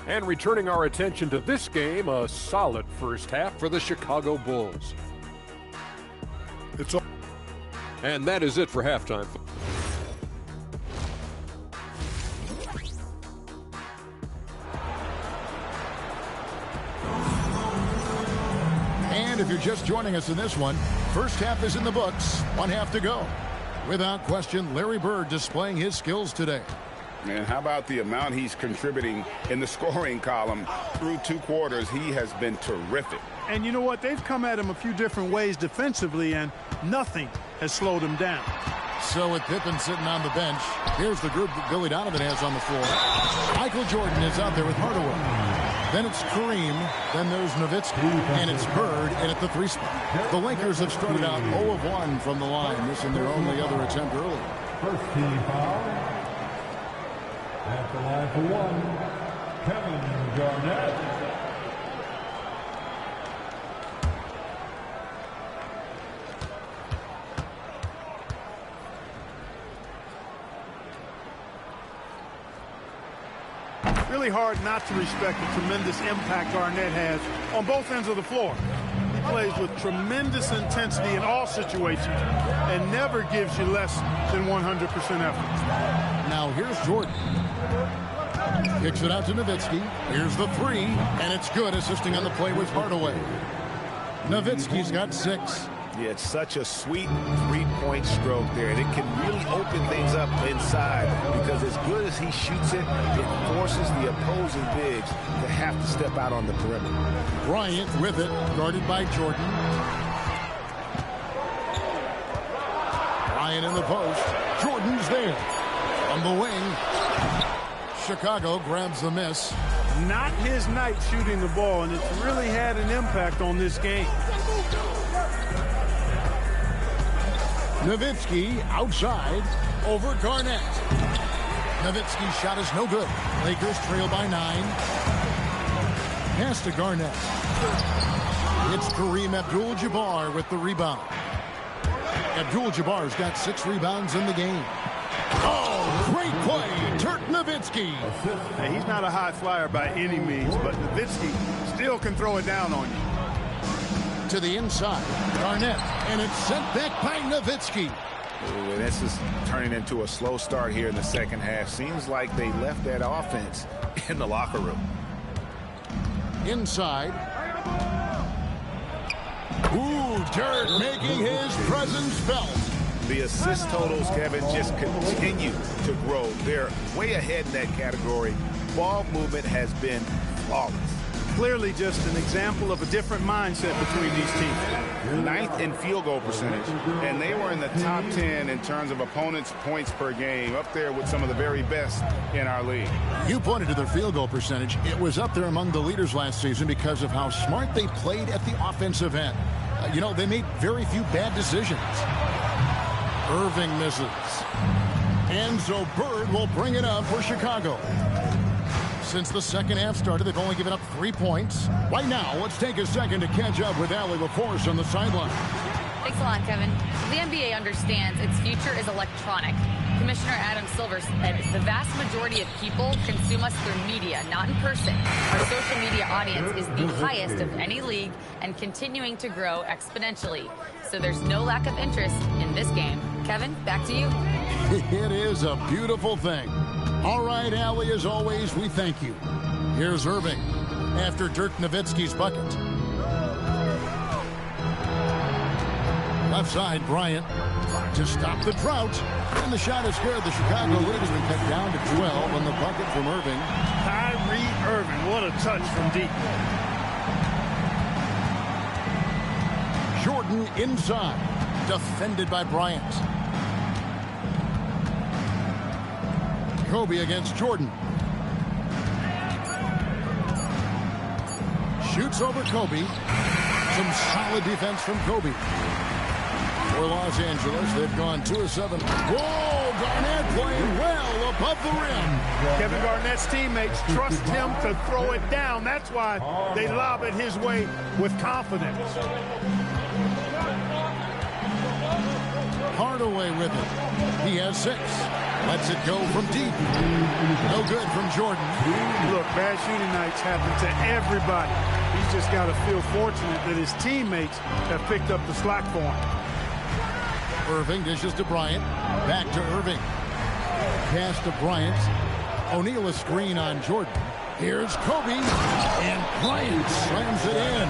[SPEAKER 9] And returning our attention to this game, a solid first half for the Chicago Bulls. And that is it for halftime.
[SPEAKER 10] And if you're just joining us in this one, first half is in the books. 1 half to go. Without question, Larry Bird displaying his skills today.
[SPEAKER 14] And how about the amount he's contributing in the scoring column through 2 quarters? He has been terrific.
[SPEAKER 16] And you know what? They've come at him a few different ways defensively, and nothing has slowed him down.
[SPEAKER 10] So with Pippen sitting on the bench, here's the group that Billy Donovan has on the floor. Michael Jordan is out there with Hardaway. Then it's Kareem, then there's Nowitzki, and it's Bird in at the 3 spot. The Lakers have started out 0 of 1 from the line, missing their only other attempt early.
[SPEAKER 3] First team foul. At the line for 1, Kevin Garnett.
[SPEAKER 16] Really hard not to respect the tremendous impact Garnett has on both ends of the floor. He plays with tremendous intensity in all situations and never gives you less than 100% effort.
[SPEAKER 10] Now here's Jordan. Kicks it out to Nowitzki. Here's the 3, and it's good, assisting on the play with Hardaway. Nowitzki's got 6.
[SPEAKER 12] Yeah, it's such a sweet 3-point stroke there. And it can really open things up inside because as good as he shoots it, it forces the opposing bigs to have to step out on the perimeter.
[SPEAKER 10] Bryant with it, guarded by Jordan. Bryant in the post. Jordan's there. On the wing. Chicago grabs the miss.
[SPEAKER 16] Not his night shooting the ball, and it's really had an impact on this game.
[SPEAKER 10] Nowitzki outside over Garnett. Nowitzki's shot is no good. Lakers trail by 9. Pass to Garnett. It's Kareem Abdul-Jabbar with the rebound. Abdul-Jabbar's got 6 rebounds in the game. Oh, great play, Dirk Nowitzki.
[SPEAKER 16] Hey, he's not a high flyer by any means, but Nowitzki still can throw it down on you.
[SPEAKER 10] To the inside, Garnett, and it's sent back by Nowitzki.
[SPEAKER 12] Ooh, and this is turning into a slow start here in the second half. Seems like they left that offense in the locker room.
[SPEAKER 10] Inside. Ooh, Dirk making his presence felt.
[SPEAKER 12] The assist totals, Kevin, just continue to grow. They're way ahead in that category. Ball movement has been flawless.
[SPEAKER 16] Clearly just an example of a different mindset between these teams.
[SPEAKER 12] 9th in field goal percentage, and they were in the top 10 in terms of opponents' points per game, up there with some of the very best in our league.
[SPEAKER 10] You pointed to their field goal percentage. It was up there among the leaders last season because of how smart they played at the offensive end. You know, they made very few bad decisions. Irving misses. And so Bird will bring it up for Chicago. Since the second half started, they've only given up 3 points. Right now, let's take a second to catch up with Allie LaForce on the sideline.
[SPEAKER 7] Thanks a lot, Kevin. The NBA understands its future is electronic. Commissioner Adam Silver said the vast majority of people consume us through media, not in person. Our social media audience is the highest of any league and continuing to grow exponentially. So there's no lack of interest in this game. Kevin, back to you.
[SPEAKER 10] It is a beautiful thing. All right, Allie, as always, we thank you. Here's Irving after Dirk Nowitzki's bucket. Left side, Bryant to stop the drought. And the shot is good. The Chicago lead has been cut down to 12 on the bucket from Irving.
[SPEAKER 16] Kyrie Irving, what a touch from deep.
[SPEAKER 10] Jordan inside, defended by Bryant. Kobe against Jordan. Shoots over Kobe. Some solid defense from Kobe. For Los Angeles, they've gone 2 of 7. Whoa, Garnett playing well above the rim.
[SPEAKER 16] Kevin Garnett's teammates trust him to throw it down. That's why they lob it his way with confidence.
[SPEAKER 10] Hardaway with it. He has 6. Lets it go from deep. No good from Jordan.
[SPEAKER 16] Look, bad shooting nights happen to everybody. He's just got to feel fortunate that his teammates have picked up the slack for him.
[SPEAKER 10] Irving dishes to Bryant. Back to Irving. Pass to Bryant. O'Neal a screen on Jordan. Here's Kobe. And Bryant slams it in.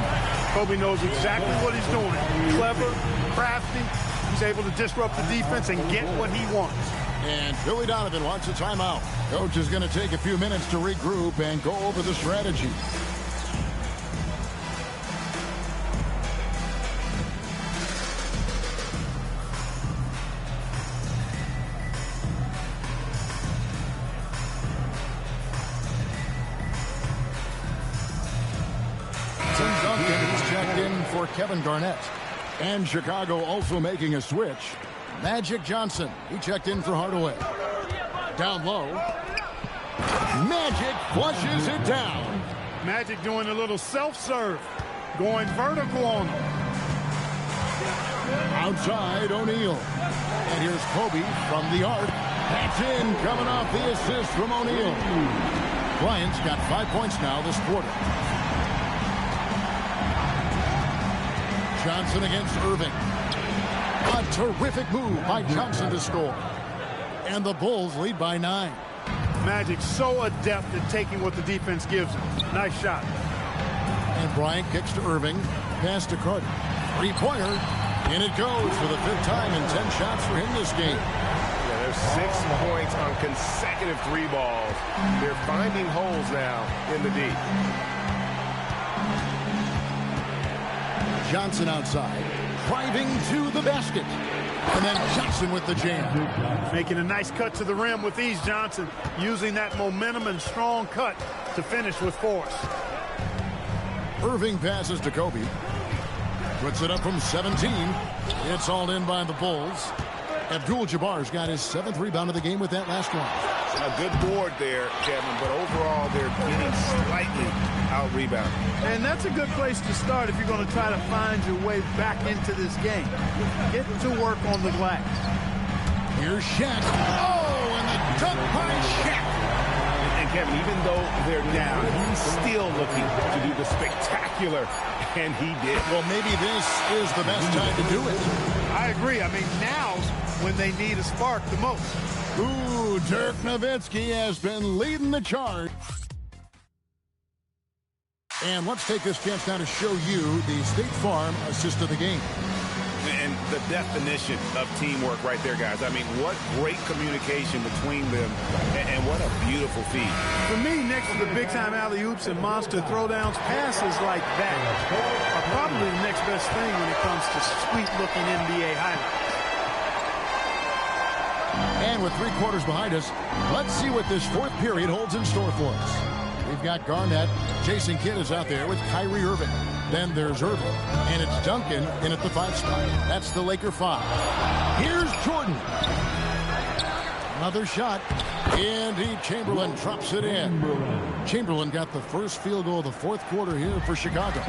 [SPEAKER 16] Kobe knows exactly what he's doing. Clever, crafty. He's able to disrupt the defense and get what he wants.
[SPEAKER 10] And Billy Donovan wants a timeout. Coach is going to take a few minutes to regroup and go over the strategy. Tim Duncan is checked in for Kevin Garnett. And Chicago also making a switch. Magic Johnson, he checked in for Hardaway. Down low. Magic flushes it down.
[SPEAKER 16] Magic doing a little self-serve. Going vertical on him.
[SPEAKER 10] Outside, O'Neal. And here's Kobe from the arc. That's in, coming off the assist from O'Neal. Bryant's got 5 points now this quarter. Johnson against Irving. A terrific move by Johnson to score. And the Bulls lead by 9.
[SPEAKER 16] Magic so adept at taking what the defense gives him. Nice shot.
[SPEAKER 10] And Bryant kicks to Irving. Pass to Carter. 3-pointer. And it goes for the 5th time in 10 shots for him this game.
[SPEAKER 14] Yeah, there's 6 points on consecutive 3 balls. They're finding holes now in the D.
[SPEAKER 10] Johnson outside. Driving to the basket. And then Johnson with the jam.
[SPEAKER 16] Making a nice cut to the rim with ease, Johnson. Using that momentum and strong cut to finish with force.
[SPEAKER 10] Irving passes to Kobe. Puts it up from 17. It's hauled in by the Bulls. Abdul-Jabbar's got his 7th rebound of the game with that last one.
[SPEAKER 14] A good board there, Kevin, but overall they're getting slightly out-rebounded.
[SPEAKER 16] And that's a good place to start if you're going to try to find your way back into this game. Get to work on the glass.
[SPEAKER 10] Here's Shaq. Oh, and the dunk by Shaq.
[SPEAKER 14] And Kevin, even though they're down, he's still looking to do the spectacular, and he did.
[SPEAKER 10] Well, maybe this is the best time to do it.
[SPEAKER 16] I agree. I mean, now's when they need a spark the most.
[SPEAKER 10] Ooh, Dirk Nowitzki has been leading the charge. And let's take this chance now to show you the State Farm assist of the game.
[SPEAKER 14] And the definition of teamwork right there, guys. I mean, what great communication between them, and what a beautiful feat.
[SPEAKER 16] For me, next to the big-time alley-oops and monster throwdowns, passes like that are probably the next best thing when it comes to sweet-looking NBA highlights.
[SPEAKER 10] And with 3 quarters behind us, let's see what this 4th period holds in store for us. We've got Garnett. Jason Kidd is out there with Kyrie Irving. Then there's Irving. And it's Duncan in at the 5 spot. That's the Laker 5. Here's Jordan. Another shot. And Chamberlain drops it in. Chamberlain got the first field goal of the fourth quarter here for Chicago.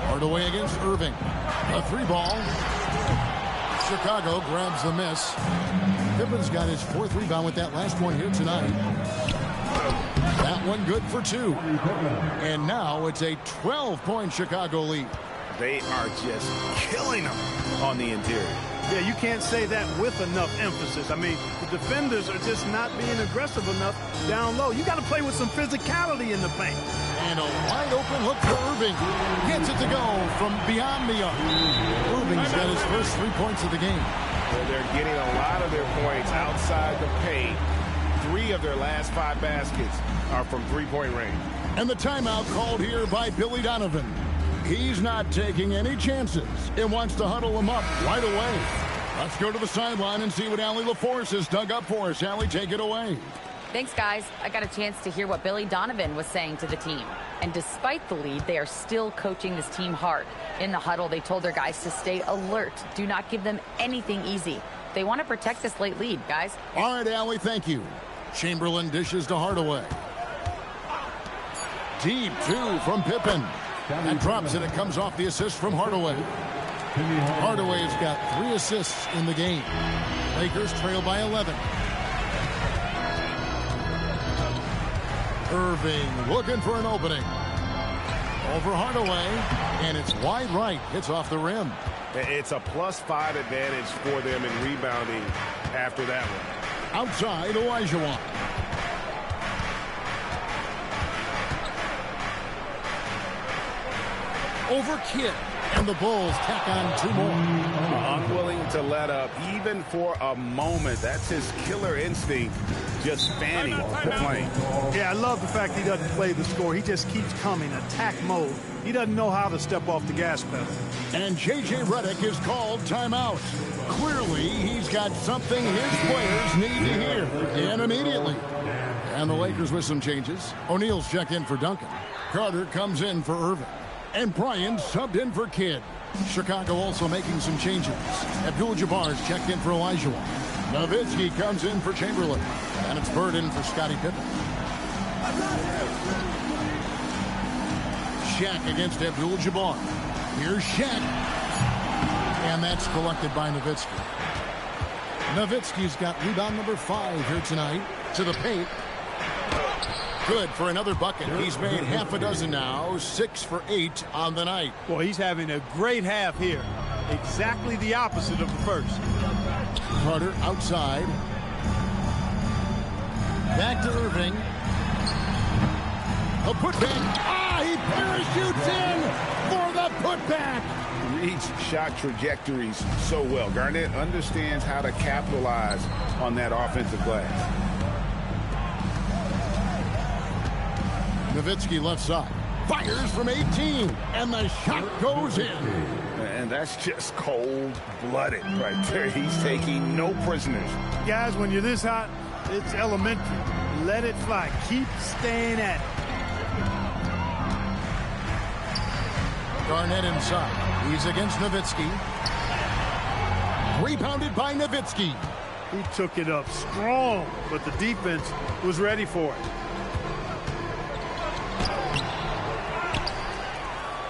[SPEAKER 10] Hardaway against Irving. A 3-ball. Chicago grabs the miss. Pippen's got his fourth rebound with that last one here tonight. That one good for 2. And now it's a 12-point Chicago lead.
[SPEAKER 12] They are just killing them on the interior.
[SPEAKER 16] Yeah, you can't say that with enough emphasis. I mean, the defenders are just not being aggressive enough down low. You got to play with some physicality in the paint.
[SPEAKER 10] And a wide open look for Irving. Gets it to go from beyond the arc. Irving's got his first 3 points of the game.
[SPEAKER 12] Well, they're getting a lot of their points outside the paint. 3 of their last 5 baskets are from three-point range.
[SPEAKER 10] And the timeout called here by Billy Donovan. He's not taking any chances and wants to huddle him up right away. Let's go to the sideline and see what Allie LaForce has dug up for us. Allie, take it away.
[SPEAKER 7] Thanks, guys. I got a chance to hear what Billy Donovan was saying to the team. And despite the lead, they are still coaching this team hard. In the huddle, they told their guys to stay alert. Do not give them anything easy. They want to protect this late lead, guys.
[SPEAKER 10] All right, Allie, thank you. Chamberlain dishes to Hardaway. Deep 2 from Pippen. And drops it. It comes off the assist from Hardaway. Hardaway's got 3 assists in the game. Lakers trail by 11. Irving looking for an opening. Over Hardaway. And it's wide right. Hits off the rim.
[SPEAKER 12] It's a +5 advantage for them in rebounding after that one.
[SPEAKER 10] Outside, Olajuwon. Over Kidd. And the Bulls tack on 2 more.
[SPEAKER 12] Unwilling to let up even for a moment. That's his killer instinct, just fanning the flame.
[SPEAKER 16] Yeah, I love the fact he doesn't play the score. He just keeps coming, attack mode. He doesn't know how to step off the gas pedal.
[SPEAKER 10] And J.J. Redick is called timeout. Clearly, he's got something his players need to hear. And immediately. And the Lakers with some changes. O'Neal's checked in for Duncan. Carter comes in for Irving. And Bryan subbed in for Kidd. Chicago also making some changes. Abdul-Jabbar's checked in for Olajuwon. Nowitzki comes in for Chamberlain. And it's Bird in for Scottie Pippen. Shaq against Abdul-Jabbar. Here's Shaq. And that's collected by Nowitzki. Nowitzki's got rebound number 5 here tonight. To the paint. Good for another bucket. He's made half a dozen now. 6 for 8 on the night.
[SPEAKER 16] Well, he's having a great half here. Exactly the opposite of the first.
[SPEAKER 10] Carter outside. Back to Irving. A putback. He parachutes in for the putback.
[SPEAKER 12] Reads shot trajectories so well. Garnett understands how to capitalize on that offensive glass.
[SPEAKER 10] Nowitzki left side. Fires from 18. And the shot goes in.
[SPEAKER 12] And that's just cold-blooded right there. He's taking no prisoners.
[SPEAKER 16] Guys, when you're this hot, it's elementary. Let it fly. Keep staying at it.
[SPEAKER 10] Garnett inside. He's against Nowitzki. Rebounded by Nowitzki.
[SPEAKER 16] He took it up strong, but the defense was ready for it.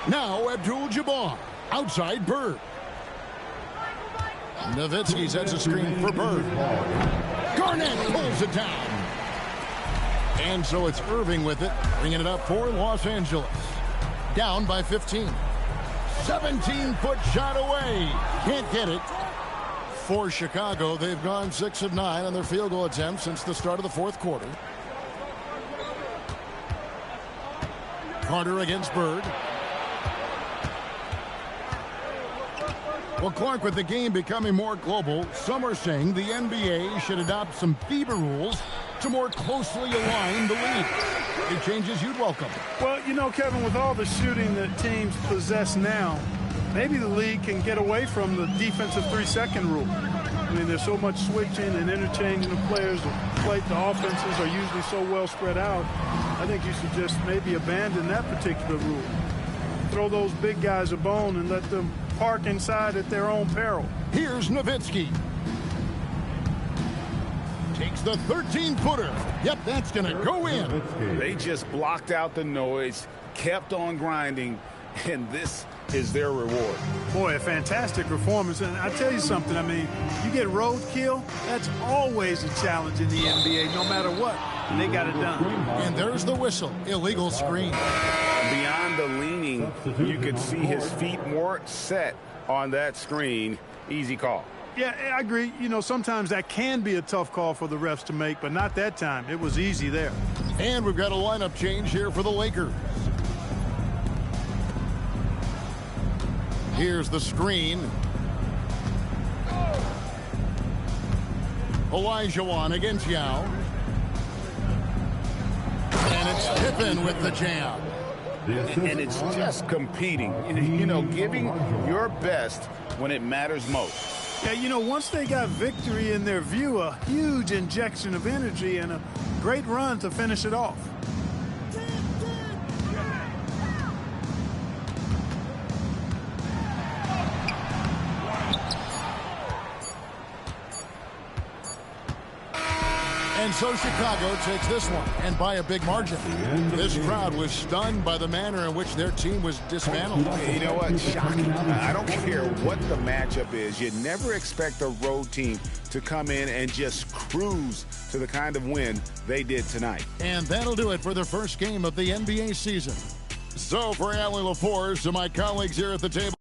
[SPEAKER 10] Now Abdul-Jabbar. Outside Bird. Nowitzki sets a screen for Bird. Garnett pulls it down. And so it's Irving with it, bringing it up for Los Angeles. Down by 15. 17-foot shot away. Can't get it. For Chicago, they've gone 6 of 9 on their field goal attempts since the start of the fourth quarter. Carter against Bird. Well, Clark, with the game becoming more global, some are saying the NBA should adopt some FIBA rules to more closely align the league. Any changes you'd welcome?
[SPEAKER 16] Well, you know, Kevin, with all the shooting that teams possess now, maybe the league can get away from the defensive 3-second rule. I mean, there's so much switching and interchanging of players. The offenses are usually so well spread out. I think you should just maybe abandon that particular rule. Throw those big guys a bone and let them park inside at their own peril.
[SPEAKER 10] Here's Nowitzki. Takes the 13-footer. Yep, that's going to go in.
[SPEAKER 12] They just blocked out the noise, kept on grinding, and this is their reward.
[SPEAKER 16] Boy, a fantastic performance. And I tell you something, I mean, you get roadkill, that's always a challenge in the NBA, no matter what. And they got it done.
[SPEAKER 10] And there's the whistle. Illegal screen.
[SPEAKER 12] Beyond the leaning, you could see his feet more set on that screen. Easy call.
[SPEAKER 16] Yeah, I agree. You know, sometimes that can be a tough call for the refs to make, but not that time. It was easy there.
[SPEAKER 10] And we've got a lineup change here for the Lakers. Here's the screen. Olajuwon against Yao. And it's Pippen with the jam.
[SPEAKER 12] And it's just competing, you know, giving your best when it matters most.
[SPEAKER 16] Yeah, you know, once they got victory in their view, a huge injection of energy and a great run to finish it off.
[SPEAKER 10] And so Chicago takes this one, and by a big margin. This crowd was stunned by the manner in which their team was dismantled.
[SPEAKER 12] You know what? Shocking. I don't care what the matchup is. You never expect a road team to come in and just cruise to the kind of win they did tonight.
[SPEAKER 10] And that'll do it for the first game of the NBA season. So for Allie LaForce and my colleagues here at the table,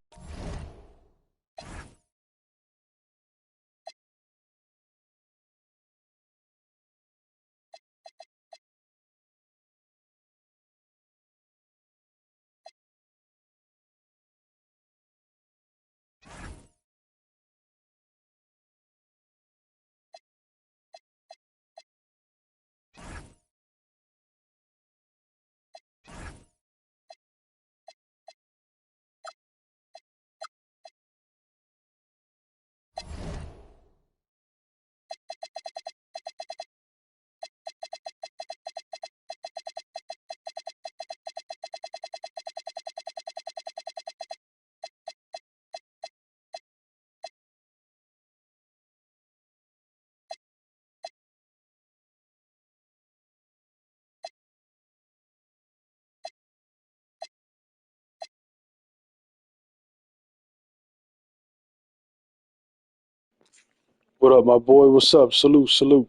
[SPEAKER 6] What up, my boy? What's up? Salute, salute.